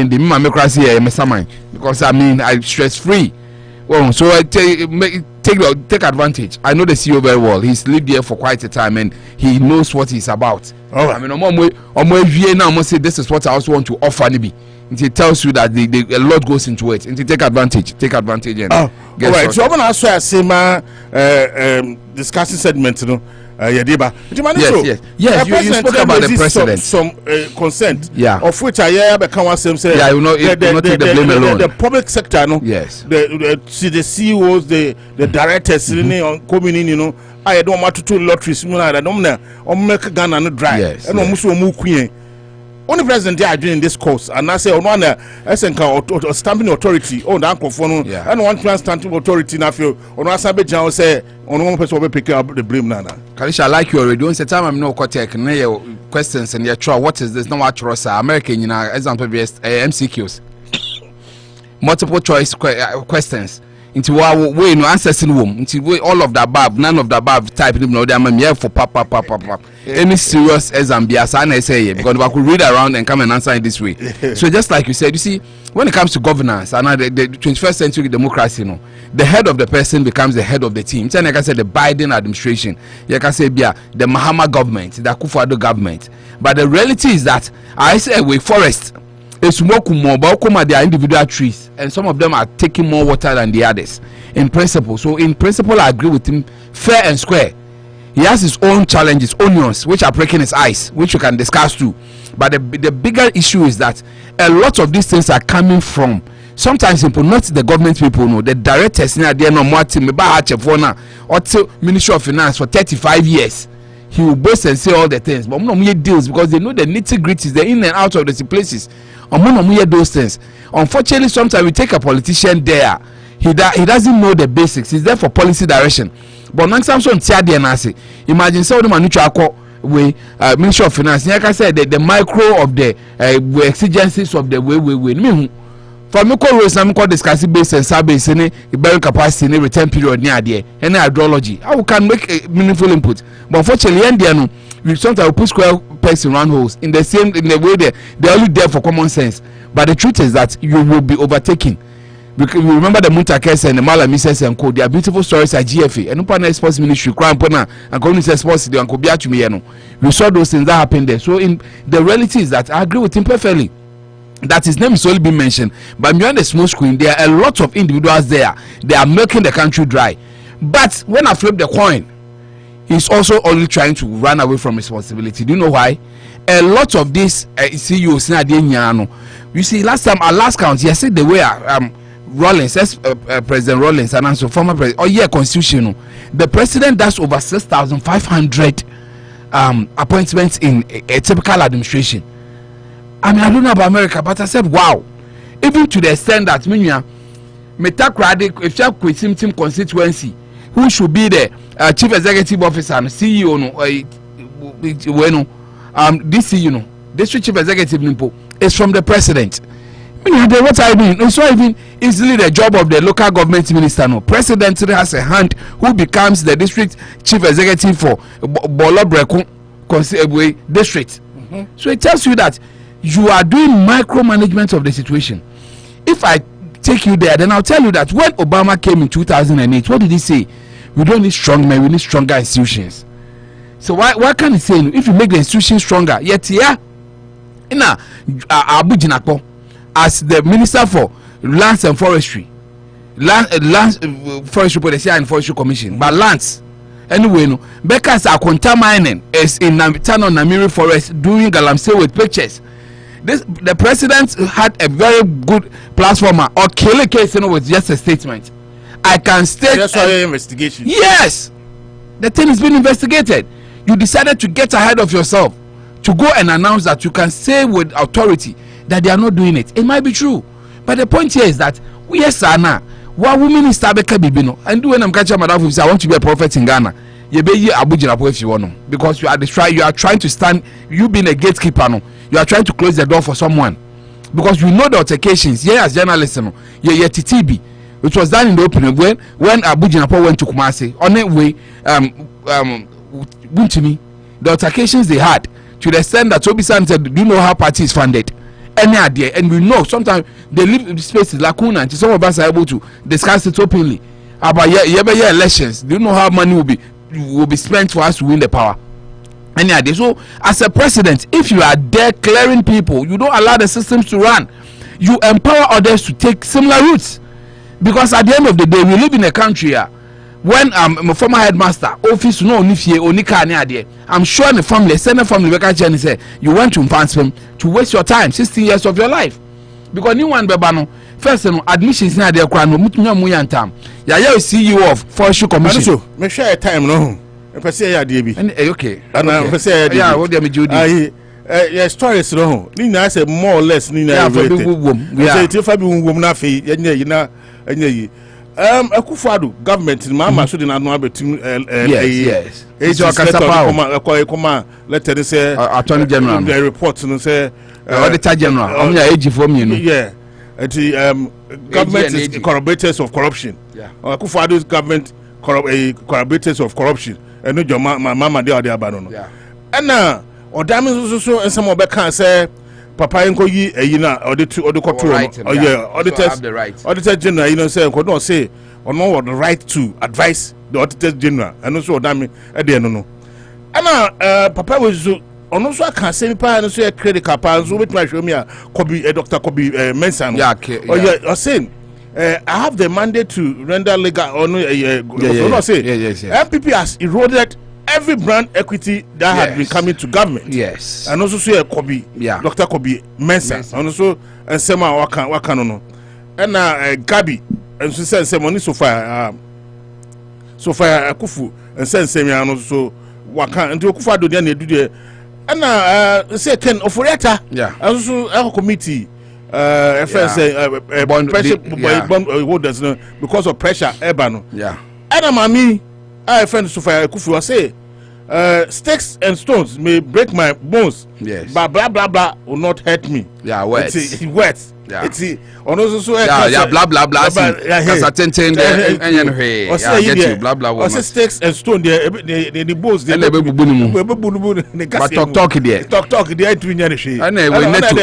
me ma me crazy yeah me saman because I mean I stress free. Well, so take take advantage. I know the CEO very well. He's lived here for quite a time and he knows what he's about. All right. I mean, now say this is what I also want to offer. And he tells you that a lot goes into it. And to take advantage and get all right. So I'm gonna ask you a same discussion segment, you know. Yes. You spoke about the president. Some consent. Yeah. Of which I can say. Yeah, you know, take the blame alone. The public sector, no. Yes. The CEOs, the directors, on community, you know. I don't want to do lotteries. I don't know. Make Ghana no dry. Yes. And almost queen. Only president they are doing this course, and I say on one SNK stamping authority, on the uncle phone, and one plan stamping authority. Now, feel on one side, John say on one person will pick up the blame. Nana, Kalisha, I like you already. Once the time I'm no contact, questions and your trial. What is this? No, what trust American, you know, example, MCQs, multiple choice questions. Into way no answers in womb into way all of the above, none of the above type no they am here for pap. Any serious exam bias I say because I could read around and come and answer in this way. So just like you said, you see, when it comes to governance and the 21st century democracy, you know, the head of the person becomes the head of the team. So like I said, the Biden administration, you can say the Mahama government, the Akufo-Addo government. But the reality is that I say we forest. It's more but they are individual trees, and some of them are taking more water than the others. In principle, I agree with him, fair and square. He has his own challenges, onions, which are breaking his ice, which we can discuss too. But the bigger issue is that a lot of these things are coming from sometimes people, not the government people, no, the directors. Now they are not or to Ministry of Finance for 35 years. He will boast and say all the things, but no deals because they know the nitty-gritties, the in and out of the places. Those things. Unfortunately, sometimes we take a politician there. He doesn't know the basics. He's there for policy direction. But now Samson imagine someone with Ministry of Finance. Like I said, the micro of the exigencies of the way. For me, we discuss base and sub-base, bearing capacity, return period near there, and hydrology. How can make a meaningful input? But unfortunately, we sometimes put square pegs in round holes in the way they're only there for common sense. But the truth is that you will be overtaken. Because you remember the Muntakes and the Malamises and Co. They are beautiful stories at GFA and Upana Sports Ministry, Crown Pona, and Community Sports, the Uncle Biachumi. We saw those things that happened there. So in the reality is that I agree with him perfectly. That his name is only being mentioned, but beyond the small screen, there are a lot of individuals there. They are milking the country dry. But when I flip the coin, he's also only trying to run away from responsibility. Do you know why? A lot of these CEOs, you see, last time our last count, you see the way Rollins, President Rollins, and also former president, constitutional. The president does over 6,500 appointments in a typical administration. I mean, I don't know about America, but I said, wow. Even to the extent that Metakrade, if you quit team constituency, who should be the chief executive officer and CEO, this district chief executive is from the president. What I mean, it's not even easily the job of the local government minister. No, president has a hand who becomes the district chief executive for Bolobreku district. So it tells you that you are doing micromanagement of the situation. If I take you there, then I'll tell you that when Obama came in 2008, what did he say? We don't need strong men, we need stronger institutions. So why can't he say, if you make the institutions stronger, yet Abu Jinakpo, as the minister for lands and forestry, forestry policy and forestry commission, but lands anyway, no, because Akonta mining is in Tano Namiri forest doing galamsey with pictures. The president had a very good platform or kill a case with just a statement. I can state that's why investigation. Yes, the thing is being investigated. You decided to get ahead of yourself to go and announce that you can say with authority that they are not doing it. It might be true, but the point here is that we are sana. What women is Tabeka Bibino and do when I'm catching my office, I want to be a prophet in Ghana. You be Abuja if you want to, because you are trying to stand. You being a gatekeeper, no. You are trying to close the door for someone, because you know the altercations. Yeah, as journalists, no. Yeah, TTB, which was done in the opening when Abuja went to Kumasi on the way. Buntimi, the altercations they had to the extent that Obisan said, "Do you know how party is funded?" Any idea? And we know sometimes they leave spaces lacuna, and some of us are able to discuss it openly. about yeah elections. Do you know how money will be spent for us to win the power? Any idea? So as a president, if you are there clearing people, you don't allow the systems to run. You empower others to take similar routes, because at the end of the day, we live in a country when my former headmaster office no only car near there. I'm sure the family, send family, we say you went to Mfansfem to waste your time, 16 years of your life, because new one bebano. First, admissions na there kwa no mutunya mu yantam. Ya CEO of Forestry Commission. So, me share time no. Pese ya de bi. Okay. Ana pese ya de. Yeah, what dey me judi. Yeah, stories no. Ni na say more or less ni na. Yeah, for big wom. Yeah. Say ti fa bi wom na fe enya yi na enya yi. Akufo-Addo government ma so de na no abetum yes. It's your come let say Attorney General. The report no say Auditor General. Omunya age for me no. Yeah. Government is corroborators of corruption. Yeah. Akufo-Addo's government corroborators of corruption. And no your mama dey abano no. Yeah. And odam so and some obeka say papa enko yi eyina auditor general you know say enko no say ono the right to advise the auditor general and so odam e dey no. And papa was ono so aka say pa no so e credit card pa so with my show me Dr. Kobi Mensah no. Yeah, okay. Yeah, saying I have the mandate to render legal or no say yes. MPP has eroded every brand equity that had been coming to government. Yes. And also say Kobi, Dr. Kobi Mensah. And also and Sema waka no. And Gabi and so say Semoni so far Akufu and say Semia and also waka and Akufo-Addo dey do there. And say Ken Oforiata. Yeah. And also a committee bond holders because of pressure ebano. Yeah. And mami I friend Sofia Kufu say sticks and stones may break my bones. Yes. But blah blah blah will not hurt me. Yeah, wet. It's wet. Yeah. It's on also so blah blah blah. Cause I tend and get you blah blah. I say sticks and stone the bones they but talk there. Talk there to nyane she. And we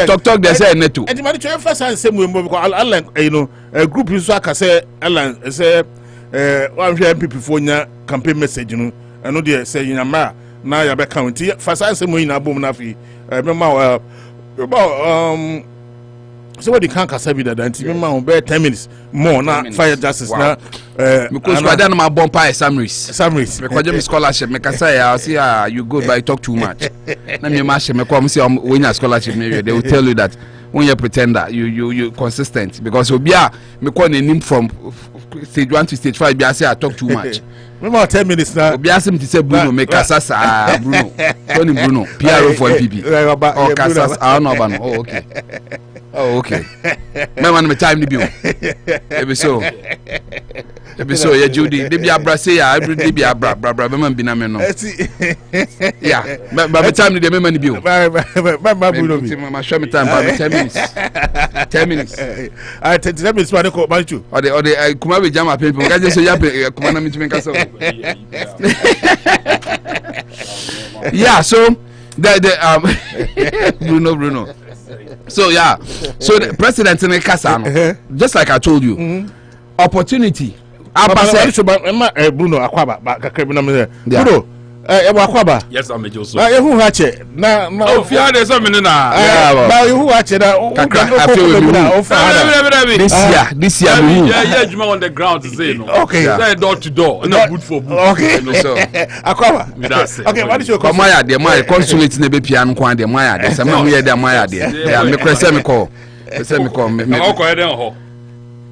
talk they say netu. And the man to emphasize same way because Allah you know a group is like I say Allah say one MPP for nya campaign message you know I know they say in Amara now you be county first I say mo ina bom na fi remember about so what the can't casabi that remember be 10 minutes more now fire justice now because I done my bonfire summaries because your scholarship make I say I see you good but you talk too much na me match me come see when your scholarship maybe they will tell you that when you pretender you consistent because obia me call name from stage 1 to stage 5 I say I talk too much. Remember 10 minutes now. Obia sim to say Bruno make asasa Bruno Tony Bruno PRO for MPP or Casas Anopa. Oh okay. Oh okay. Me man me time ni bi o. Ebi so ya Judy dey be abra say ya every day be abra me man bi na me no. Yeah. But me time ni dey me man bi o. Bruno bi. Ma show me time but 10 minutes. 10 minutes. 10 minutes ma dey ko manchu. Or the kuma be jam apem ka just say ya kuma na me timi ka so. Yeah, so the Bruno. So yeah, so the president in the Kasano, just like I told you, opportunity. Bruno Akwaba, Bruno. Akwaba. Yes, I'm a Joseph. Who hatchet? Now, oh, fear there's a minute now. Now, who hatchet? This year, yeah, you on the ground to say no. Okay, door to door, not good for book. Okay, Akwaba. Okay, what is your comment? Maya, the Maya consulate in the piano, the Maya, there's a man here, the Maya, there. Me call.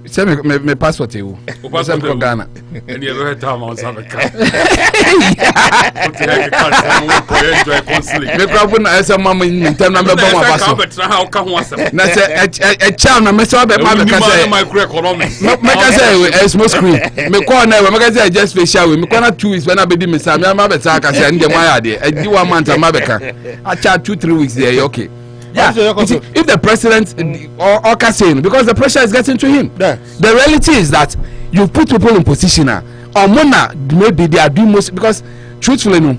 Send me passport you. Send me Ghana. And you ever time on some account. Me problem na esa mama in term na me ba wa baso. Na say a charm na me so be ma be ka say microeconomics. Me ka say small screen. Me call na we me ka say just facial we. Me call na 2 weeks when I be di me say me ma be say ka say ndem ya de. E di 1 month ma be ka. A cha 2-3 weeks there okay. Yeah. If the president or Kassin, because the pressure is getting to him. Yes. The reality is that you put people in position or Mona maybe they are doing most because truthfully no.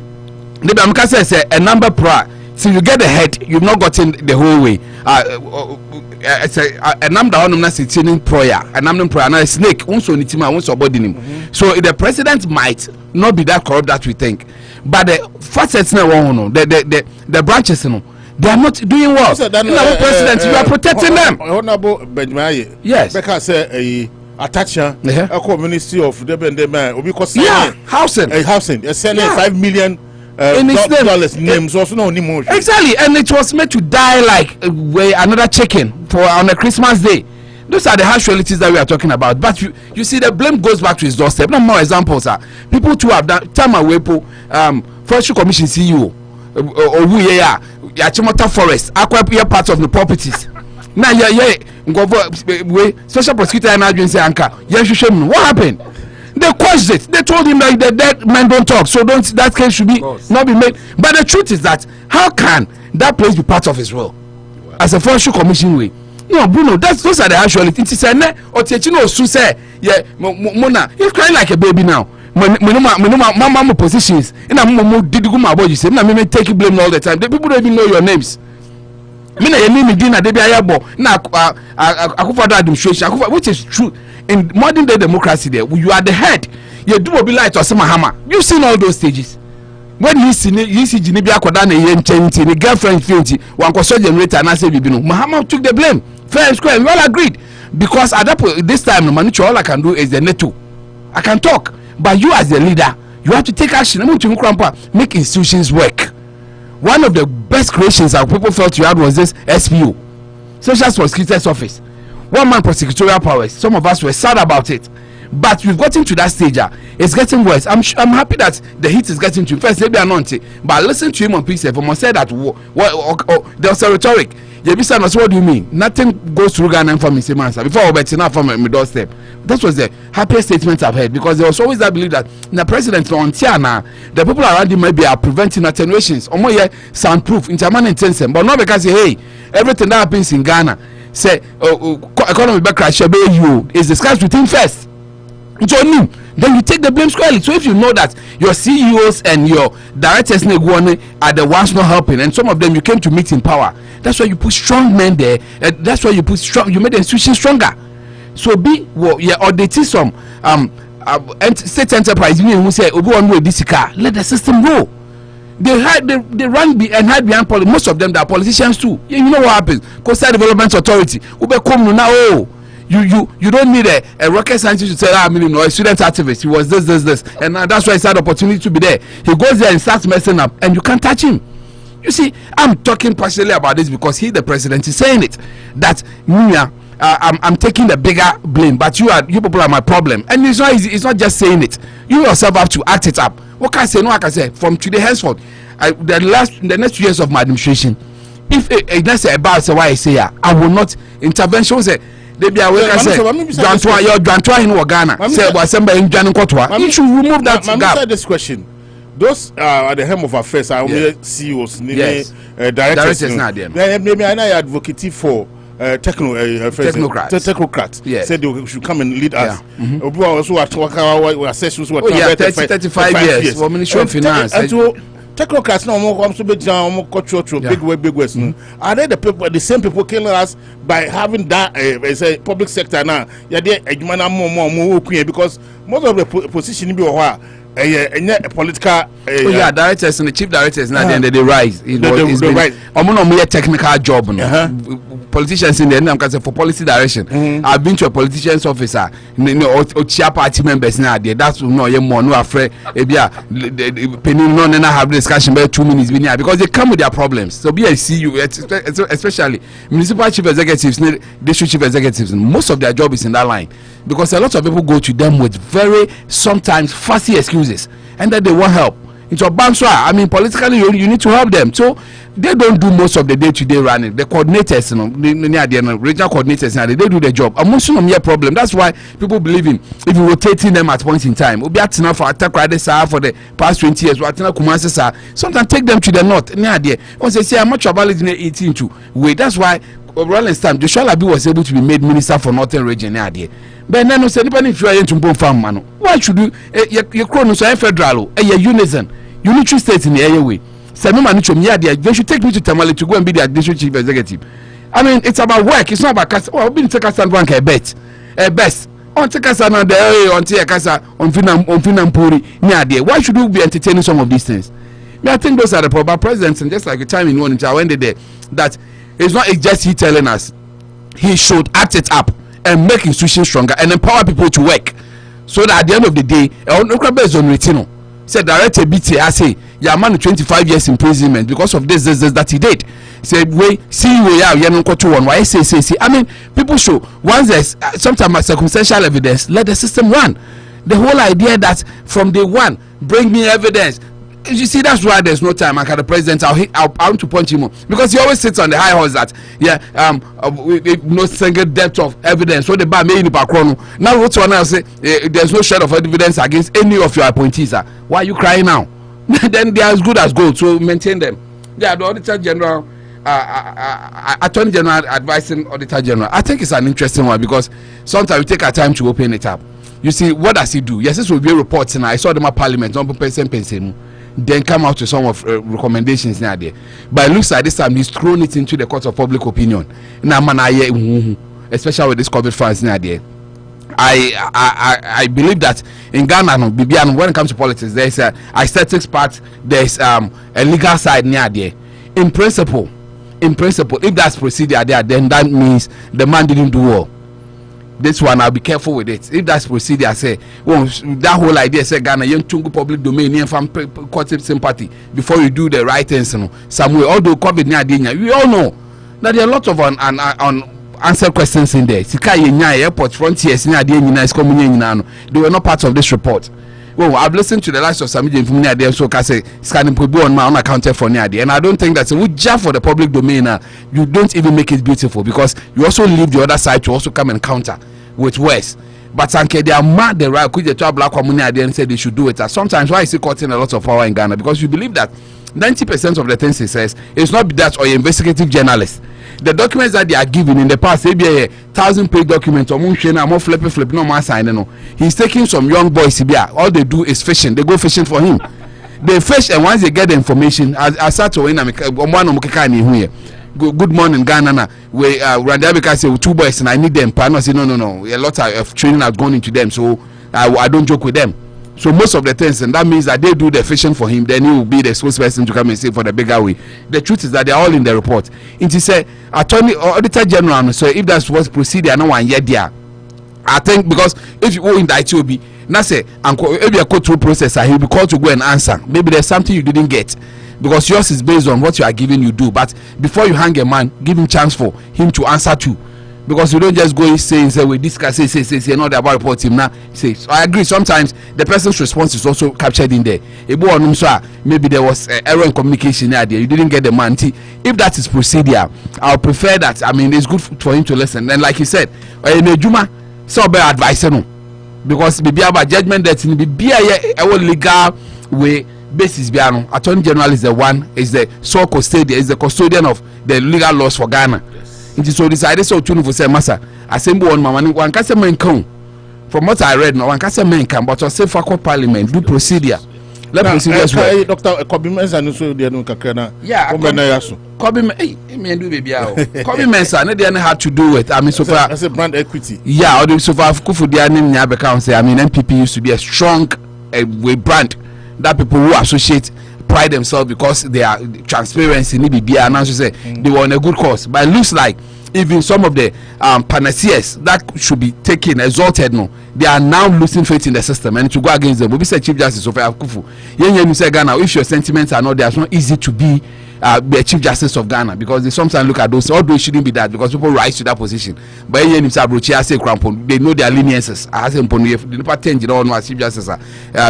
The Amka says a number pro. So you get the head, you've not gotten the whole way. a number on na sitting prayer and I'm prayer na snake unso ni tima unso body nim. So the president might not be that corrupt that we think, but the facets na one the branches no they are not doing well. President, you are protecting them. Honorable Benjamin, yes, because a attachment, a Ministry of housing, $5 million dollars names also no anymore. Exactly, and it was made to die like another chicken for on a Christmas day. Those are the harsh realities that we are talking about. But you see, the blame goes back to his doorstep. No more examples are people too have done. Time away, Forestry Commission CEO, or we Yachimota Forest, acquire parts of the properties. Now, special prosecutor and agency anchor. What happened? They quashed it. They told him that the dead men don't talk, so that case should not be made. But the truth is that how can that place be part of his role as a Forestry Commission way? No, Bruno, those are the actual things. It's Mona, he's crying like a baby now. Mama positions and I'm did go my body. Say, me take blame all the time. The people don't even know your names. Which is true. In modern day democracy, there you are the head. You do be like to hammer. You've seen all those stages. When you see Jinibia Kodana Yen the girlfriend Finti, one was generator and I say Mahama took the blame. Fair and square, we all agreed. Because at this time, all I can do is the netto. I can talk, but you as the leader, you have to take action. Make institutions work. One of the best creations that people felt you had was this SPO, Social Prosecutor's Office. One man prosecutorial powers. Some of us were sad about it, but we've gotten to that stage. It's getting worse. I'm happy that the heat is getting to him. First, maybe not, but listen to him on Peace FM. Said that there was a rhetoric. What do you mean? Nothing goes through Ghana for me, before Obetina from my doorstep. That was the happiest statement I've heard, because there was always that belief that the president on Tiana, the people around him maybe are preventing attenuations. Soundproof, intermittent, but not because hey, everything that happens in Ghana, say economy backlash is discussed with him first. Then you take the blame squarely. So if you know that your CEOs and your directors are the ones not helping, and some of them you came to meet in power, that's why you put strong men there. That's why you put you made the institution stronger. So or they see some state enterprise who say let the system go. They run and hide behind politics. Most of them are politicians too. You know what happens? Coastal Development Authority. You don't need a rocket scientist to say, a student activist. He was this. And that's why he had the opportunity to be there. He goes there and starts messing up, and you can't touch him. You see, I'm talking partially about this because the president, is saying it. That, I'm taking the bigger blame, but you people are my problem. And it's not easy. It's not just saying it. You yourself have to act it up. What can I say? No, I can say, from today henceforth, the next 2 years of my administration, if that's about why I say, I will not intervention. Say, they be away. I say, Ghana. Say, you should remove that gap. This question. Those are the helm of affairs. CEOs, directors. Maybe I advocate for technocrats. Yes. Said they should come and lead us. Also, 35 years for Ministry of Finance. Technocrats now big west. Are they the people, the same people killing us by having that public sector now? Because most of the position be political directors and the chief directors now then they rise. It's technical job. Politicians in the end for policy direction. I've been to a politician's office, or chair party members now there. That's no more no afraid. Penny no have discussion about 2 minutes because they come with their problems. So be a CU, especially municipal chief executives, district chief executives, most of their job is in that line. Because a lot of people go to them with very sometimes fussy excuses, and that they want help. Into a banswa, politically you need to help them. So they don't do most of the day-to-day running. The coordinators, the regional coordinators, they do the job. A problem. That's why people believe in if you rotating them at points in time. We'll be at enough for attack for the past 20 years. Sometimes take them to the north. Once they say how much about it in 18 to wait. That's why Rollins time Joshua Labi was able to be made minister for Northern Region. But then say if you are into bomb farm man, why should you crown so federal unison unitary state in the area way? They should take me to Tamale to go and be the district chief executive. I mean, it's about work. It's not about Kasa. Well, being take Kasa bank a bet, a best. On take Kasa na the on take Kasa on finam puri near there. Why should we be entertaining some of these things? I think those are the proper presidents, and just like the time in one when they did that, it's not just he telling us. He should act it up and make institutions stronger and empower people to work, so that at the end of the day, on based on retino. Said director BT, I say, yeah, man, 25 years imprisonment because of this that he did. Said, wait, see, we are, why say. I mean, people show once there's sometimes circumstantial evidence, let the system run. The whole idea that from day one, bring me evidence. You see, that's why there's no time. I can the president. I want to punch him because he always sits on the high horse that no single depth of evidence. So the bar made in now what's one else say there's no shred of evidence against any of your appointees. Why are you crying now? Then they are as good as gold. So maintain them. Yeah, the Auditor General, Attorney General advising Auditor General. I think it's an interesting one because sometimes we take our time to open it up. You see, what does he do? Yes, this will be reports, and I saw them at Parliament. Then come out to some of recommendations now there. But it looks like this time he's thrown it into the court of public opinion. Now, especially with this COVID funds now there. I believe that in Ghana, when it comes to politics, there's a aesthetics part, there's a legal side near there. In principle, if that's procedure there, then that means the man didn't do well. This one, I'll be careful with it. If that's procedure, I say, well, that whole idea, say Ghana, young Tungu public domain, young from court sympathy before you do the right things, some way. Although COVID near we all know that there are a lot of unanswered questions in there. Sika yenya airport frontiers near the is coming. They were not part of this report. Well, I've listened to the likes of Samiji from near there, so I say scanning people on my own accounted for near there, and I don't think that's a job for the public domain. You don't even make it beautiful because you also leave the other side to also come and counter with worse. But Sanke, they are mad the right could you black community and say they should do it. Sometimes why is he cutting a lot of power in Ghana? Because you believe that 90% of the things he says is not that or investigative journalist. The documents that they are given in the past, maybe a 1,000-page document or more flip, no more sign. No. He's taking some young boys. All they do is fishing. They go fishing for him. They fish, and once they get the information, I start to win. Good morning, Ghana. We Randabika say 2 boys and I need them. Pano say no. A lot of training has gone into them, so I don't joke with them. So most of the things, and that means that they do the fishing for him, then he will be the spokesperson to come and say for the bigger way. The truth is that they are all in the report. It say Attorney or Auditor General. So if that's what's procedure, no one yet there. I think because if you go in the ITOB, now say if you go through process, he'll be called to go and answer. Maybe there's something you didn't get. Because yours is based on what you are giving, you do. But before you hang a man, give him chance for him to answer to. Because you don't just go saying, say, we discuss, say, not about report him now. Say, so I agree. Sometimes the person's response is also captured in there. Maybe there was error in communication there. You didn't get the man. If that is procedure, I'll prefer that. I mean, it's good for him to listen. And like he said, Juma, so be advice, because be about judgment that be a legal way. Basis Biano, Attorney General is the one, is the sole custodian, is the custodian of the legal laws for Ghana. Yes. It is so decided so tune for say massa. Assemble on Mamani, one can say man come. From what I read, no one can say man come, but say for court parliament, do procedure. Let procedures work. Dr. Kobi Mensa no so dey no kakra. Yeah, Kobi me do baby ao. Kobi Mensa no dey had to do with. I mean so far as a brand equity. Yeah, or so far Kufu dey name nya become say I mean NPP used to be a strong brand that people who associate pride themselves because they are transparency need be and also say they were on a good course. But it looks like even some of the panaceas that should be taken exalted they are now losing faith in the system and to go against them. We say Chief Justice of Akufu. You say Ghana, if your sentiments are not there, it's not easy to be the Chief Justice of Ghana because they sometimes look at those, although it shouldn't be that because people rise to that position. But they know their leniences. They never change as Chief Justice.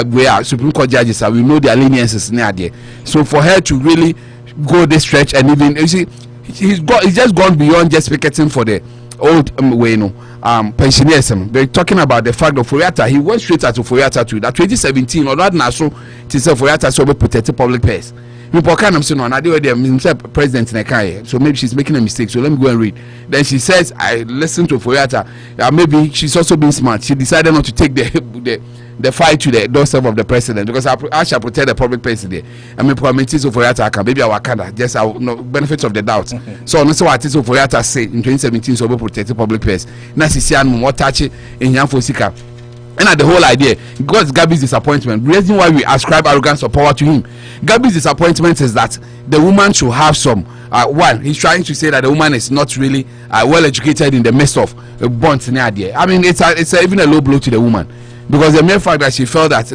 We are Supreme Court judges, we know their leniences near there. So for her to really go this stretch and even you see, he's just gone beyond just picketing for the old pensioners. They're talking about the fact of Foriata. He went straight to Foriata to that 2017 or that national to say Foriata so protect public purse. People kind of say no, I do the president in a so maybe she's making a mistake. So let me go and read. Then she says, I listened to Foyata. Maybe she's also being smart. She decided not to take the fight to the doorstep of the president because I shall protect the public person there. I mean, Parliamentary Foyata can maybe our Canada just our benefits of the doubt. So no, so what is Foyata say in 2017 so we protect the public place. Now she see more touchy in Yanfosika. And the whole idea, because Gabby's disappointment, the reason why we ascribe arrogance or power to him, Gabby's disappointment is that the woman should have some. One, he's trying to say that the woman is not really well educated in the midst of bonds in the idea. I mean, it's even a low blow to the woman because the mere fact that she felt that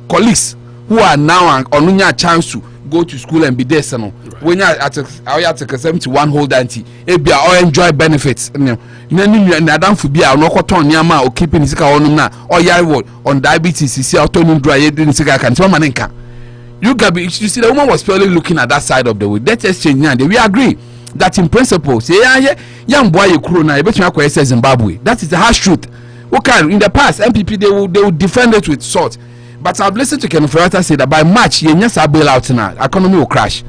colleagues who are now on a chance to go to school and be there, so when you're at a 71 whole dante, it be all enjoy benefits. Nadam for be our no cotton yama or keeping his car on now or yard on diabetes, you see, autonomous dry didn't cigar can tell manenka. You can be, you see, the woman was purely looking at that side of the way. Let's exchange and we agree that in principle, say, young boy, you corona, I bet you are Zimbabwe. That is the harsh truth. Okay, in the past, MPP they will defend it with salt. But I've listened to Ken Ferrata say that by March, you just bail out now, economy will crash.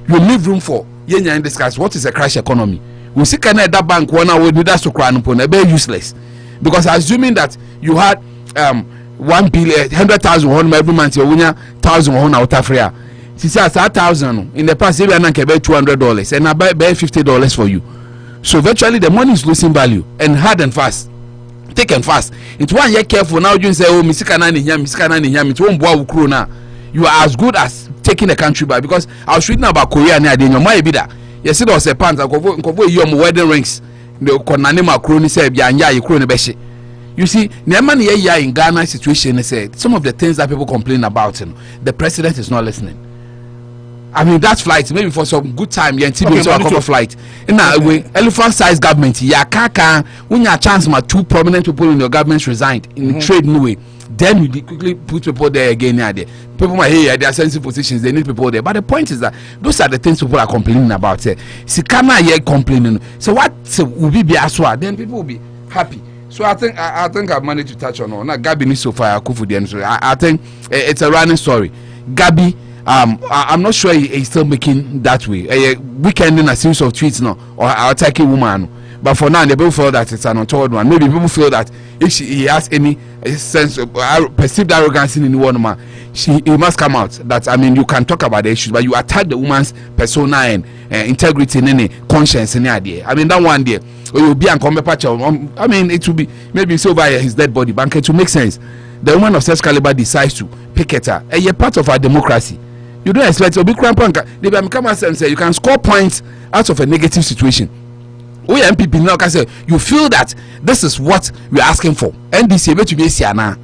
You leave room for in discuss what is a crash economy. We see that bank 1 hour with that to cry upon a very useless. Because assuming that you had 1 billion 100,000 on every month, you win 1,000 on out of free. She says 1,000 in the past, you can buy $200 and I buy $50 for you. So virtually the money is losing value and hard and fast. Take and fast. It's one year careful now. You say, oh, it won't bow krona. You are as good as taking the country back because I was reading about Korea near the might be that. Yes, it was a pants. I go your wedding rings. The Konanima crony said, Yanya, you crony beshi. You see, Neman in Ghana situation, said some of the things that people complain about, the president is not listening. I mean, that flight, maybe for some good time, yeah, TV so a cover flight. In a way, elephant-sized government, yeah, when you chance my 2 prominent people in your government resigned in trade new way, then you quickly put people there again. There, people might hear they are sensitive positions, they need people there. But the point is that those are the things people are complaining about. Sikana here complaining. So what will be aswa? Then people will be happy. So I think I've managed to touch on. Now Gabi needs so far. I think it's a running story. Gabi. I'm not sure he's still making that way. Weekend in a series of tweets now, or attacking woman. But for now, they people feel that it's an untoward one. Maybe people feel that if he has any sense of perceived arrogance in anyone, man, he must come out. That I mean, you can talk about the issues, but you attack the woman's persona and integrity and any conscience in the idea. I mean, that one day, you'll be uncomfortable. I mean, it will be maybe it's over his dead body, but it will make sense. The woman of such caliber decides to picket her. And you're part of our democracy. You don't expect to be crampanka. They become and say you can score points out of a negative situation. We MPP now can say you feel that this is what we're asking for. NDC to be siana.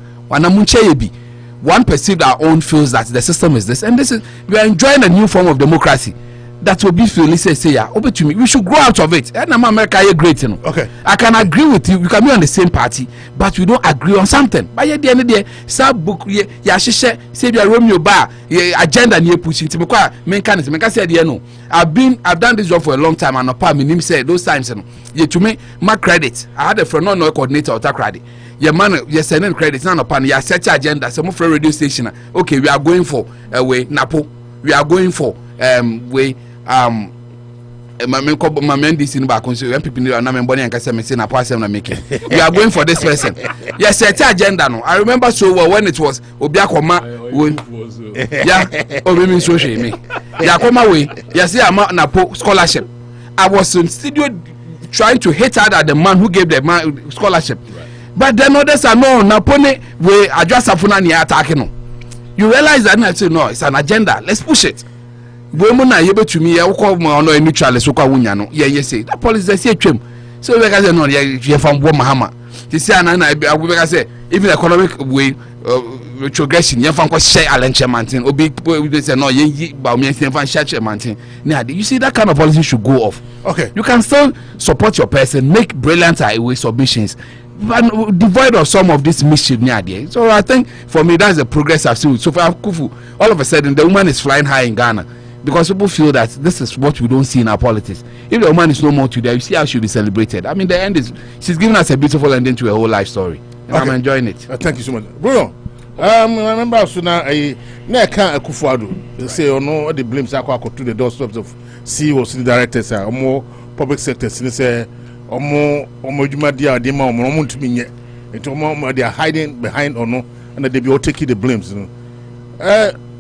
One perceived our own feels that the system is this, and this is we are enjoying a new form of democracy. That will be feel say yeah, over to me. We should grow out of it. And America is great, you know. Okay. I can agree with you. We can be on the same party, but we don't agree on something. But at the end of the day, sub book yeah, say Romeo bar agenda near pushing to main candidates. Make I say I've done this job for a long time, and Anopa me said those times, you know. Yeah, to me, my credit. I had a friend no coordinator or credit. Your man, you're sending credits now upon your set agenda. Some of radio station. Okay, we are going for way Napo. We are going for way my men this in back so people know na memboni and kase me say na pass na making. We are going for this person. Yes, set agenda no. I remember so well when it was obi akoma yeah, obi so she me. Ya akoma we. Yes, am na scholarship. I was in studio trying to hate her at the man who gave the man scholarship. Right. But then others are no napone we address afuna ni attacking no. You realize that I say no, it's an agenda. Let's push it. Women are able to me, I will call my honor neutral so called Wunyano. Yeah, say that police they say trim. So we can say no, you're from Mahama. They say I will say even economic way retrogression, you're from share Alenche Mountain, or big they say no, ye about me and share mountain. You see that kind of policy should go off. Okay. You can still support your person, make brilliant highway submissions. But devoid of some of this mischief near there. So I think for me that's the progress I've seen. So for Kufu, all of a sudden the woman is flying high in Ghana because people feel that this is what we don't see in our politics. If the woman is no more today, you see how she'll be celebrated. I mean, the end is she's giving us a beautiful ending to her whole life story. And okay. I'm enjoying it. Thank you so much, Bruno. I remember also now na can Akufo-Addo say no the blames akwa to the doorsteps of CEOs and directors are more public sectors say omo adwuma dia de ma omo ntumi nye enti omo they are hiding behind or no and they be all taking the blames you know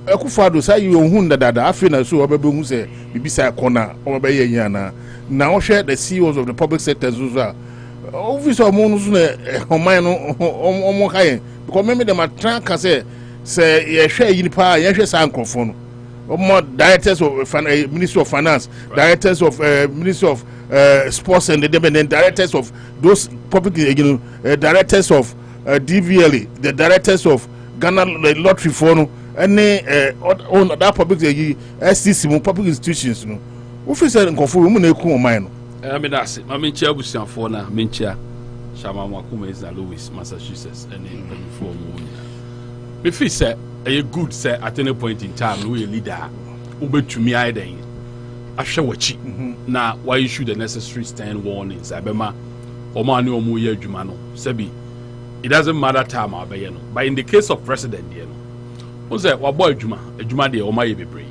Akufo-Addo say you ohun dada afi na so obebe hu say bibisa corner omo be ye na now share the CEOs of the public sectors also obviously omo no so na oman no omo kai because maybe them are trying to say ye share yin pa ye share san krofo no omo directors of Ministry of Finance, directors of Ministry of Sports and Development, directors of those public directors of DVLA, the directors of Ghana Lottery Fund, and on that public STC public institutions no officer nkofo mu na eku o man no me that's it. I mean, chair busianfo na menchia Shama Makuma is Louis, Massachusetts, and then before me feel say a good say at any point in time we leader ube to me aiden ahwewachi na why issue the necessary stand warnings abema omani omu ye adwuma no sebi it doesn't matter time abeye no but in the case of president you know who say wabo adwuma de omaye bebre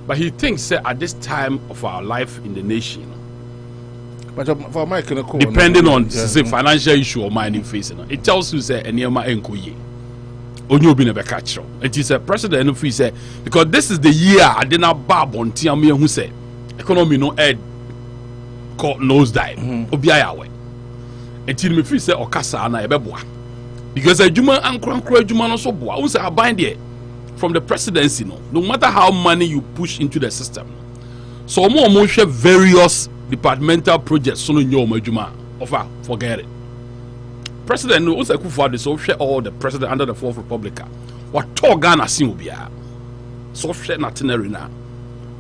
but he thinks say at this time of our life in the nation but for my depending on say financial issue or mining facing it tells you say eniema enkoye onyo bi na be catch it is a president no free say because this is the year I did not bab on tiam who say economy no ed called nose dive obi ayawe until me free say okasa na ebeboa because adwuma ankran adwuma no so boa who say aban there from the presidency no matter how money you push into the system so mo share various departmental projects so no nyo adwuma offer forget it. President no was Akufo-Addo so share all the president under the Fourth Republic. What talk Ghana sin obia. So share itinerary now.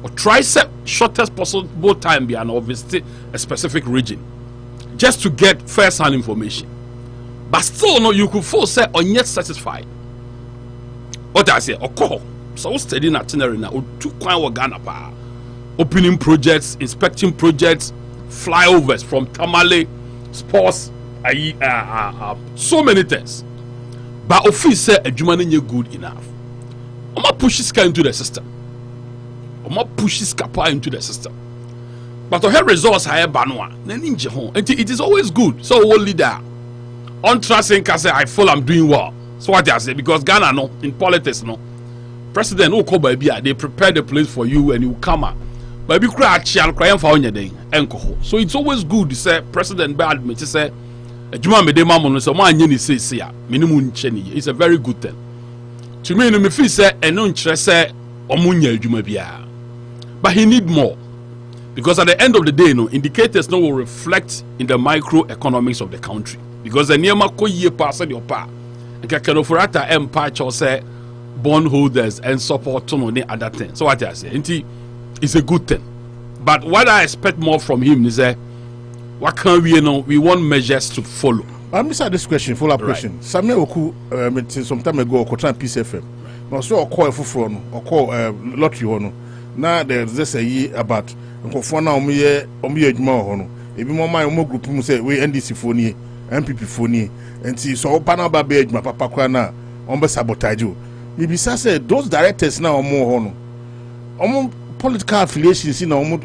Or try set shortest possible time be and visit a specific region just to get first-hand information. But still no you could force say or yet satisfied. What I say or call so steady itinerary now or two kwan Ghana pa. Opening projects, inspecting projects, flyovers from Tamale, sports. So many things, but office say adwuma no good enough. Oma push this guy into the system. Oma push this kapa into the system. But to have results higher banwa, ninja home. It is always good. So all leader on trusting can say I feel I'm doing well. So what I say because Ghana no in politics no president who come by they prepare the place for you and you come out. But you cry for on your day. So it's always good to say president by admit to say. Adwuma me de mamu no so ma anye ni sese a minimum nche ni it's a very good thing to me no me feel say eno nkyere say omunya adwuma bia but he need more because at the end of the day no indicators no will reflect in the microeconomics of the country because the niema ko yie pass the opa nka kanoforata empire cho say bondholders and support no any other thing so what I say it's a good thing but what I expect more from him is what can we know? We want measures to follow. I'm just this question, follow-up question. Samuel Oku, some time ago, Kotan Peace FM. Now, so I call for or call lottery hono. Now there's this a year about Nkofona omiye juma hono. Ebi mo my omo group mu say we NDC phone MPP phone and see so panel ba be juma papa kwa na on be sabotage o. Maybe say those directors now omo hono. Omo political affiliations na omo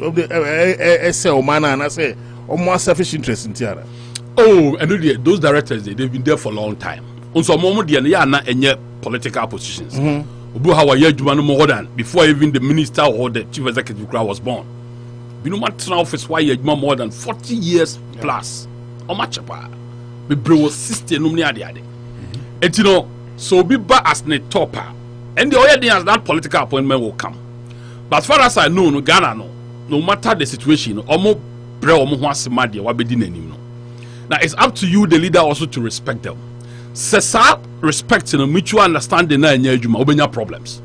SL man and I say more selfish interest in Tiara. Oh, and those directors they've been there for a long time. Also, moment they are not any political positions. More than before even the minister or the chief executive was born. We know what office why you more than 40 years plus. How much about? We bro 60 no ade. And you know, so be back as the topper. And the other thing as that political appointment will come. But as far as I know, no Ghana no matter the situation, almost. Now it's up to you, the leader, also to respect them. Sesa respect and mutual understanding na problems.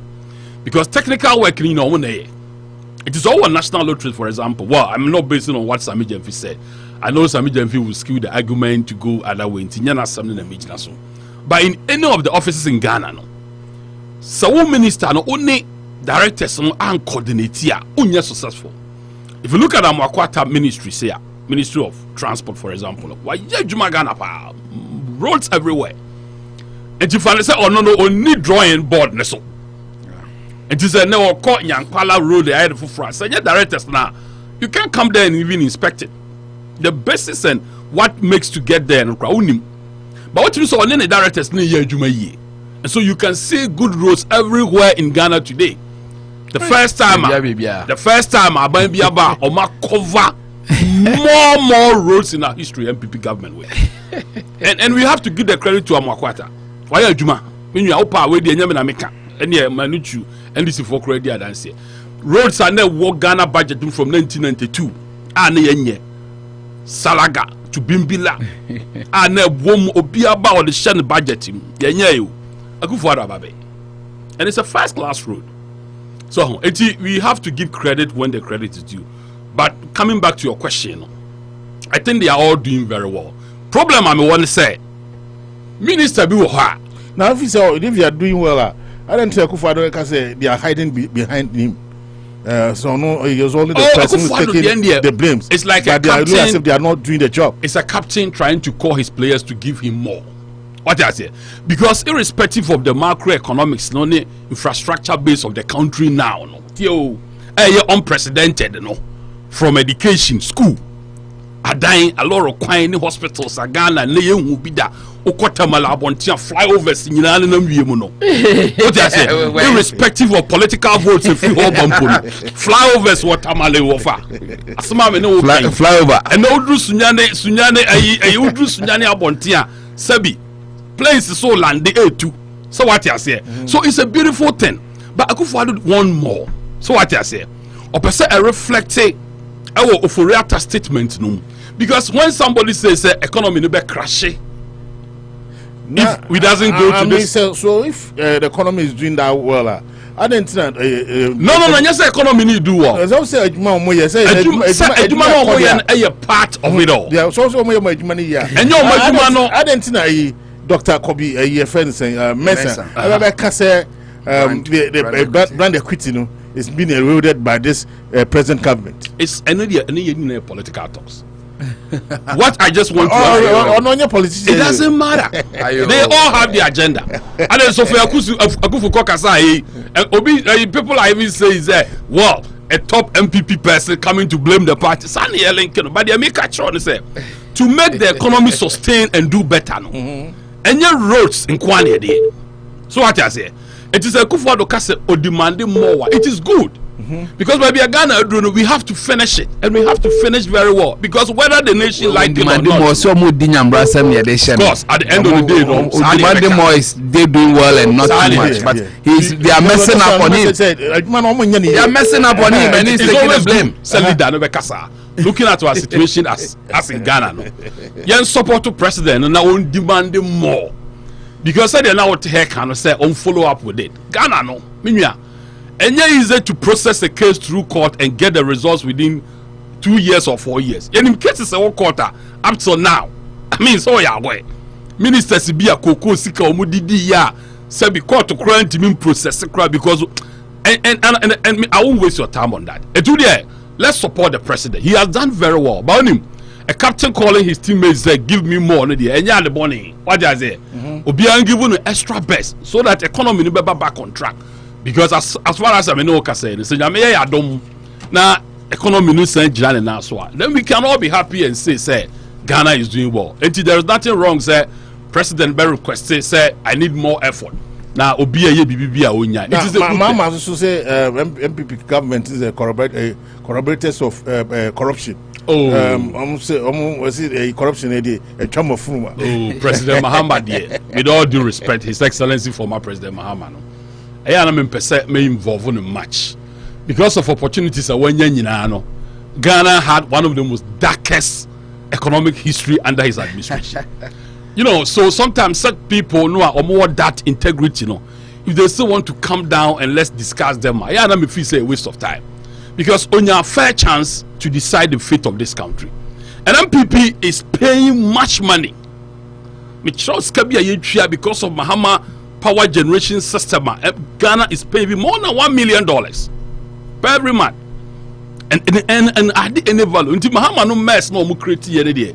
Because technical work it is all a national lottery, for example. Well, I'm not basing on what Sami Jemfi said. I know Sami Jemfi will skew the argument to go other way. But in any of the offices in Ghana, no, so minister no only directors no and coordinator only successful. If you look at Amakwata ministry, say Ministry of Transport, for example, why Ghana roads everywhere. And if I say, oh no, only drawing board, ne so. And you say, no, call Yankpala Road, the head for France. And your directors now, you can't come there and even inspect it. The basis and what makes to get there, but what you saw, the directors, and so you can see good roads everywhere in Ghana today. The first time I buy Biaba or my cover more roads in our history, MPP government way. And we have to give the credit to Amakwata. Why are Juma? When you are with the Yamanamika and the Manuchu and this is for credit, I don't say. Roads are now work Ghana budget from 1992. And Salaga to Bimbila. And wom Obiaba or the Shan budget him. Yanyayu. A good for Ababe. And it's a first class road. So we have to give credit when the credit is due. But coming back to your question, I think they are all doing very well. Problem I want to say, Minister Biwa. Now if you are doing well, I don't tell Akufo-Addo can say they are hiding behind him. So no, he was only the person who's taking the blames. It's like a captain, as if they are not doing the job. It's a captain trying to call his players to give him more. What I say? Because irrespective of the macroeconomics, no infrastructure base of the country now, no, unprecedented, no, from education, school, are dying a lot of quine hospitals, a Ghana, who be that, Okotamala, Bontia, flyovers in Yanam. What I say? Irrespective of political votes, if you hold flyovers, what Tamale offer. Flyover. And no, Sunyane, Abontia, Sabi. Place is so land the A2. So what I say? So it's a beautiful thing. But Akufo-Addo one more. So what I say? Or per se a reflect our Oforiata statement no. Because when somebody says economy no be crash, if we doesn't go to this, so if the economy is doing that well, I didn't know. No. Yes, economy need do well. As I say, a part of it all. Yeah, so money here. And your I didn't know. Dr. Kobe, a friend saying, Mesa, the brand equity is being eroded by this present government. It's any political talks. What I just want to politicians, it doesn't matter. They all have the agenda. And then Sophia Akufo-Addo Kasai, and people are even saying that, well, a top MPP person coming to blame the party. But they make a choice to make the economy sustain and do better. And your roads in Kwani. So what I say, it is a Akufo-Addo Kase or demanding more. It is good. Because by Ghana, we have to finish it, and we have to finish very well. Because whether the nation like it or not, of course, at the end of the day, demanding more is they doing well and not too much. But they are messing up on him. They are messing up on him, and he's taking the blame. Looking at our situation as in Ghana, no, you support the president and now demanding more. Because they now what heck can say on follow up with it. Ghana, no, Minya. And yeah, easy to process a case through court and get the results within 2 years or 4 years. And in cases of quarter up till now, I mean, so yeah, way. Minister Sibia Koko Sika Omudidi ya sabi court to grant him process because and I won't waste your time on that. And today, let's support the president. He has done very well. But him, a captain calling his teammates said, "Give me more." And yeah, the money. What I say? Obiang given an extra best so that economy will be back on track. Because as far as I know, now economy no send Ghana now, so then we can all be happy and say Ghana is doing well. And there is nothing wrong. Say President Barry requested, say I need more effort. Now Obiya BBB Onya. It is a Mama also say MPP government is a corroborators of corruption. Was it a corruption idea? A chum of Fuma. President Mahama, with all due respect, His Excellency former President Mahama. I am may involve in a match because of opportunities. Ghana had one of the most darkest economic history under his administration. So sometimes such people know are more that integrity. If they still want to come down and let's discuss them, I am feel say a waste of time because only a fair chance to decide the fate of this country. And MPP is paying much money. Because of Mahama power generation system, Ghana is paying more than $1 million per every month. And I did any value. Until Mahama no mess no create any day.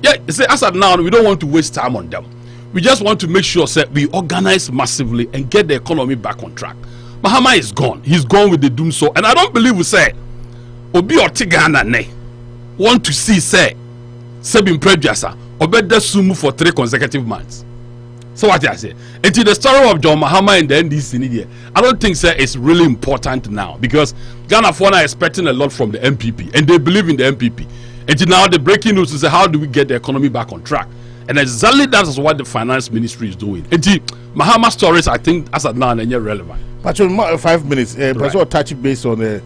Yeah, say as of now we don't want to waste time on them. we just want to make sure that we organize massively and get the economy back on track. Mahama is gone. He's gone with the doom so, and I don't believe we say Obi Otigana ne want to see say Sebin Prejuasa Obeda Sumu for 3 consecutive months. So what I say? Until the story of John Mahama and the NDC in India, I don't think say it's really important now because Ghana for are expecting a lot from the MPP and they believe in the MPP. Until now, the breaking news is how do we get the economy back on track? And exactly that is what the finance ministry is doing. Until Mahama stories, I think as of now, they're relevant. But 5 minutes, but so touch based on the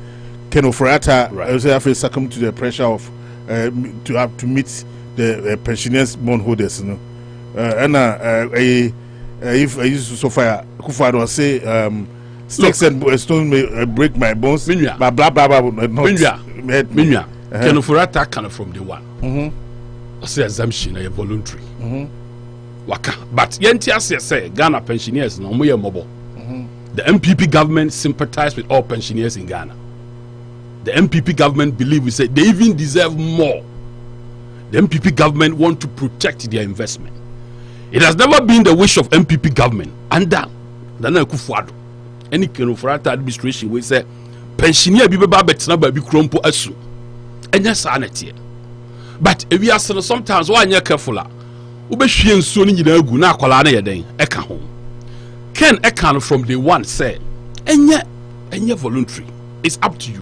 Ken Ofrata, I have to succumb to the pressure of to have to meet the pensioners bondholders, you know. And if I used to so far, Kufado say sticks and stones may break my bones, but blah blah blah. Minya, Ken Ofrata kind of from the one. I say assumption, a voluntary. Waka, but Yentias say Ghana pensioners no more mobile. The MPP government sympathize with all pensioners in Ghana. The MPP government believe we say they even deserve more. The MPP government want to protect their investment. It has never been the wish of MPP government under Nana Akufo-Addo. Any Kenofrata administration we say pensioner bi beba betina ba bi krompo asu. Enya sanity. But if we are sometimes why you careful a we be hwie nsuo ni nyina agu na akwala na yeden eka ho. Ken Ekan from the one said, Enye voluntary. It's up to you.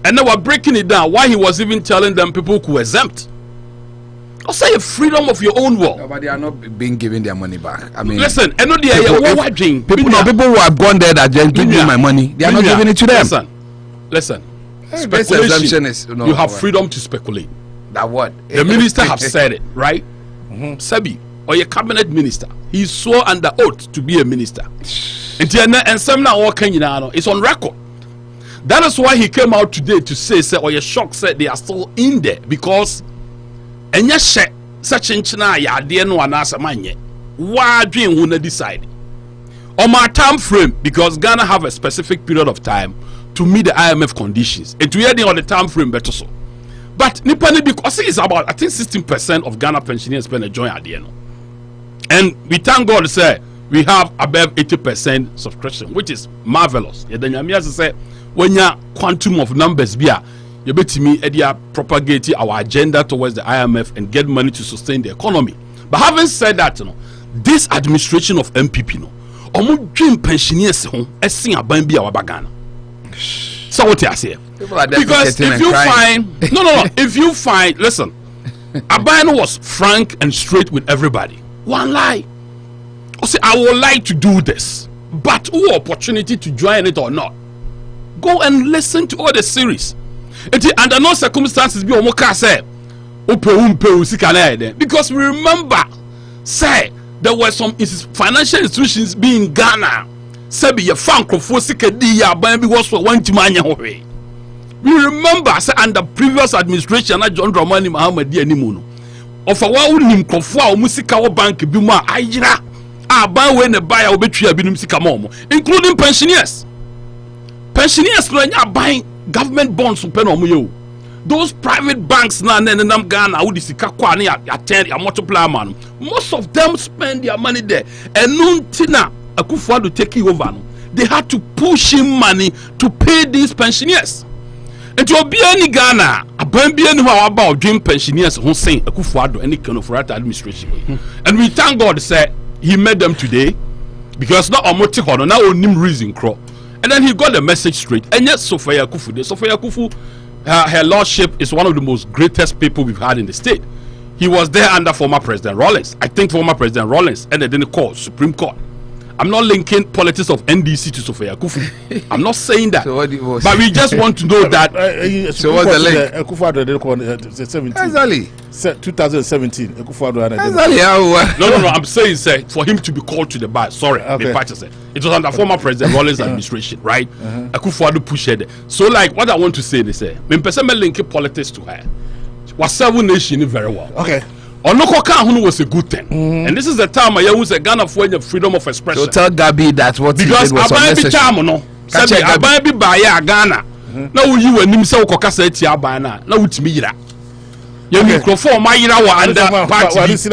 And now we're breaking it down. Why he was even telling them people who exempt. I'll say a freedom of your own will. No, but they are not being given their money back. I mean, listen, I know they are people who have gone there that just give me my money. They are not giving it to them. Listen. Speculation is you have freedom to speculate. That what? The minister have said it, right? Sebi, or your cabinet minister, he swore under oath to be a minister. And some now it's on record. That is why he came out today to say, or your shock said they are still in there because and yes, such in China, ya dear no one as a man yet. Why dream who decide on my time frame because Ghana have a specific period of time to meet the IMF conditions. And to hear on the time frame better so. But Nipani because it's about I think 16% of Ghana pensioners spend a joint at the end. And we thank God say we have above 80% subscription, which is marvelous. Yeah, then you say when your quantum of numbers be you bet me propagate our agenda towards the IMF and get money to sustain the economy. But having said that, you know, this administration of MPP, you know, omo dream pensioners sing aban bi our Ghana. So what you say? Because if you find no, if you find listen, Aban was frank and straight with everybody. One lie. I say I would like to do this, but who opportunity to join it or not? Go and listen to all the series. Under no circumstances be omoka say because we remember say there were some financial institutions being Ghana. Sebi ye francophone sikedi ya ban bi was for one timanya howe. We remember say under previous administration na John Dramani Mahama di animu no. Of a unim krofo a musika wo bank bi mu a ayira a ban we ne buy a obetwa bi num sika mo including pensioners. Pensioners no nya buying government bonds so pen omo. Those private banks na nam Ghana wo di sika kwa na ya multiply man. Most of them spend their money there. Enuntina Akufo-Addo taking over. They had to push him money to pay these pensioners. And to be any Ghana, a Bambian who are about dream pensioners who say Akufo-Addo any kind of right administration. And we thank God say he made them today because not a now only reason crop. And then he got the message straight. And yes, Sophia Kufu, her lordship is one of the most greatest people we've had in the state. He was there under former President Rawlings. I think former President Rawlings and they didn't call Supreme Court. I'm not linking politics of NDC to Sophia Kufu. I'm not saying that. So but we just want to know that. So what's the link? Akufo-Addo did call 17. Exactly. 2017. Akufo-Addo. No. I'm saying, say, for him to be called to the bar. Sorry, okay. It was under former President Rawlings' administration, right? Akufo-Addo pushed it. So, like, what I want to say is, when person linking politics to her, was 7 Nation very well. Okay. Onoko was a good thing, and this is the time I use a Ghana for the freedom of expression. So tell Gabi that what because he did was unnecessary. Because Ghana. Now you and him say Kokasa tia bana. Now with me. You microphone my ira wa under party. NDC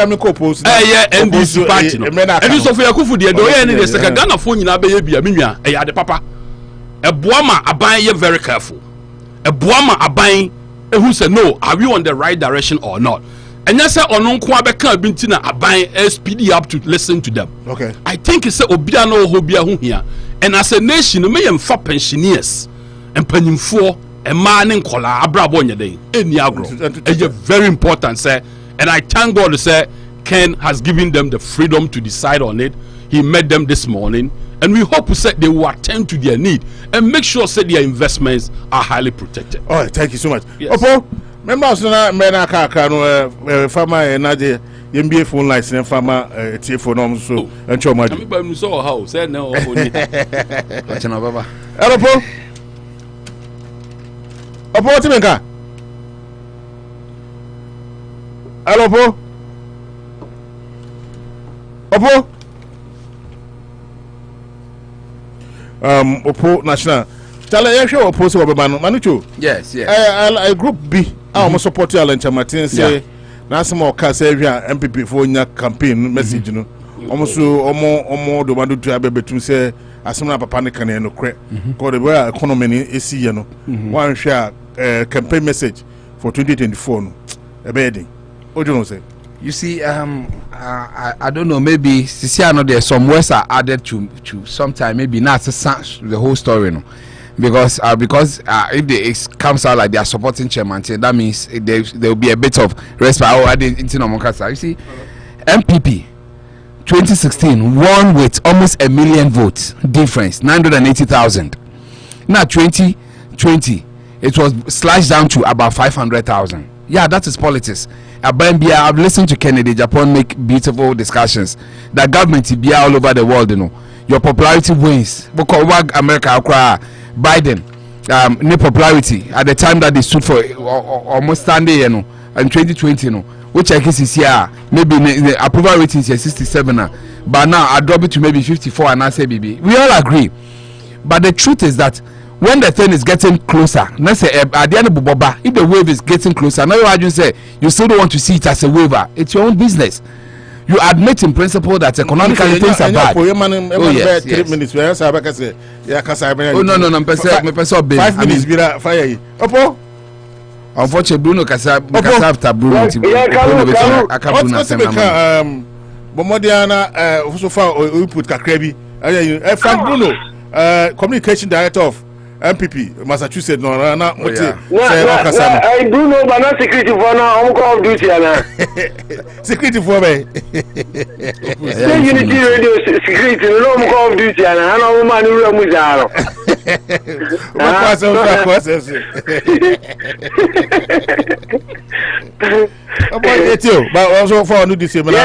party no. And so for Yakufu the do any the second Ghana phone nyina be bia menwa e ya de papa. E boama aban ye very careful. E boama aban who say no, are we on the right direction or not? And yes, on nko abeka bintina aban SPD up to listen to them. Okay. I think it's a obia no hobia hu here. And as a nation, me yemfa pensioners and panimfo and man in kola abrabo nyede eni agro. It's very important, sir. And I thank God to say Ken has given them the freedom to decide on it. He met them this morning, and we hope that they will attend to their need and make sure that their investments are highly protected. All right, thank you so much. Yes. Opo, members na mena kaka no farmer na je MBA phone lines na farmer TF no so encho madu. Me ba mu so how say na o ni. Chana baba. Opo. Opo what menka? Opo. Opo. Opo national. Tell you show Opo so baba no manucho. Yes, yes. I group B. I almost support you Alan Chamatin say na some more ka say MPP for nya campaign message no. Almost omo do madu to abebetum say asem papa ne kan no kre. Because the way economy ni esi ye no. One share campaign message for 2024 no. Ebeding. What do you know say? You see, I don't know. Maybe there's some words are added to sometime. Maybe not the whole story, no. Because if it comes out like they are supporting Chairman, that means there will be a bit of respect. You see, MPP 2016 won with almost 1 million votes difference, 980,000. Now 2020 it was slashed down to about 500,000. Yeah, that is politics. I've listened to Kennedy Japan make beautiful discussions. The government be all over the world, you know. Your popularity wins. Because America, Biden, new popularity at the time that they stood for almost standing, you know, in 2020, you know, which I guess is here. Maybe the approval rating is 67 now, but now I drop it to maybe 54 and I say BB. We all agree, but the truth is that when the thing is getting closer, let's say at the end of Boba, if the wave is getting closer, now you say you still don't want to see it as a waiver. It's your own business. You admit in principle that economically things are bad. Oh yes, yes. 3 minutes. Oh no, me person 5 minutes. Fire. Opo. Unfortunately, Bruno Kasa after Bruno. What's Bomodiana so far we put Kakrebi. Frank Bruno, communication director of MPP Massachusetts no na say Okasa. I do know but not security for now. I'm call duty na. Security for me. Unity radio security no I'm call duty na. Na woman no mu zaro. But also for new this year. Which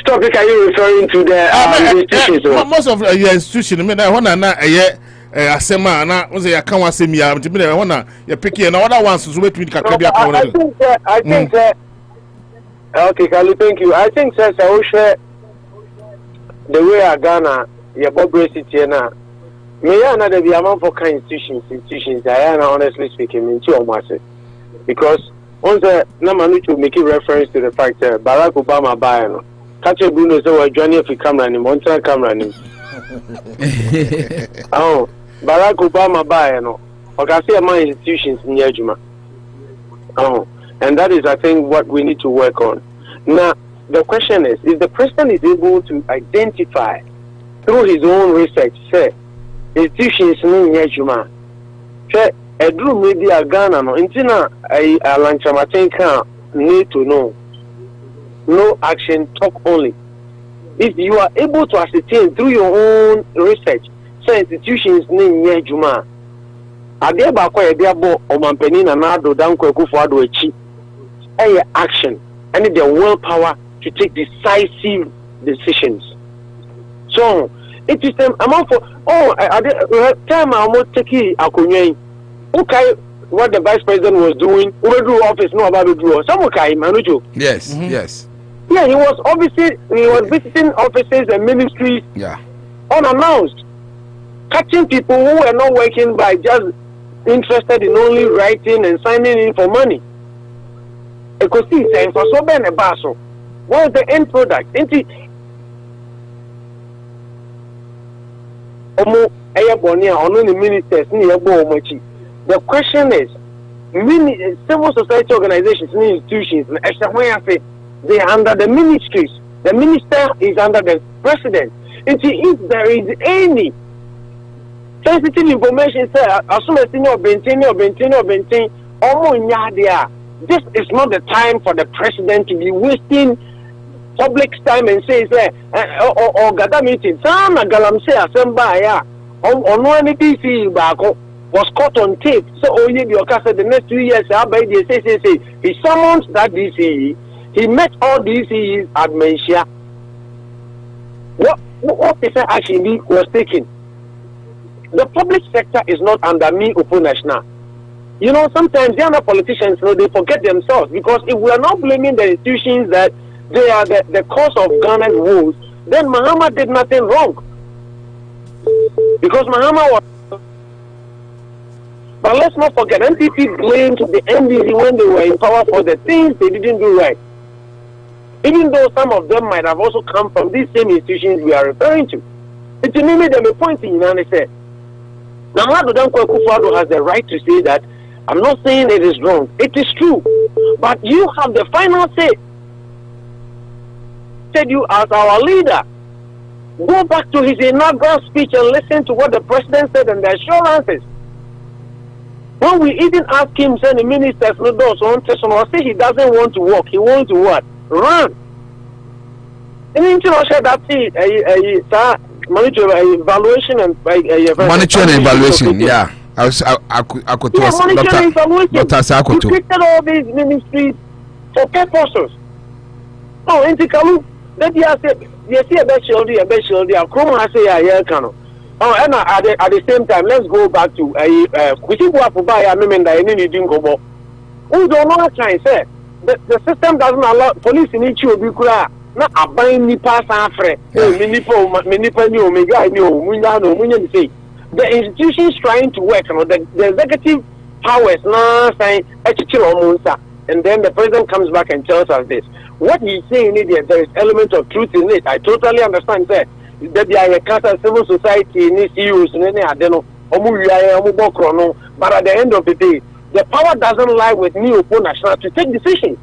topic are you referring to the institutions? Most of your institution, I mean, I want to asema na unse ya kan wasem ya ntimi na hona ya picky na other ones so between kakabia kan. I think okay, Kalu, thank you. I think says I will share the way I Ghana ya publicity na me ya na be amount for kind institutions I am honestly speaking in too much because once na manu to make reference to the fact that Barack Obama buy no catch Bruno say we join if camera ni monster camera ni oh Barack Obama buy no okay see my institutions in Yajuma and that is I think what we need to work on. Now the question is if the president is able to identify through his own research say institutions in Yajuma say Edru maybe a Ghana no intina a lanchamaten can need to know no action talk only. If you are able to ascertain through your own research say institutions in Yajuma ade ba kwa ede abo omampani na nado danko ekufo ado echi action and the willpower to take decisive decisions. So it is them amount for time I'm taking akonyen okay what the vice president was doing we do office no about do some okay manujo. Yes, yes. Yeah, he was visiting offices and ministries unannounced, catching people who were not working by just interested in only writing and signing in for money. Ekosi say for so ben e ba so. What is the end product? Inti omo eye boni a ono ni ministers ni ye bo omo chi. The question is civil society organizations and institutions they are under the ministries. The minister is under the president. And if there is any sensitive information, say, as soon as you know, this is not the time for the president to be wasting public's time and say, or gather meeting. Some galam say, on one DC was caught on tape. So the next 2 years, he summoned that DCE. He met all DCEs at Menchia. What is the action he was taking? The public sector is not under me, Upo National. You know, sometimes the other politicians, they forget themselves, because if we are not blaming the institutions that they are the cause of Ghana's woes, then Mahama did nothing wrong. Because Mahama was. But let's not forget, NPP blamed the NDC when they were in power for the things they didn't do right. Even though some of them might have also come from these same institutions we are referring to. It made them a point in United States. Now, Danko Akufo-Addo has the right to say that. I'm not saying it is wrong. It is true. But you have the final say. Said you as our leader. Go back to his inaugural speech and listen to what the president said and the assurances. When we even ask him, send the ministers, no doors, say he doesn't want to work. He wants to what? Run. And then that's it. Monetary evaluation and monetary evaluation, yeah. I could Dr. Sakoto. You created all these ministries for purposes. Oh, in Tikalu, that you say, you see a best shoulder, Chrome has a cano. Oh, and at the same time, let's go back to we think we have to buy a moment that any didn't go back. Who don't know what I say? The system doesn't allow police in each of you. Not a buying me pass after the institutions trying to work, the executive powers now saying, and then the president comes back and tells us this. What he's saying is that there is element of truth in it. I totally understand that there are a cast of civil society in CEOs and any adeno, but at the end of the day, the power doesn't lie with me, Upo National, to take decisions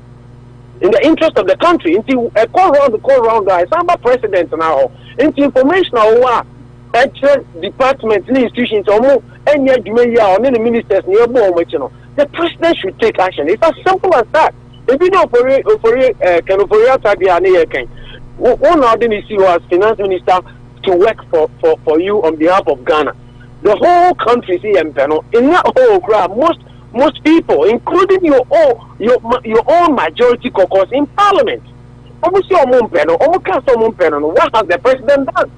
in the interest of the country. Into a call round, I am a president now. Into information or actual departments and institutions or any or ministers near the president should take action. It's as simple as that. If you know for one ordinary CEO as finance minister to work for you on behalf of Ghana. The whole country in that whole crowd, most people, including your own majority caucus in parliament. What has the president done?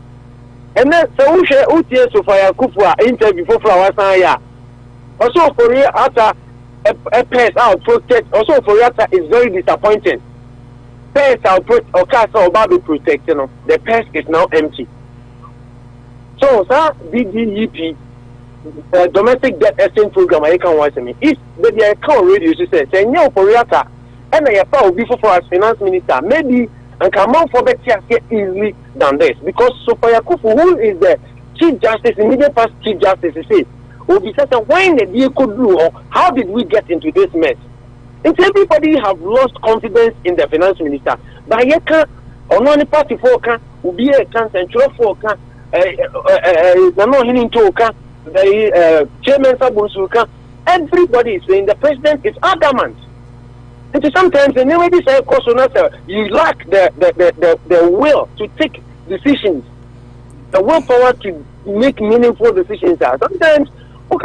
And then so we share Sofia Kufwa interview for flowers. Also for you after a pest out protect. Also for you is very disappointing. Pest out or cast or Bible protect. The pest is now empty. So sir, DDEP. Domestic debt exchange program I can watch me. If the account radio says, say no for Riata, and I have before for as finance minister, maybe and come out for better easily than this. Because Sofia Kufu, who is the Chief Justice, immediate past Chief Justice, he says, will be certain when the deal could do or how did we get into this mess? It's everybody have lost confidence in the finance minister. But yet on one party for will be a central for no hinting to the chairman Bosuo, everybody is saying the president is adamant. And sometimes anybody say you lack the will to take decisions, the willpower to make meaningful decisions. Sometimes civil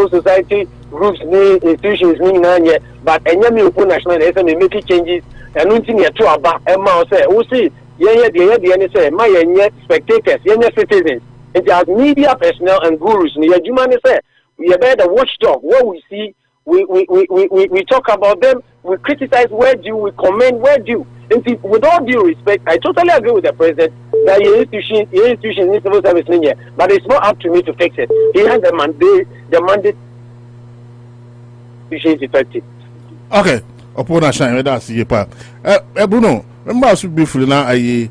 society groups, institutions, but national making changes and nothing yet to about we'll see. Spectators, citizens, it has media personnel and gurus. We are the watchdog. What we see, we talk about them, we criticize where due, we commend where due. And with all due respect, I totally agree with the president that your institution is civil service linear, but it's not up to me to fix it. He has the mandate efficient, effective. Okay, upon a shine, that's the pa. Bruno, remember us briefly now a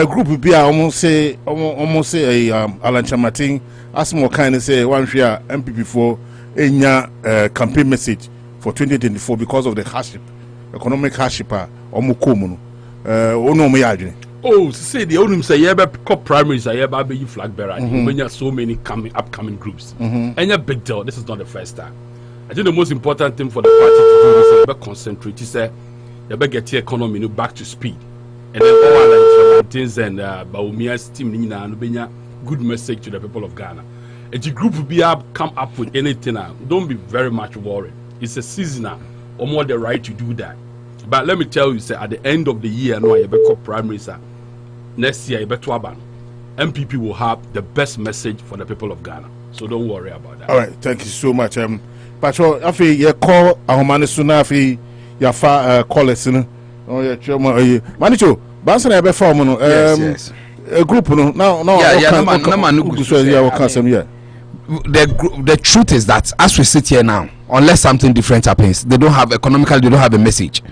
group be almost say a Alan Chamatin, as more kind of say one share MP4 in your campaign message for 2024 because of the hardship, economic hardship or mukomo. No me Oh, say the only say yeah, cup primaries are yeah, be flag bearer. When you have so many upcoming groups, and a big deal. This is not the first time. I think the most important thing for the party to do is to concentrate. You say you better get the economy back to speed, and then all things and Baumia's team and bring good message to the people of Ghana. And the group will be come up with anything. Don't be very much worried. It's a seasonal, or more the right to do that. But let me tell you, say at the end of the year, no, you better primaries. Next year, you better MPP will have the best message for the people of Ghana. So don't worry about that. All right, thank you so much. Patrol, I feel you call Ahomane Suna, I feel you call us. Oh, yeah, Manicho, Banson, I be form yes. A group, no, the truth is that as we sit here now, unless something different happens, they don't have economically, they don't have a message.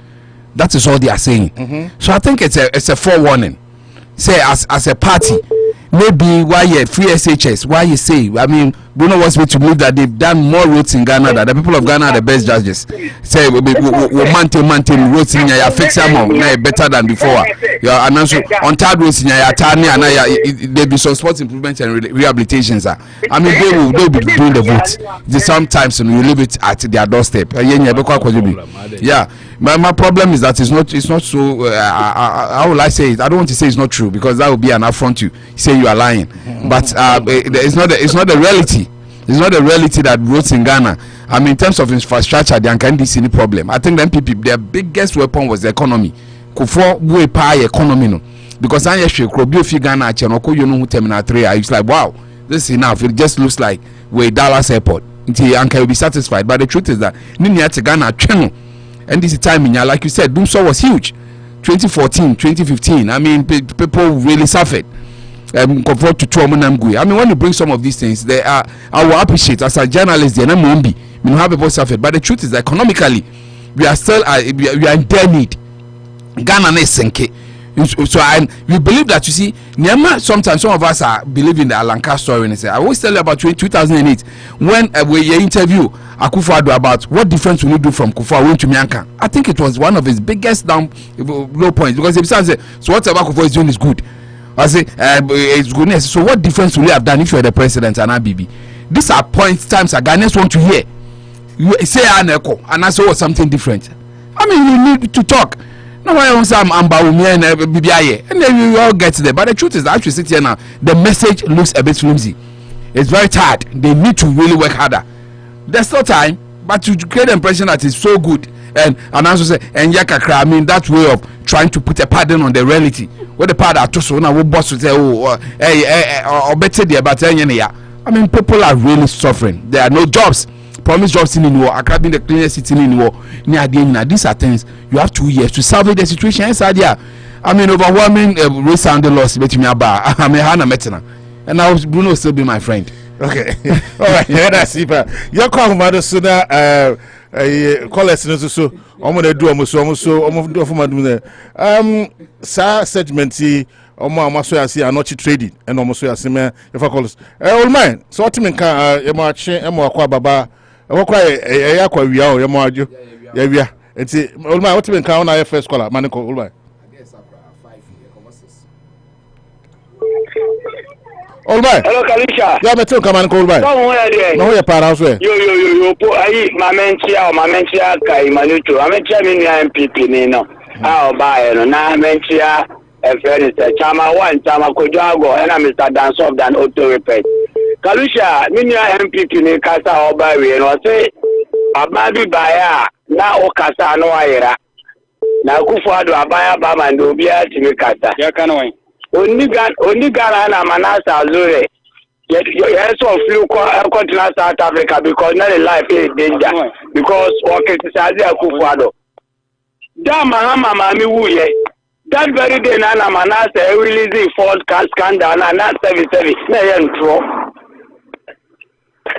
That is all they are saying. So I think it's a forewarning. Say as a party, maybe why you free SHS, why you say, I mean, Bruno wants me to believe that they've done more roads in Ghana, that the people of Ghana are the best judges. Say we maintain roads in your fix them better than before. Your announcement on third roads in your attorney and there be some sports improvements and rehabilitations. I mean they'll be doing the votes. Sometimes you leave it at their doorstep. Yeah. My problem is that it's not so. How will I say it? I don't want to say it's not true because that would be an affront to say you are lying. But it's not the reality. It's not the reality that roads in Ghana. I mean, in terms of infrastructure, there can't see any problem. I think the MPP, their biggest weapon was the economy. Kufo we pay economy no because I actually Krobio fi Ghana chenoko you know terminal 3. It's like wow, this is enough. It just looks like we're Dallas Airport. Until Anka will be satisfied. But the truth is that Ninia to Ghana channel. And this time in like you said, Bosuo was huge. 2014, 2015. I mean, people really suffered. Convert to I mean, when you bring some of these things, I will appreciate as a journalist. They don't have people suffered. But the truth is that economically, we are still we are in their need. Ghana is sinking. So we believe that you see, sometimes some of us are believing the Alanka story. And say, I always tell you about 2008 when we interview Akufo-Addo about what difference will you do from Kufuor to Mianka. I think it was one of his biggest low points because he said, so whatever Kufuor is doing is good. I say it's goodness. So what difference will you have done if you are the president and Abibi? These are points times that Ghanaians want to hear. You say an echo and I say something different. I mean, you need to talk. No, I want some and then we all get there. But the truth is that as we sit here now, the message looks a bit flimsy. It's very tired. They need to really work harder. There's still time, but to create the impression that it's so good and also say and yakakra, I mean that way of trying to put a pattern on the reality. Where the part that so now boss will say or better there, but I mean people are really suffering. There are no jobs. Promise jobs in war, Accra being the cleanest city in war. These are things you have 2 years to salvage the situation inside there. I mean, overwhelming race and the loss between me about. I mean, Hannah Metina, and now Bruno will still be my friend. Okay, all right. Yeah, that's it. Your call, mother, sooner. Call us so. I'm gonna do almost. I'm do for my sir segment. Almost I see not trading, and almost I see me. If I call us, all mine. So what mean can you march? Baba. What cry? We are. You march. Yeah, we are. It's all my. What mean can I first call? Manico, all my. All right. Hello, Kalisha. Yeah, me too. Come on, call by. No, you're part of it. Yo. I my mentia, Kai Manuto. I mentia me MPP, no. I'll buy no. Now mentia. A friend is Chama 1, Chama Kojago, and I'm Mr. Dance of Dan Auto Repair. Kalisha, Minia MPP in Casa or Barry, and I say, Ababi Baya, now Casa no Ira. Now Kufuor, Abaya Bama, and Dobia Timikata. Yakanoi. Only Ghana Manasa Zure. Yes, of few continent South Africa because not a life is danger. Because working to Sadia Kufuor. Dama Mami Wuye. That very day, Nana Manasa releasing false scandal and not 77.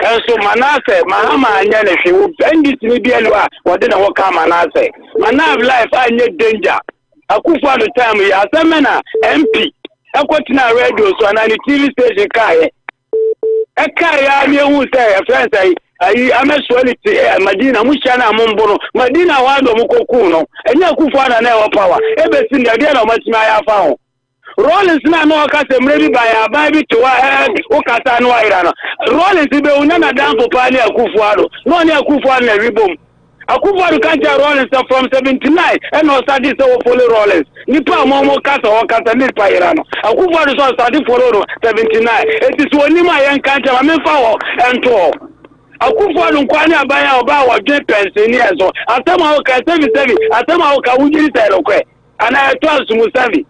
enso manase mahama anya ne hwe bandit ni bielu a wode na woka manase manav life anya danger akufa the time ya semena MP ekotina radio so na ni TV station kai ya mi hu say friends ayi ameswality Madina musha na mombono Madina wando mukoku no enya akufa na e power ebesi ne de na matima ya fa ho Rollins na no ka se mrebi ba ya ba bi to o kasa no ira no Rollins be unya na dan for pani akufuado no ni akufuado na ribom akufuado kan ja Rollins from 79 and no study so follow Rollins ni pa mo kasa o kasa ni pa ira no akufuado so study follow 79 it is woni ma yan kan ja me fa wo ento akufuado nkwani abaya oba wo dwe pension ezo atama o ka 77 atama o ka wujiri tele kwe ana to asumu 7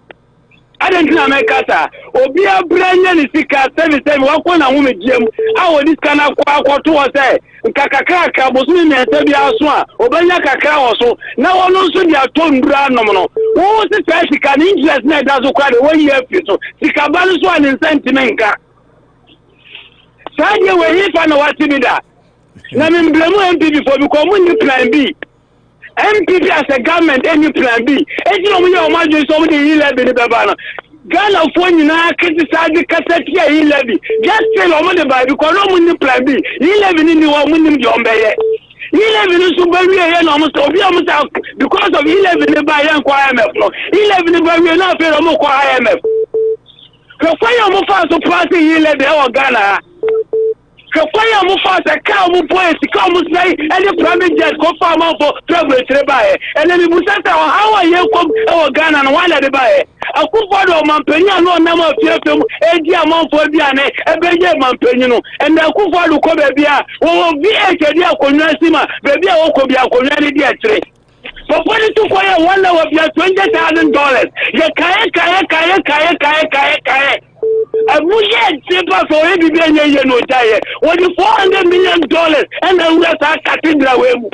adentina mekata obi abranya ni sika 77 wako na humejiem awo diska na kwa akoto wo se nkakaka bosumi mete bia so a obanya kakra wo so na wono nso dia to ndura nom no wo se sika ni interest na da so kwa de wo yie fi so sika ba so an incentive nka saje we hifa na watibida na memblemu MP before because mun ni plan B MPP as a government any plan B. Eti no mo majo so mo dey levy ni beba no. Ghana for nyina criticize the cassette here levy. Just tell o mo dey buy because no mo ni plan B. Levy ni wo mo nim de o mbeye. Levy ni so ba wi no mo so obi o mo say because of levy ni buy yan kwa IMF no. Levy ni ba wi na fe mo kwa IMF. Ko kwa yo mo fa so party levy e Ghana. Kafaya mu fa se ka mu boys ka mu say any private jet ko fa ma for travel bae and then mu say how are you come e Ghana no wala de bae akufo do mampenya no na ma fiefem e di amanfo bia ne e beje mampenyi no and akufo do ko be bia wo VH di akonwa sima be bia wo ko bia akonwa ni di akire for to for one hour bia $20,000 ye kai Abuja Tipa for every billion no die. What the $400 million and then we are cathedral.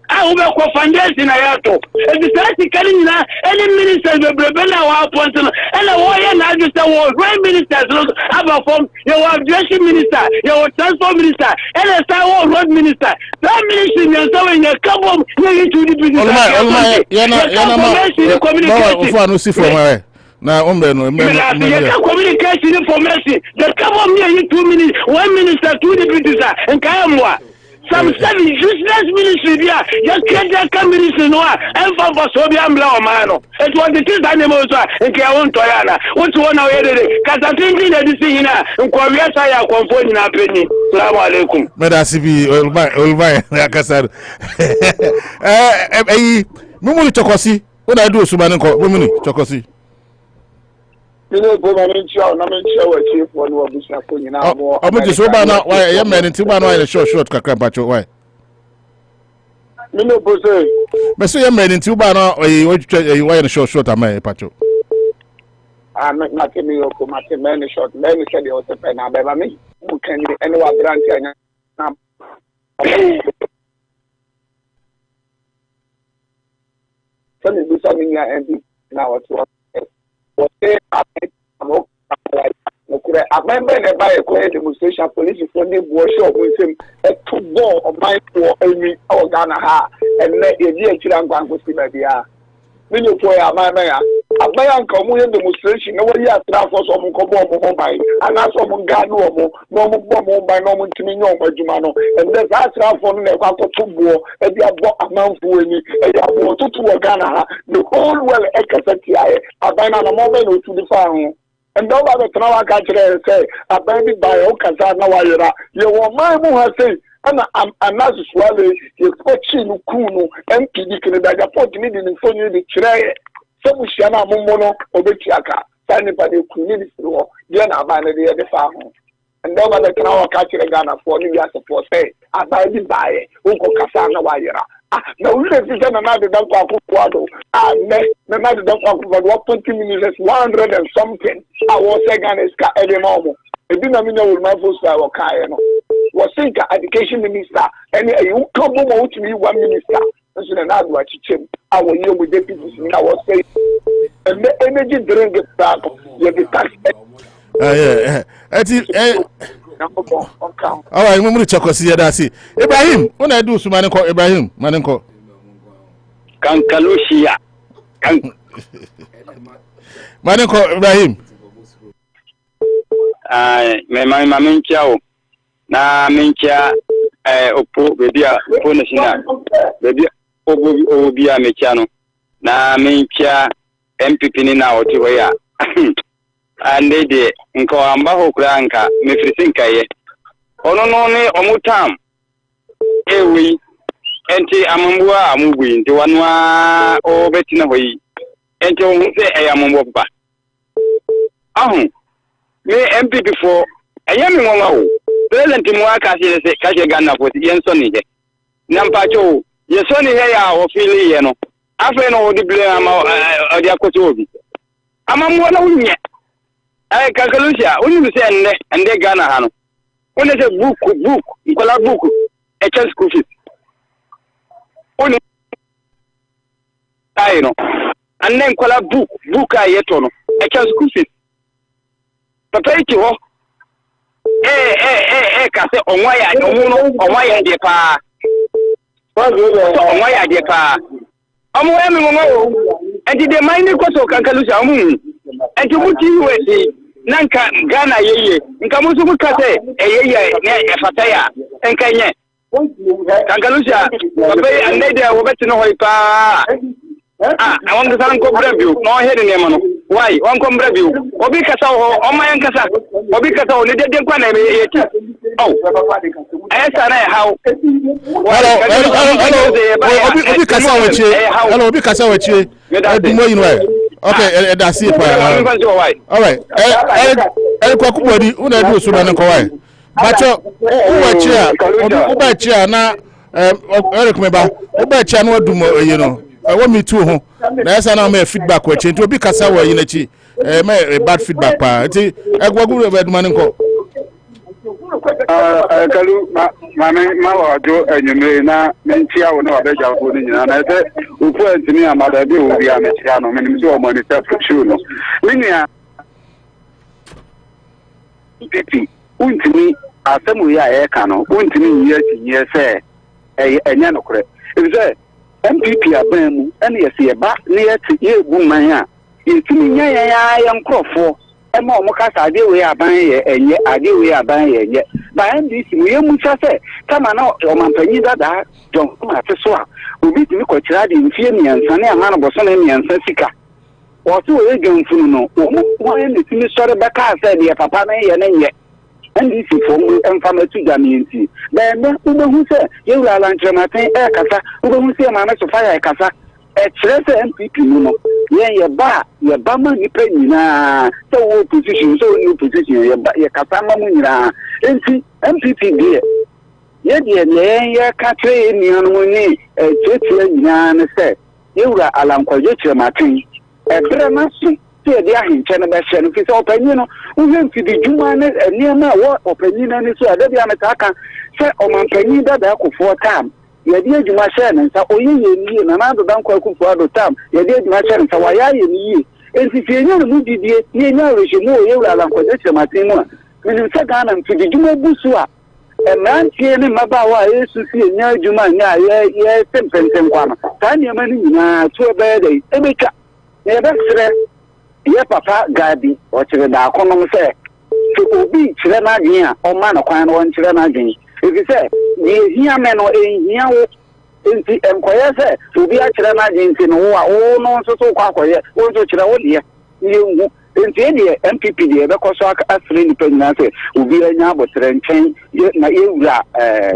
I will go foundation in Ayato. And the practically any ministers will be our person and a warrior now just a war. Right ministers have a form. You are dressing minister, you are transport minister, and a star road minister. That ministry is showing a couple to the business. Now, communication information. The cover me 2 minutes, 1 minister, 2 deputies, and Kayamwa. Some 7 useless ministry here. Just can't get ministry no and for Sobian Blau. It was the two animals and Kawan Toyana. What's one hour? Because I think that this is in Korea, I confirm in our penny. Salaam alaikum. Medasibi, Olvay, Nakasar. Mumuni Chokosi. What I do, Suman, Mumuni Chokosi. You know, chief one of this. I'm just now. Why a man in Tibano in a short Cacrapacho? Why? You know, Bosuo. But so a man in Tibano or you want a short am I, Pacho? I'm not making me up for my many short. Many said you was a pen. I'm ever me. Who can anyone grant you? Tell me, do something here and now it's what. I remember by a demonstration police for the workshop with him a football of my poor enemy Ghana and let a dear children go to see baby. When you play a man, a man come with demonstration, no way at for some mobile, and that's some God normal bomb by normal to me, no, Jumano, and that's after for the football, and you have bought a mouth for me, and you have bought to Ghana, the whole well, a ban on a moment or to the farm. And nobody can now catch it and say, a baby by Okazana, you want my mother say. And I'm not swallowing your coaching Kuno and Pidicking that you're putting it in front of the tray. So we shall not mono or the Chiaka, signing by the community law, then I buy the farm. And nobody can now catch it again for you as a for say, I buy the buy, Uncle Casana Wayera. Now we have another dump of Quado. Another dump of what 20 minutes, 100 and something. I was saying, it's every moment. I didn't know my first I was kind. Was think education minister, and you come out to me 1 minister. That's another what you I will hear with deputies. I was saying, and the energy drink it back with the tax. All right, we check us here. That's it. Ibrahim, when I do so, Manenko, Ibrahim, Manenko. Kankalusia. Manenko, Ibrahim. My maminchao. Na mincha, opo, baby, oponashina. Baby, obia mechano. Na mincha, MPP ni na otiwaya. Ande de nko amba hokranka mefrisinka ye ono no ne omutam ewi enti amambua amugui nti wanwa o betina hoyi enti o se ayamambo ba ahun me MPP for ayami ngoma o president mu aka se ka Ghana for yenso ni je nampacho yeso ni he ya o fili ye no afa no o di blame ama o di akoto obi amambo na unye Kankalusia, only we say and they Ghana Hano. When is a book, Nicola book, a chance school fees. Only I know. And then Kola book, I yet on a chance school fees. Papa, you Cassa on why I get pa. On why I get pa. I'm and did the mining cost of Kankalusia? And to put you Nanka Ghana ye, Nkamusu Mukate, a fataya, and Kanye. Kankalusia, and they are over to know I want the Sanko review, no head in Yamano. Why? One come review. Obicasa or my Ancasa, Obicasa, only the Dequan. Oh, I how. Hello, Obicasa, which you. Okay, that's it. All right. Kwakubodi una do so na kwai. Bacho ubachi na Eric meba. Ubachi na wadum you know. I me too ho. Na yesa na me feedback wa chi. Nti obi kasa wa yi na chi. Me bad feedback pa. Nti egwagu eduma nko. Kalu ma wa jo enyume na mentia wo na obeja ko ni nyina na se ufu antini amada bi wo bia metia no menim se o monitor show no minia pipi untini asemu ya ka no untini yi atinye se enya no kore se MPP abamu ene yesi eba ne yati egu man a yetini nya ya nkrofo ema omukasa ade we aban ye enye ade we aban ye enye ba NDC we mucha se kama na omampanyi dada John Mate so a obi timi ko kira de mfie miansa ne ama no boso na miansa sika o so we gamfunu no o ne timi sore beka se de papa na ye na nye NDC fo mu enfamatu gamienti ba me ubehu se ye wura lantrematen kasa ubehu se ma na so fire kasa Chese MPP no ye ba ma ni pe nyina so wo position so new position ye kasa ma mu nyina enti MPP die ye ka tre ni anu ni cheche nyina ne se ye wura alankwaje chematin bre na so te de ahinche na be hye no fi so opanyi no wo hemfi di juma ne niema wo opanyi na ni so ade bia metaka se omampanyi dada akofo tam yedi adwuma hye ne nsa oye ye na na do dan kwa kufu ado tam yedi adwuma hye ne nsa wa ya ye ni enti fi enyo no mudidie ni enyo rehemu oye wura alankwaje chematin mu a minim se Ghana mfidi dwuma busu a enantie ne mabawa yesu si enyo adwuma nya ye tempenten kwa no ta niema ni nyina to ebe dai ebeka ye be sere ye papa gadi o chire da akonom se obi chire na adwen a o ma no kwan no won chire na adwen ebi se ye hia me no ehia wo enti enkoye se obi a chire na adwen ti no wo a wo no nso so kwa akoye wo nso chire wo de ye hu enti e de MPP de be ko so asre ni panyina se obi anya abotre nchen na ye wura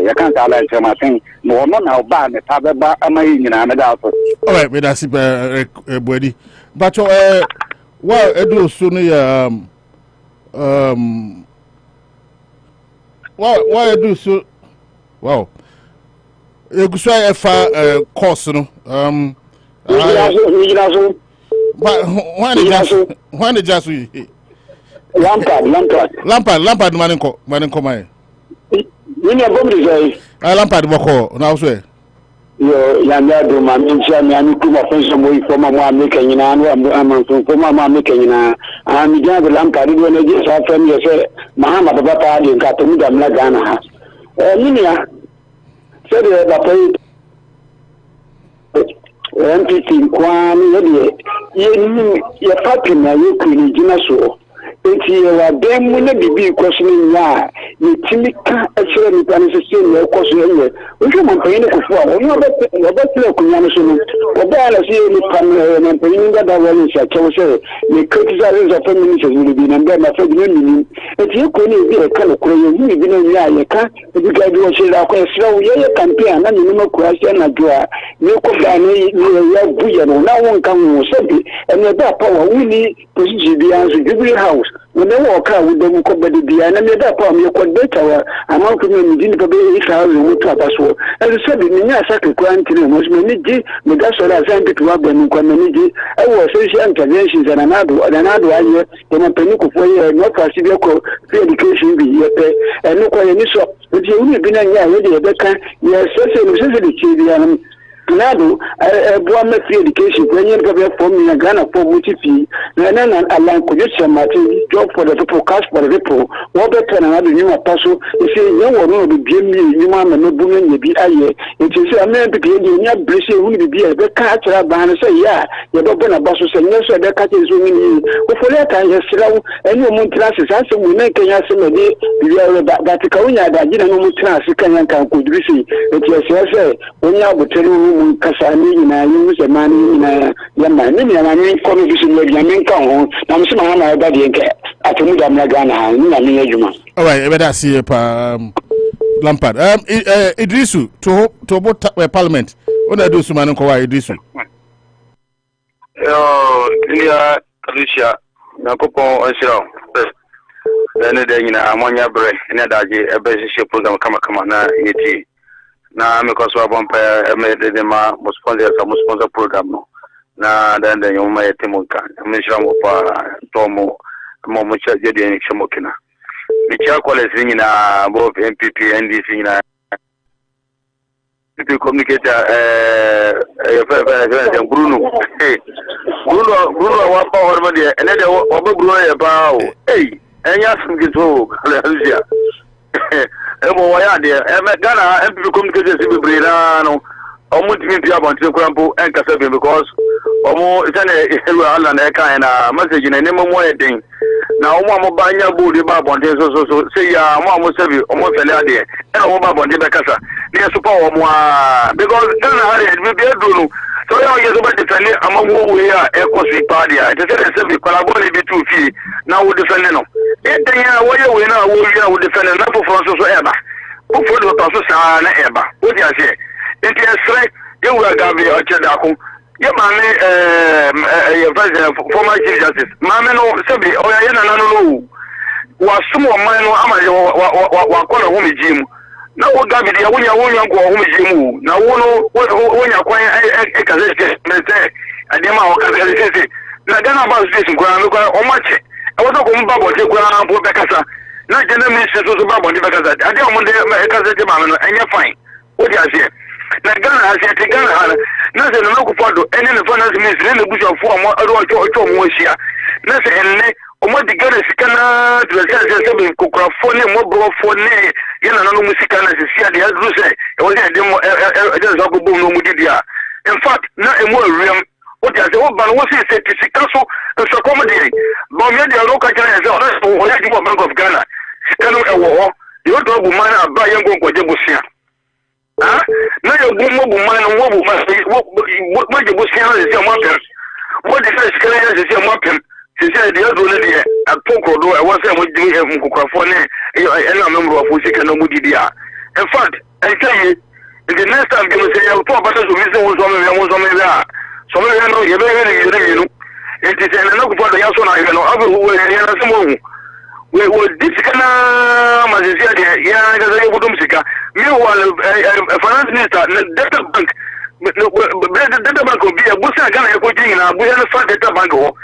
ya kan ta ala nchematen no no na oba me ta be ba ama nyina me da so all right me da si buadi but well, edu so no ya why edu so wow egusua efa course no but when just Lampard maninko mai ni na bombi zai Lampard boko na so yo yanya do ma mincha mi ani kuma fonso mo ifoma mo ameka nyina no amfoma mo ameka nyina ami jabe lampa ri do na je sa fam ye se mahama baba pa de ka to mu da mla Ghana ha minia se de ba pai MPP kwa ni ye papi na ye kuni jina so enti wa dem mu na bibi kwosini nya ye timika echere ni pan se ne kwaso ye o mo pai ni kufu a o ba tele kunya no so no o ba la se ni pan na pai ni da wa ni sha kewo se ni criticize of feminists ni bi na mbe ma fa bi ni enti ko ni bi e ka no kuro ye ni bi na nya ye ka bi ga bi o se la ko se wo ye campaign na ni no kura se na do a ni ko ba ni ya bu ye no na won kan wo se bi ene ba pa wa wini position bi an so Jubilee House when they walk out with them could be and then that palm you could better amount of men didn't be 8,000 to us. As I said, in your second quarantine was managed, but that's what I sent to have them community. I was social interventions and another idea, then a penny for you, not for free education be yet, and no quite any so. But you only been a year already, Becca, yes, certainly. Nado boame free education when you go for me in Ghana for multi-fee and then align condition Martin job for the people, cash for the people, what better than another new apostle, you say, you will be me, you want no booming, you be a year. It is a man to be in your blessing, will be a catch up and say, yeah, you don't want a boss to say, yes, the cat is winning. But for that time, yes, and you want classes, I say, we make a yes, and a day, but the Kauna that didn't know class, you can could receive. It is, yes, when you have to tell you. Kasani na use a money na yama ni na ni confusion le ya men kan ho na mse ma na ba de nke atomu da mla Ghana ni na me adwuma. All right, we da see pa Lampard. Idrisu to both parliament. Ona do suma nko wa Idrisu. India Alicia na kopo onshiro. Then de nyina amonya bre na daje ebe program kama na yeti. Na because we want made the sponsor program no na then you may temuka mishramu pa tomo mo mucha jadi shomokina bicha kwale sinyina both MPP NDC na people communicate Bruno wa pa horma de ene de Bruno ya ba eh enya sumgito hallelujah emo waya de Ghana MPP communication si bebree no omo timi pia bonte kurampo enkasa bi because omo isane ehelu ala na eka na message na nemo mo edin na omo banya bodi ba bonte so say ya omo sebi omo fele ade e omo ba bonte be kasa ne super omo because Ghana had be do no so ya yeso ba defend amawo we ya e ko sweet party a te say sebi collaborate bi tu fi na wo defend no e ya wo ye we na wo ya wo defend na for so eba for do to so sa na eba wo dia say it is right you will gabe o chedako ye mame president former chief justice mame no sebi o ya na no wa sumo man no amaje wa kola ho mejimu na wo gabe dia wonya ko ho mejimu na wo no wonya kwan e kazese mete adema o kazese na Ghana ba station kwa no kwa o mache e wo so ko mba bo te kwa po bekasa na general minister so ba bo te bekasa ade o mo de kazese mame no enye fine wo dia say na Ghana asiate Ghana na se no kufodo ene ne finance minister ne bushafo o ocho mo hia na se enne o mo de Ghana sikana to se be kokrafo ne mo brofo ne yana no musika na se sia de adru se e wo de mo de so go bom no mu didia in fact na e mo awiem o de se wo ba no wo se sika so comedy bo me de ro ka kire se o ya di mo Bank of Ghana sikano e wo ho yo do bu man aba ye ngonko je busia na yo gumo man wo bu ma wo je busia na se mo pem wo de se sikana ya se mo pem se de yo do ne de atoko do e wo se mo di nkokrafo ne e na memro afo sikana mu didia in fact I tell you the next time you say you talk about so me so me no ye be you know it is an no for the yaso na you know abu wo ye na smo we disikana mazisia de ya ga zai gudum sika me wal finance minister data bank data bank obi e busa Ghana e ko jin na bu ya na fa data bank ho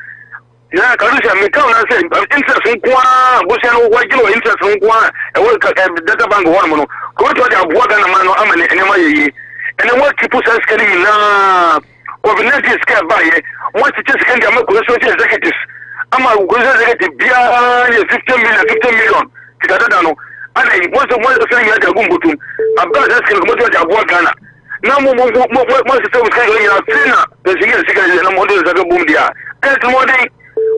ya karusha me kauna say interest kwa busa no wajilo interest kwa e wo data bank ho mo no ko to da buwa Ghana man no amane ne ma ye then what people say scaling na over 90 scale by what it is can make executives. I'm a executive beyond 15 million. Tikadano. And once the one saying that Gumbutum, about that can go to Ghana. Now, most of the saying you are thinner, the second and models that go boom there. And morning,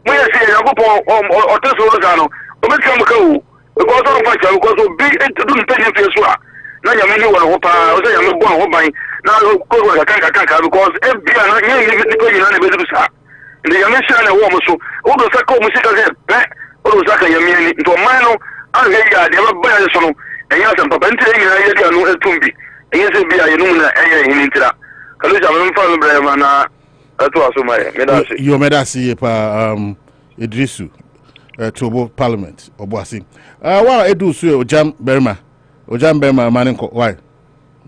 when I say I go or Tesla, or make some go because of my child, because of big to do the pension as well. Now, you mean you want to hope I was a born home by now, because FBI and I even the United the Yamission and woman so all those are called music back, all those are Yamin into a minor. I never buy a song, and yes, I'm Papa, and I know a tumbi. And yes, be a Yuna in Intra. Kalisa, I'm from Bremana. That was my Medasi. You Medasi, Idrisu, Tobo Parliament, or Bossing. Well, I do so, Jam Berma, or Jam Berma, Maninko. Why?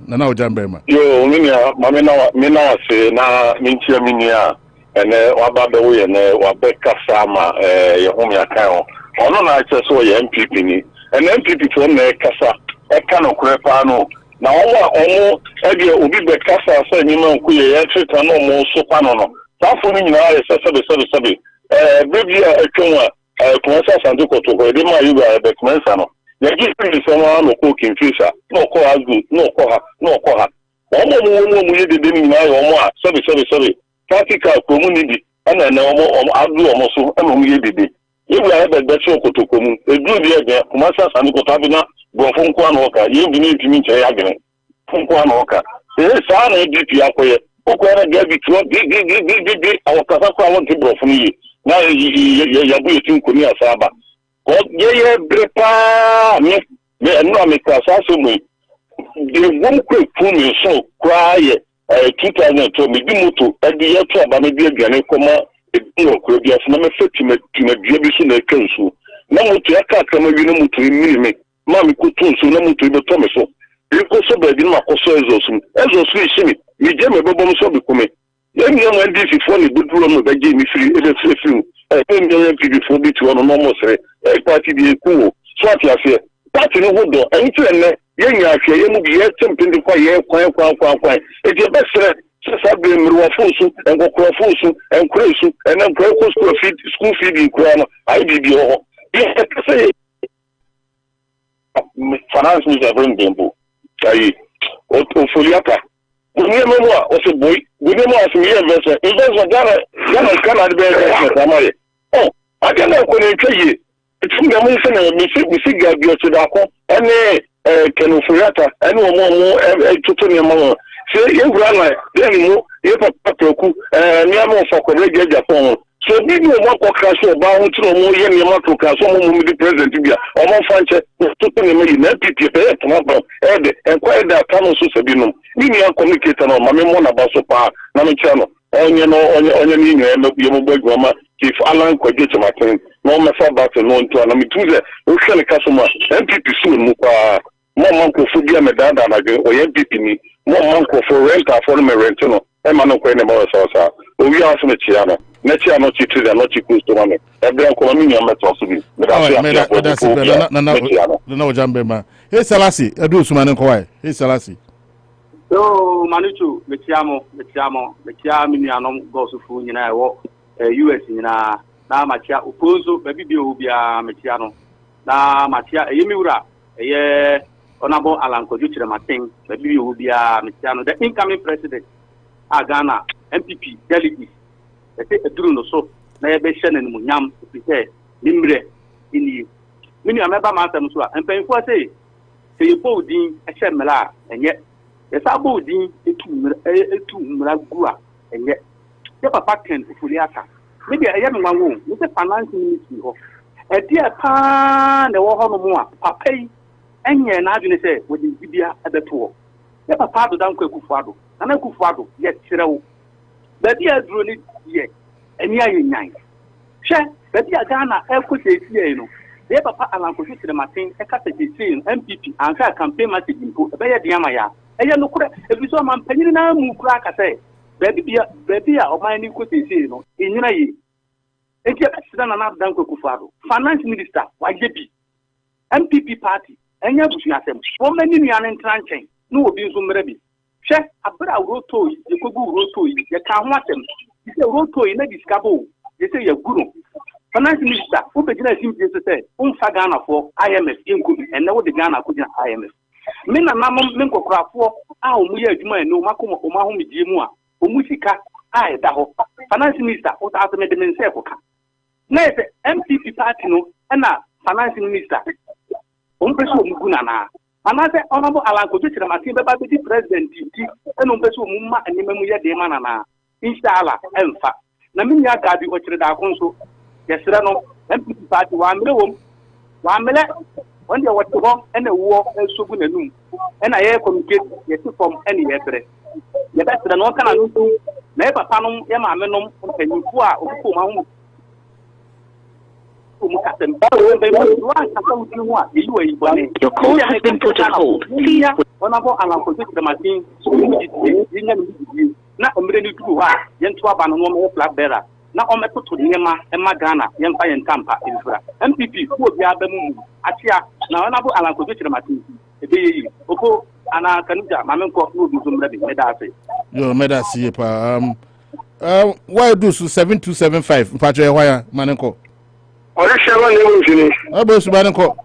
No, Jam Berma. Yo, Mina say, na Mintia Minia, and Wababe, and Wabeka Sama, Yahomia Kao. Ono na ache so ye MPP ni en MPP fo na kasa e ka no krepano na omo e de obi be kasa so ni man ku ye treta no mo so kwano no safo ni nyina ye sebe baby atwon a konsa sandu koto ko de ma yuga be konsa no ye gi ni so no ko kinfisa no ko azu no ko ha omo mu ye de ni nyina ye omo a sebe practical community ana na omo adu omo so ana mu ye de if we have a better Kotokum, a good year, Massa and Kotabina, Bonfonquanoka, you need to meet a yagin. Fonquanoka. There is a DP acquire. Okwara gave it big, our Kasaka want to go from you. Now you think Kunia Saba. God, yeah, Brepa, me, no, make us also me. The one quick fool so cry 2012, me, Dimutu, at the year club, and maybe again, no credias na me feti me biabisu na kansu na mutu aka kama bi na mutu mi ma me kutunsu na mutu be to me so iko so ba bi na makoso ezosu ishimi mi je me bobom so bi kume ye mi am ndc fo ni buduro no be je mi firi e mi am pd fo bi ti ono no mo sere party bi eku so ati afi party no hodo enti enne ye nya afia ye mu bi ye tempindi kwa ye kwan e je be sere Sabi Mruafusu and Gokrafusu and Kresu and then Kroko school feed in Krana, IBBO. Yes, finance minister bring Dembo. I Ofoliaka. Unema was a boy, Unema as me investment Ghana cannot be. Oh, I cannot connect you. It's from the motion of Missy Gabio to Dako and Kenufriata and more Tutonium. So you run like then you papa toku niamo for college Japan. So did you want to crash about to more yen yamato so the president to be or more fancy to put him in MPP and quiet that canon Susabino. Mini communicator on my mona basopa, Namichano, on your grandma, if Alan could get to my thing, no matter about the known to an amituze, who can a customer, MPP soon, Mupa, more monk for be a medada or MPP. More monk for rent for me rentino, and man of about Sosa. We are some Chiano. Netia not cheated and not cheap to money. Every economy met also be. No, Jambema. Hey, Salasi, I do some man quiet. Hey, Salasi. So, Manuchu, Metiamo, Metiamiano, Bosuo, and I walk US in a Matia Upozo, baby Biobia, Metiano. Na Matia, Emura, a Honorable Alan Kojuchi Martin, maybe you will be a Messiano, the incoming president, Ghana, MPP, delegates, they take a drone or so, Nayabeshan and Munyam to prepare, Nimbre, in you. Many remember Master and paying for say you both in a Shemela, and yet, yes, I both in a two Muragua, and yet, the papa can Fuliata. Maybe a young one, with a financial ministry of a dear pan, the war more, papa. Enye na adwene se wodi bibia abeto ye papa do dan kwakufado na na kufado ye kirewo ba bia duro ni ye eni aye nyan hwe ba bia Ghana ekosesi no ye papa alankosi Matin e kasa gesi MPP anka campaign message mpo be ye diama ya eye no kure ebiso man panyini na mu kura kase ba bia o man ni kosesi no enyina ye enti e kasa na dan kwakufado finance minister wajebi MPP party enya busu asem wo mani nuane ntranchen no obi nso mrebi hwe abra roto ye kogu roto ye ka ho atem ye roto na discover ye say ye guru finance minister who begin sim je say unfa Ghana for IMF enko bi enne wo de Ghana ko gina IMF me na mamom me nkokrafo a omu ye adwuma eno makomo o ma ho medie mu a omu sika a eda ho finance minister o ta me de mense ko ka na ese MPP party no na finance minister o mpeso omu guna na anase honorable Alanko to chira matin beba be president ti eno mpeso omu ma anima mu ye de ma na inshallah emfa na me nya gabi o chira da konso yesira no MPP party wa mele on the what to and a war and so good and I air communicate yes from any yesterday. The best than no can I do never panum yamamenum and you are your call has been put on hold. Please. Honorable Alanko the machine not a million to Yentua Banon flat bearer. Now on my put to Nema and Magana, Yempa and Tampa, MPP, who will be Abamu, Achia, now Honorable Alanko the machine. Oko ana kanija mamenko no do some ready medase. Yo medase pa why do 7275 mpacho why manenko. Ore shewa ne mo fini. Abo su manenko.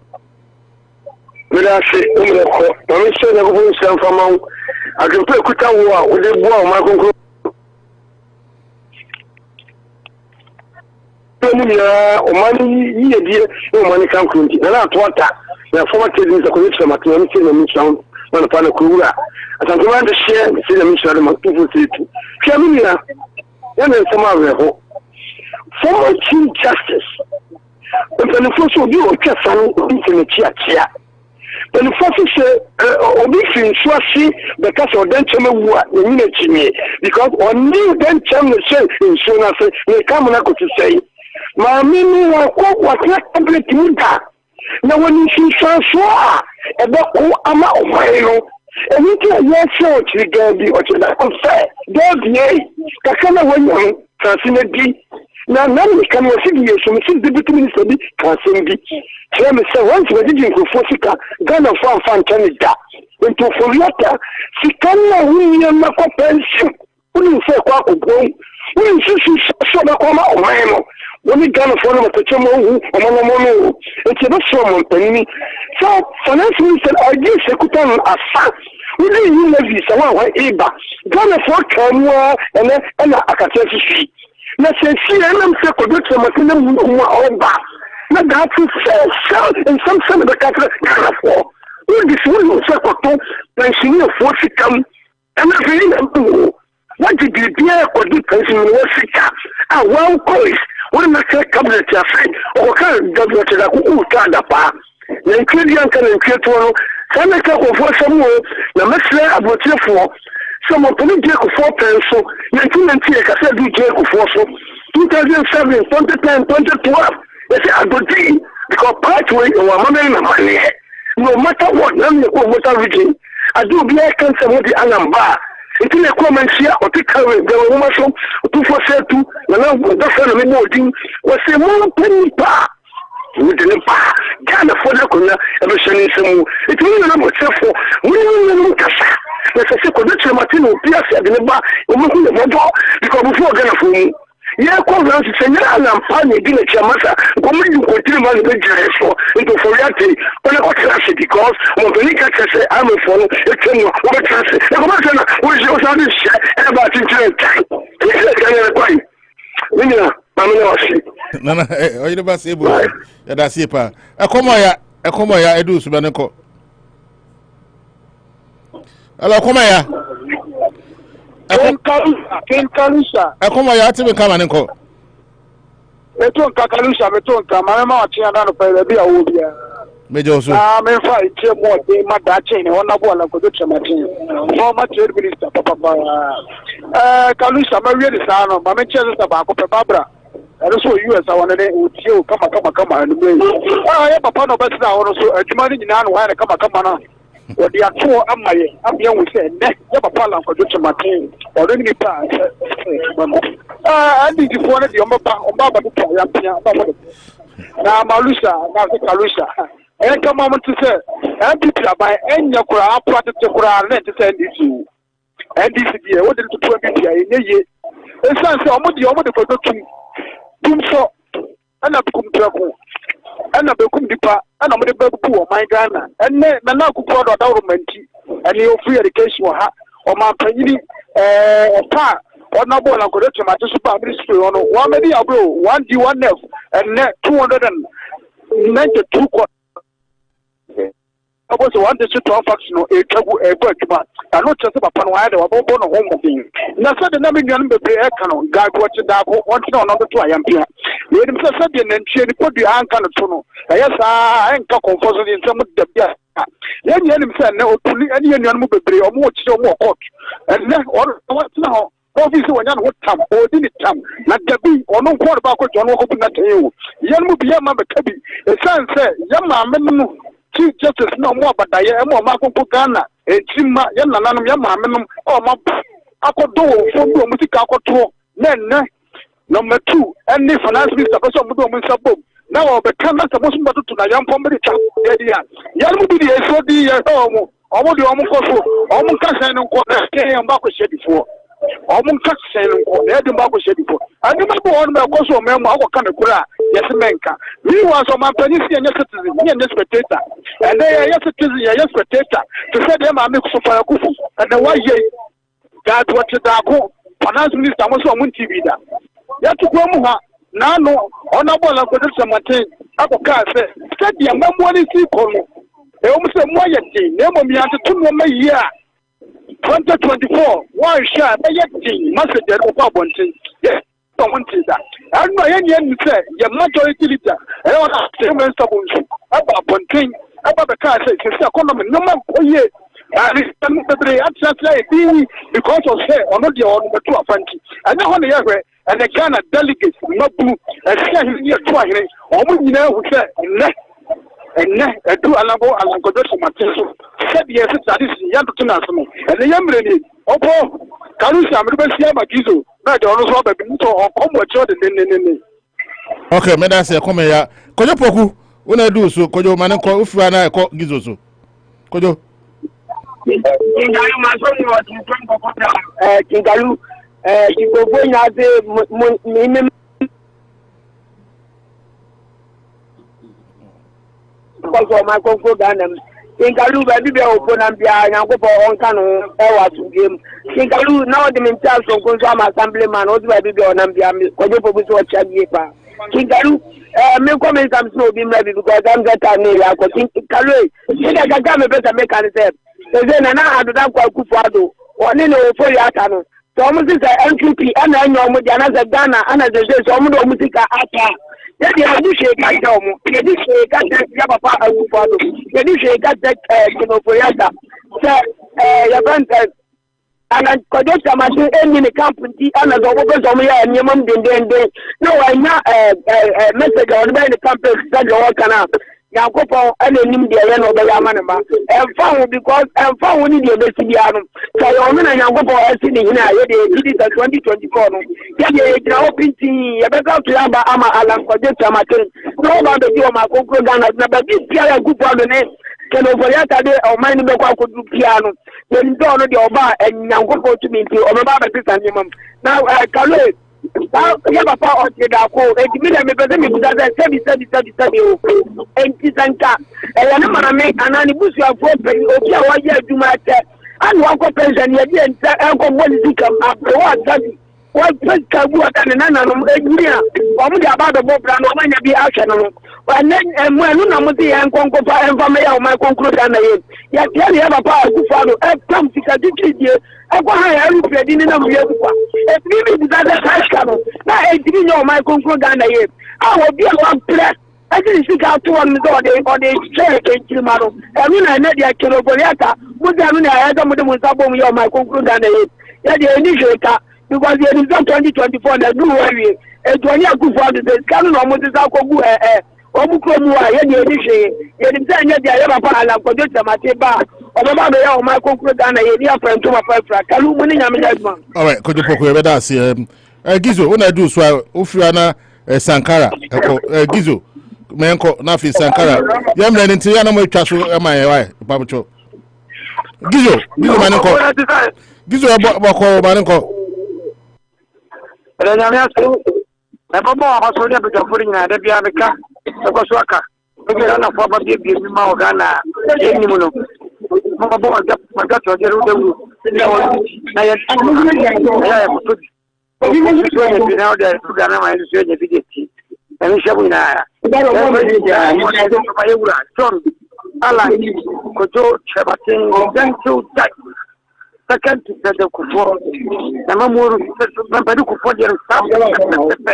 Medase umreko. Mami se na ko se fama akempe kuta wo a wo de bo a makonko. Ya o mani yi die o mani kan kunti na atwata na former trading ko yitsa matwa mi na mi sound na pa na kuura asanko man de share mi na mi sound ma tufu titu kya mi na yana sama we ho former chief justice and the first obi o twa san obi se ne chia and the first say obi fin swasi because o dan cheme wu a ni na chimie because on ni dan cheme say in so na say ne kam na ko say ma mi ni wa ko wa complete muda na wani shi so a ebe ko ama o mai no eni ti ye so chi gabi o chi da ko fe gabi ka kana wani transine di na mi kan wasi di so mi deputy minister bi kan sen di se me se once we di ko fosika Ghana fan Canada into foriata sikana wuni na ko pension wuni se kwa ko bon wuni shi so na ko ma o mai no woni Ghana for no to chemo hu omono enti be so mo panini so finance minister agi sekutan asa woni yi na visa wa eba Ghana for kanwa ena akata sisi na se si enam se ko do chemo na mu oba na that is in some of the country Ghana for this one se ko to pension for sikam and very what did you do or do pension in one course when I say cabinet affair or can government that who can pa na include can include one some ka for some na mesle abotefo some of them take for pension 1990 ka say do take for so 2007 2010 2012 they say agodi because pathway or mama na money no matter what na me ko motor region I do be I can say what the anamba it is a common share or take away the woman from 242 na that's na me modin was a more penny pa we didn't pa Ghana for the corner ever shiny some it means na mo for we no kasa na se ko do Martin o pia se de ba o mo ku mo do because before Ghana for mu yeah conference se na na pa ni di na chamasa ko mo di ko tiri ma be jere so into for reality on the class because mo beli ka se am for no e tenu o be class e ko ma se na o je o sa di she e ba tin tire e se ka ne kwai mina mama na wasi nana o yire ba se bo ya da se pa e komo ya edu su ba ne ko ala komo ya Ken Kalusha. Ekoma ya ati me kama nko. Eto Kalusha meto nka mama wa tia na no pa bi a wo bia. Mejo so. Me fa itie mo de ma da chain wona bo ala ko do chamatin. Former trade minister papa. Kalusha ma wie de sa no ma me chese sa ba ko pe babra. Ero so US a wona de otie o kama no me. Ya papa no besi na wono so adwuma ni nyina no wa na kama na. Or the actual Amaye, Abian will say, Nepala for Duchamatin, or any part. I think if one of the Omba, now Malusa, now the Kalusha. And come on to say, and people are by any Yakura, part of the Quran, let to send it to. NDC bi e wo de to bi ya e ye esan se omo de foto tum so ana bukum trako ana bekum dipa ana mo de babu o man Ghana enne na akukọ do dawromanti ene o free education ha o ma panyini pa ona bo na kodo tomato super ministry ono wa me di abro 1D 1F enne 292 ko aboso 1 district of fax no e twagu e bo atuma ano tse papa no ayade wa bo no ho mo na so de na me nuan bebre e ka no ga go che da ko on tse no do to ayampia e nim se se de nantwie ni podu anka no to no e sa enka confusion ni nsem de bia ye nim se na otuli ani nuan mo bebre o mo chi o mo court enne o wa tse ho office wanya no tam o di ni tam na dabi ono ko ba ko jono ko na tayo yan mu biya ma be kabi e san se yama menum Chief Justice no more but I am more Marco Ghana, a Chima, Yananum, Yamamanum, or my Akodo, from Music Akoto, then number 2, and the finance minister, person with Sabo. Now, the Canada supposed to the young family. Yamu be the SOD, or the Omokoso, Omokas and Bako said before. Omokas and Edinburgh said before. I remember on my Koso memo, our kind of Kura, yes, Menka. Me was on my penny and yes, citizen, yes, spectator. And they are yes, citizen, yes, spectator. To say them, I make so far a kufu. And the why ye, God, what you da finance minister was on TV. Yet to go more. Now, no, honorable and good some maintain. Apoka said, said the amount is equal. They almost say more yet, name of me after 2 more year. 2024, one share, but yet, message of Babontin. Yes, someone says that. I know any say, your majority leader, I don't have to say, Mr. About Bontin, about the car says, it's economy, no man, oh, yeah. And it's because of her, or not your own, but to a fancy. And now on the other, and the Ghana delegates, not blue, and say, you're trying, or you know, who said, and I do allow and go to my team. Said yes, that is young to Nasmo, and the young lady, Opo, Karusa, I'm going to see my Gizo, not always Robert, or come with Jordan. Okay, Madam, say, come here. Kojopoku, when I do so, Kojo Manako, if you and I call Gizo. Kojo. Kingalu, you go going as a because of my control Ghana. Kingalu, baby, Oponambia, and go for on canoe, or to game. Kingalu, now the mental from Consum Assemblyman, or baby on Nambia, Kojopo, what Chagipa. Kingalu, me comment I'm so being ready because I'm that I know. I Kingalu, I can't better make an attempt. Then I had to that Kufuado, or Nino for Yatano. So almost is a NQP, and I know with another Ghana, and as I say, some of the Musica Ata. Then you do shake at home. You do shake at that Yabapa Kufuado. You do shake at that Kinofoyata. So, your friend says, and I could just imagine any in the company, and as always on me, and your mum didn't. No, I know a message on the campus that you all can have. Yankopo and the Nim de Reno Bayamanama, and found because and found only the Bessidiano. So I own and Yankopo as in the 2024. Get a open tea, a better Lamba Ama Alan for this Amateur. No about the Yoma Coco Ghana, but this Pierre good on the name. Can overyata or mind the Coco piano. When you don't know the Oba and Yankopo to me to Obama Pisanium. Now I can Yaba pa otida ko e mi na me pese mi buda se sebi o enti sanka e ya na mara me anani busu afo pe obi a wa ye aduma te an wa ko pension ye bi enta en ko policy kam afro wa gadi wa pes ka bu ata ne na no e ni a o mu dia ba do bo bra no ma nya bi ahwe no wa ne emu enu na mu ti en konko fa en fa me ya o ma conclude na ye ya tie ya ba pa ku fa no e tam sika dikidie Ego ha ya rupe di ni na mu ye kwa. E bi bi da da cash kano. Na e di ni o my conclude Ghana ye. A wo bi a play. E di sika to on me do de share ke ntimaro. E mi na na dia kero boliata. Mu da mi na ya da mu de mu sabo mu ye o my conclude Ghana ye. Ya de ni jeka because the result 2024 na do worry. E do ni akufo de kanu no mu de sa ko gu Omukomu a ye ni edihwe ye ni say nya dia ye papa ala kojo tamate ba obaba be ya o ma konkuru Ghana ye ni afranto ma fafra kalu mu ni nyame judgment. All right, kojo poko ye beda ase Gizo when I do so ofura na Sankara Gizo menko na fi Sankara ye mra ni ya na mo twa so ma ye why papacho Gizo manko Gizo bako banko. Baba abasonya bujafuri na de bia beka ekoso aka bia na fo baba bia ma ogana enyi mu no baba maga to de rude na ya ya kutu so ya bina de gana ma so ya bideti eni shabu na ya ala kojo chebatin dentu tai second to the kufor na mamuru na badu kufor de stop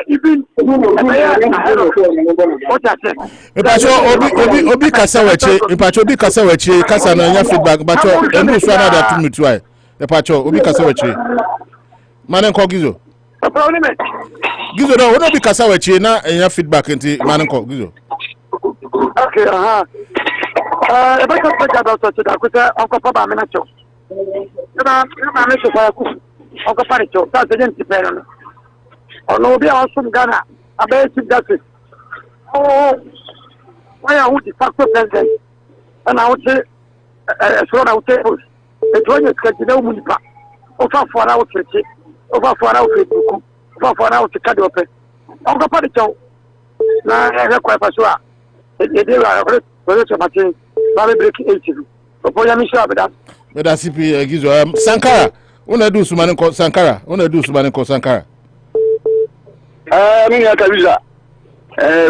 even obi kasa wachi kasa na nya feedback bacho enu so na da 2 minutes why pacho obi kasa wachi manen ko gizo no obi kasa wachi na nya feedback nti manen ko gizo okay e ba ka pacha da so da kusa onko pa ba me na cho na me so fa ku onko pa cho ta se gente pero ono obi awesome Ghana abe chief justice why are the factor president and I would say so na tables the joint schedule munipa over for our church over for our Facebook over for our card open onko pa cho na e kwa pa so a e dey we so matin ba break 80 opo ya mi sha beda CP Gizo Sankara una do sumane ko Sankara mi ya kabiza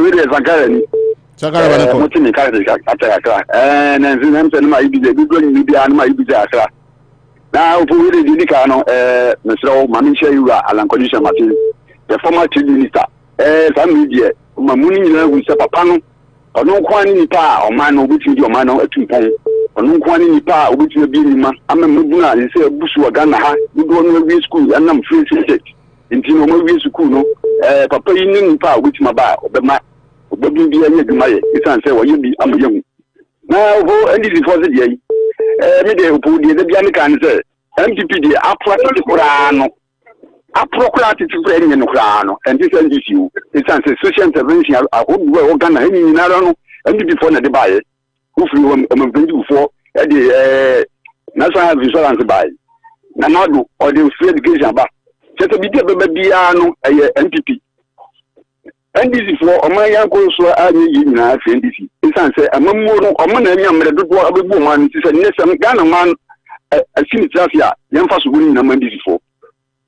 we dey Sankara ni Sankara bana ko mutini ka ata na nzina mse ma ibize bigo ni bia na ibize akra na opo we dey dika no mesro mami share you alan condition matin the former chief minister some media mamuni ni na wu se papa no ono kwani ni pa o man no bitin di o man no atumpon onu kwani ni pa obitu bi ni ma amemuduna se Bosuo Ghana ha do no wi school anam free city nti no mo wi school no papa yi ni pa obitu ma ba obema obebi bi anya dwuma ye isan se wo ye bi amoyem na ho andi di force de yi mi de opo de bia ni kan se MPP de approcate kurano approcate fure ni no kurano and this NGCU isan se social intervention ahobu wo Ghana ni ni na no MPP for na de bae ufiri am vendu for the national insurance buy na nado or the free education ba cheto bi de bia no NPP NDC for omanya ko so anyi yi na NDC isan say amammo no omana nya mre dodo abebu man ti say nesem Ghana man asini trafia yemfa so guni na NDC for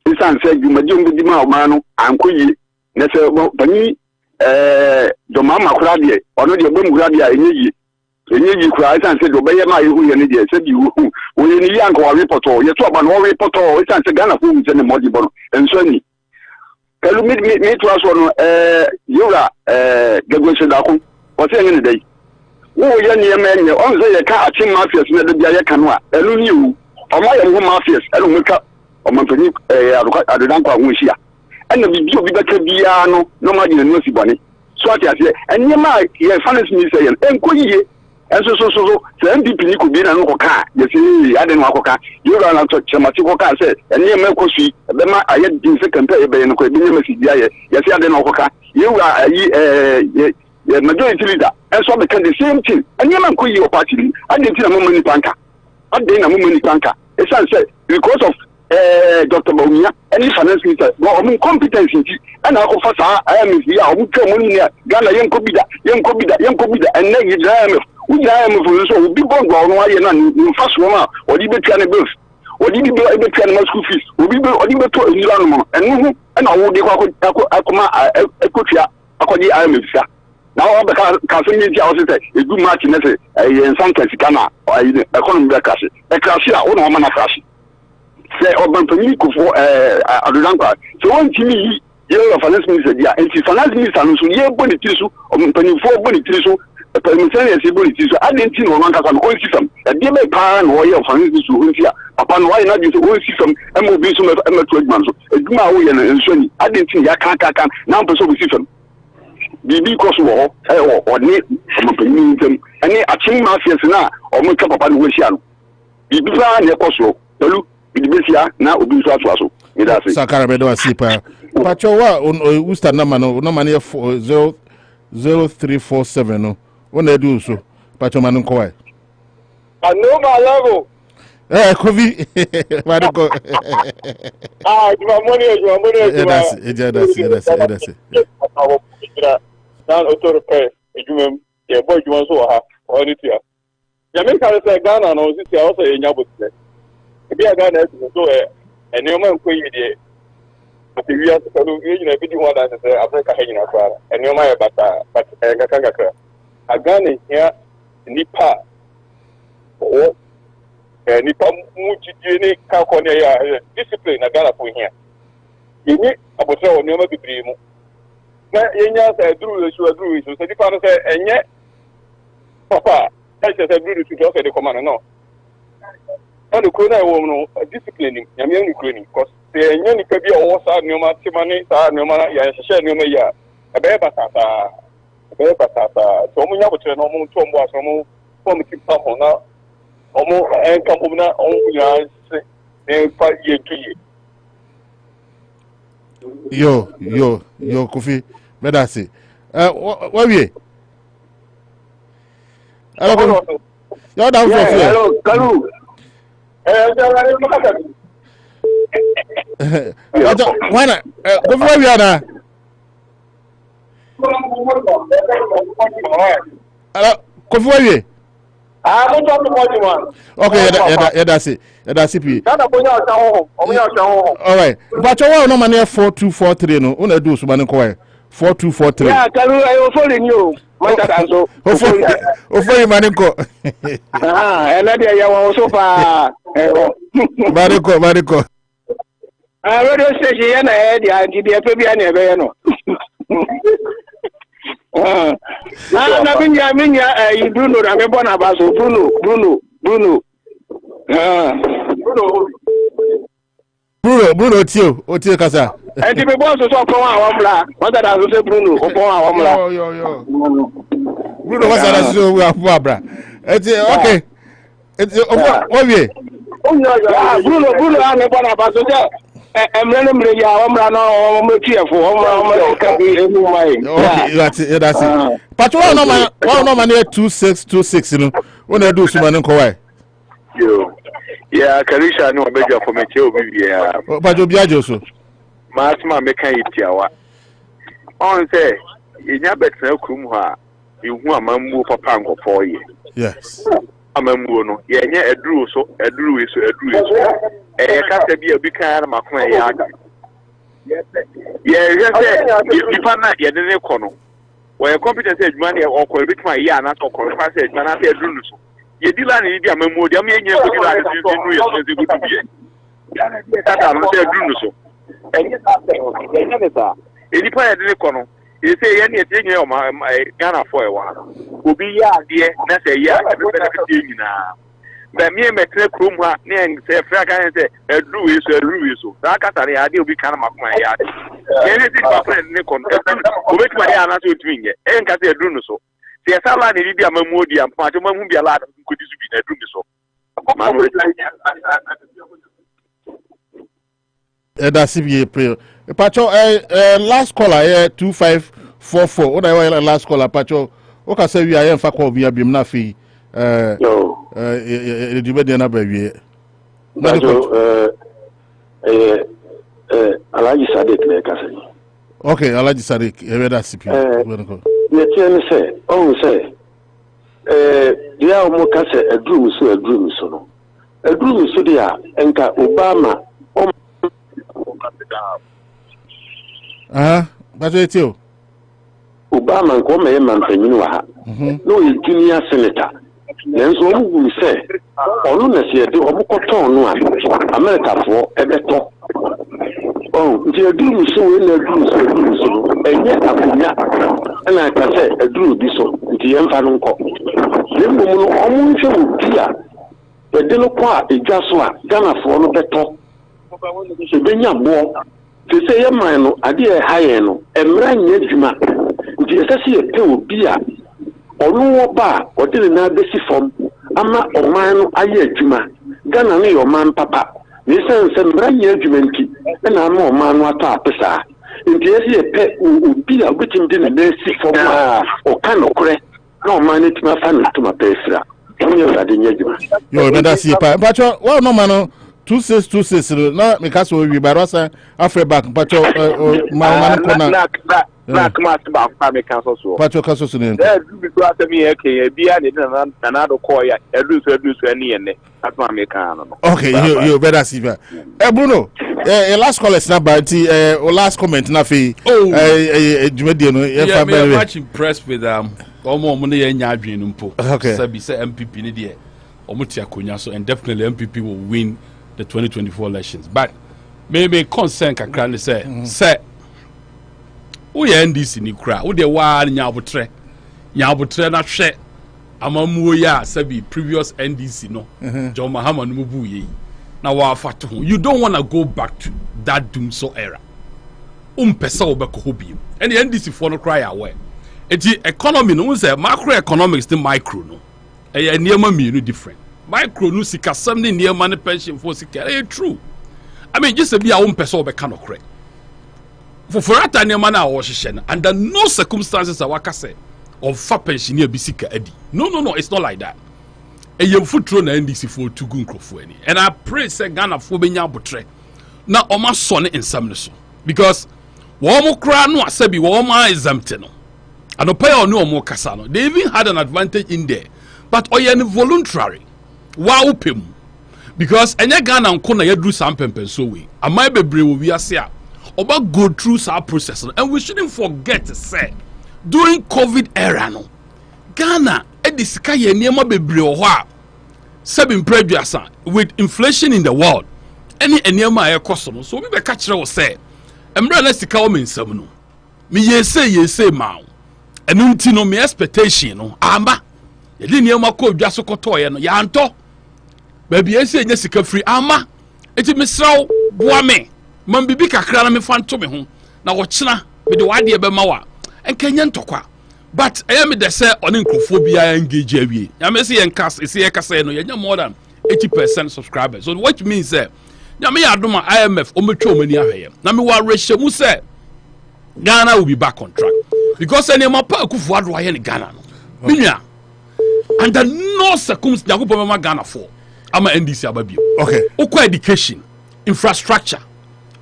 isan say jumaje ngudi ma man no ankoyi na say bani do mama kura de ono de bom kura de enyi enyi kura isan se do beye ma yehu ye ne de se bi hu wo ye ni yanko wa report o ye to aba no report o isan se Ghana fu nse ne modi bono enso ni kalu mi to aso no yura gagwe se da ko o se ne dai wo ye ni ema enye on se ye ka achi mafias ne de bia ye kan wa elu ni wu o ma ye hu mafias elu meka o ma fani adodan kwa hu hia ena bi obi beka bia no no ma gina no si bone so ati ase enye ma ye finance minister ye enkoyiye enso so MPP ni ko bi na no ko ka ye se ade no akoka yoro na to chemati ko ka se enye ma ko sui be ma aye din se campaign be no ko bi nye ma si dia ye se ade no akoka ye wa ayi majority leader enso be can the same thing enye ma ko yi o party ni ade tin na mo mani panka e say because of Dr. Bawumia any finance minister go o competence nti ana ko fa sa IMF ya o twa mo ni Ghana yen ko bida and na yi Uja am for so bi bongo no aye na nfa so ma odi betua ne bills odi bi betua ne school fees odi beto enira no mo enu na wo de akoma ekotua akodi IMF sa na wo be ka so mi ti awo se edu match ne se yen sanka sika na ayi economy be crash a wo na wo na crash se oban pami ko fo adodan kwa so won ti mi ye finance minister dia enti finance minister no so ye boni tirisu oban pami fo boni tirisu permission is able to so identity no man can go system e dey make pa no ye finance so huntia papa no why na do so system e mo bi so e ma to adman so eduma wo ye na enso ni identity ya kan na mpo so system bibi ko so wo o ni mo pe ni ntem ani achim mafias na o mo ka papa no wo hia no bibi fa na ko so pelu bidibesia na obi so aso me da say Sakara be do asipa pacho wa usta na mano no man 0347 no. What they do so? Pacho Manunko. Anopa level. Kofi. Mariko. That's it. Down auto repair. Yeah, boy, you want to have or it here. Jamaica say Ghana no this year also in Yabut. Be a Ghana so and no man pay you but if you have to do you video one that is Africa hanging out and no man but a Ghana here Nipa or Nipa Muji Kakonia discipline a Ghana for here. You need about so no be dream. Na yenya say drew so say the father say enye papa I say drew to just the command no on the corner no disciplining nyame no kroni cause say enye ni pa bia o sa nyoma timane sa nyoma ya hye nyoma ya e be batata so mo nya botre no mo to mo aso mo form tipa ho na omo enka mo na omo ya se e pa ye tuye yo Kofi Medasi. What we? Hello. You're down for hello, Kalu. Why not? Go for where we are now. Hello, go for where we? I'm not talking about okay, that's it. That's it. All right. But you want no money 4243 no. Una do so man ko 4243. Yeah, Kalu, I was following you. Hopefully, Maniko. And I was so far. Mariko. I radio station and I had the idea to be an you do know, I'm a bon about Bruno. Bruno Tio Casa. And if it was so from our black, what that I will say Bruno, yo. Bruno was that so we are Barbara. It's okay. It's what we? Bruno, I'm a bon about so I'm running ya no mo tiefo okay, that's it. But one no man 2626 you know. When I do so man ko why? Yo. Yeah, Karisha no beja for me che obi bia. But obi ajo so. Masma me kan itiawa. On say, yinya betra krum ho a, ihu amambu papa nkofo ye. Yes. Amambu no, yenye eduru eso. Ka se bia obi kan na makoma ye aga. Nipa na ye de ne kɔ no. Wo competence adwuma na ɔkɔ bituma ye ana ɔkɔ fa se adwuma na se eduru so. Ye di la ni di amambu di am ye nye ko di la se nu ye so se gudu bie. Tata no se eduru so. Nipa ye de ne kɔ no. You say any thing o ma Ghana for a while. Obi ya de na say ya be benefit nyina. Ba me metre krom ha na say fra kan say edru so. Da katare ade obi kan makoma ya ade. Ye ne ti pa friend ne kon. Obi tuma ya na so tumi nge. E nka say edru no so. Say sala ne di amamu odi ampa to mahu bia la nkodi su bi na edru so. That's CBA prayer. Pacho, last caller 2544. What I want last caller, Pacho. What can say we are in fact we are being nafi. The debate na baby. Pacho, Alaji Sadik na kase. Okay, Alaji Sadik. That's CBA. The chairman say, say, they are more kase a dream so no. A dream so they are enka Obama. But it's you. Obama come a man penny ha. No, junior senator. Then so we say, Oluna said, Omokoton, America for a better. Oh, the dream so in a dream so, and yet and I can say a dream this so, the infant cop. Then woman almost dear. The Delaqua is just what Ghana for no better. Benya bo te say ye man no ade e haye no emra nya adwuma nti esase ye pe obi a onu wo ba o de na besi fom ama oman no aye adwuma Ghana no yo man papa ni sense emra nya adwuma nti na ama oman no ata apesa nti ese ye pe obi a obitim de na besi fom a o kan okre na oman no tima fa no tuma pesra Yo, better see Pacho. Well, no man, 2626. No, because we Barossa after back. Pacho, my man, Black master about family council. Pacho Cassos. There's me, okay, be another call ya, a loose any and that's my mechanic. Okay, you better see that. Bruno, last call is not bad. Last comment, nothing. Yeah, I'm much impressed with almost money and Yadrin Umpo. Okay, Sabi say MPP in the Omutia Kunyaso, and definitely MPP will win the 2024 elections. But maybe concern Kakran say, we NDC ni kra wo de wa nyabotre na hwe amamuo ya sabi previous NDC no John Mahama no bu yi na wa afato ho. You don't want to go back to that doomsday era. Pesa obeko ho bi and the NDC for no cry away. Eti economy no say macroeconomics the micro no e niema mienu different. Micro no sika sam ne niema ne pension for sika true. I mean just be a pesa obeka no correct. For ata niema na wo hye no under no circumstances awaka say of fa pensioner bisika adi. No, it's not like that. E yem futuro na NDC for tugu nkrofo ani. And I pray say Ghana fo benya abotre na oma so ne nsam ne so because wo mo kra no asabi wo ma exempt no. Anopa ya onu omo kasa no. They even had an advantage in there. But oye voluntary. Wa upem. Because enye Ghana nko na yadru sam pempen so we. Amai bebre wo wi ase a oba go through our process and we shouldn't forget to say during COVID era no Ghana edisika ye niema bebre ho a seven preduasa with inflation in the world any niema ekoso no so we be ka kire wo say emre na sika o mensam no me yese ma enu nti no me expectation no amba ye di niema ko odwaso koto ye no ya nto ba bi ese nya sika free ama eti mesraw boa me man bibi kakra na me fanto me ho na wo kyena me de wade be ma wa enkanya ntokwa but I am the say on nkrophobia engage awie ya me say enkas ese ye kasa no yenya more than 80% subscribers so what means say ya me adoma IMF o metwa omani ahweye na me wa rehye say Ghana will be back on track because any ma pa akufu ado aye ni Ghana no minua under no circumstances yakopo ma Ghana for ama NDC ababio okay okwa education infrastructure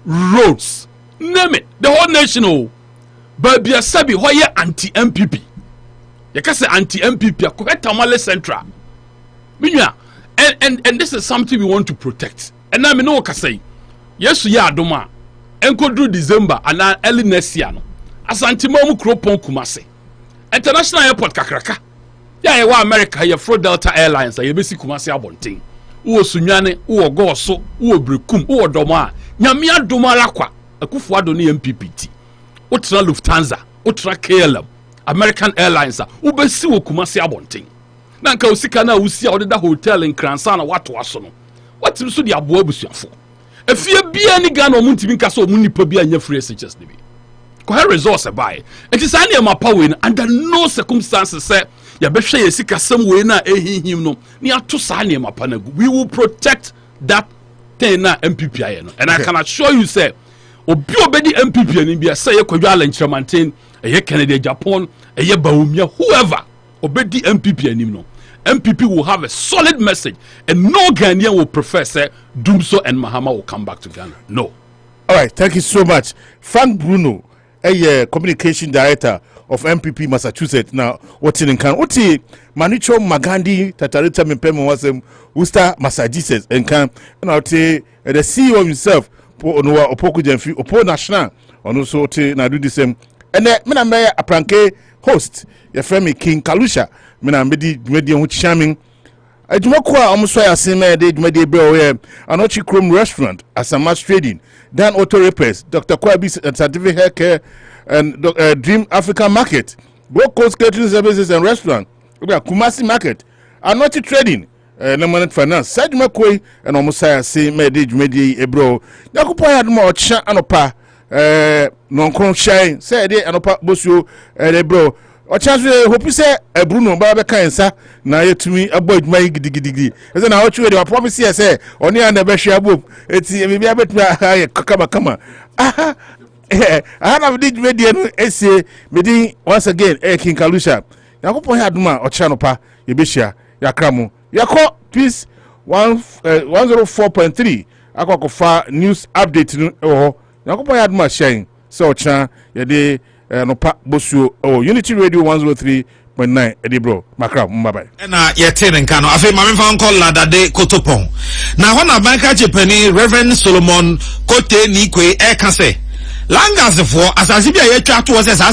roads name it the whole nation oh but be a sabi why anti-MPP you can say anti-MPP Tamale Central and this is something we want to protect and I know what I say yes ya adoma enkodru December and early next year no asantimomu kropon Kumase international airport kakraka ya wa America ya Fro Delta Airlines ya besi Kumase abonten wo sunwane wo goso wo brekum wo doma nyame adoma rakwa akufu ado ne MPPT utra Lufthansa utra KLM American Airlines ubesi wo Kumase abonten na nka usika na usia odeda hotel in Kransa na watu aso no watim so di abo abusuafo efie bia ni Ghana omuntimi nka so omunipa bia nya free SHS debi ko ha resource buy it is any ma power under no circumstances say ya behwe ye sika sam we na ehihim no ni ato sa na ma panagu we will protect that thing na MPP aye no and I can assure you say obi obedi MPP ani bia say ye kwadwa Lanchiramanten eye Canada Japan eye Baumia whoever obedi MPP ani no MPP will have a solid message and no Ghanaian will prefer say Dumso and Mahama will come back to Ghana. No. All right, thank you so much. Frank Bruno, a communication director of MPP Massachusetts. Now, what's in can Oti Manicho Magandi Tatarita Mimpemo wasem Usta Massachusetts and can the CEO himself Opoku Jenfi Opo National and also na do the same. And then Mina a pranke host your friend King Kalusha. Mina media which charming. I do not quite almost why I say my day media bro here. Anochi Chrome restaurant as a mass trading. Dan Auto Repairs, Dr. Kwabi Scientific Hair Care and Dream African Market. Gold Coast Catering Services and Restaurant. Kumasi Market. Anochi Trading. Lemonade Finance. Side McQuay and almost I say my day media bro. Yakupo had more chat Anopa. Non-con shine. Say day Anopa Bosuo bro. O chance hope you say Bruno Baba Kansa na yetumi aboy dwuma gidigidi ese na o chwe dey promise say oni and be hwe abom eti me bia betuma kama aha ana be di media no ese me din once again King Kalusha yakopon ya aduma o cha no pa ye be hia yakramu yako peace 104.3 akwakofa news update no ho yakopon yadma shine so cha yede Anopa Bosuo Unity Radio 103.9 Eddie bro makra bye na yetene nka no afi mame fa call ladade kotopon na hona banka chepani Reverend Solomon Kote Nikwe e ka se langas for asase bia yetwa to se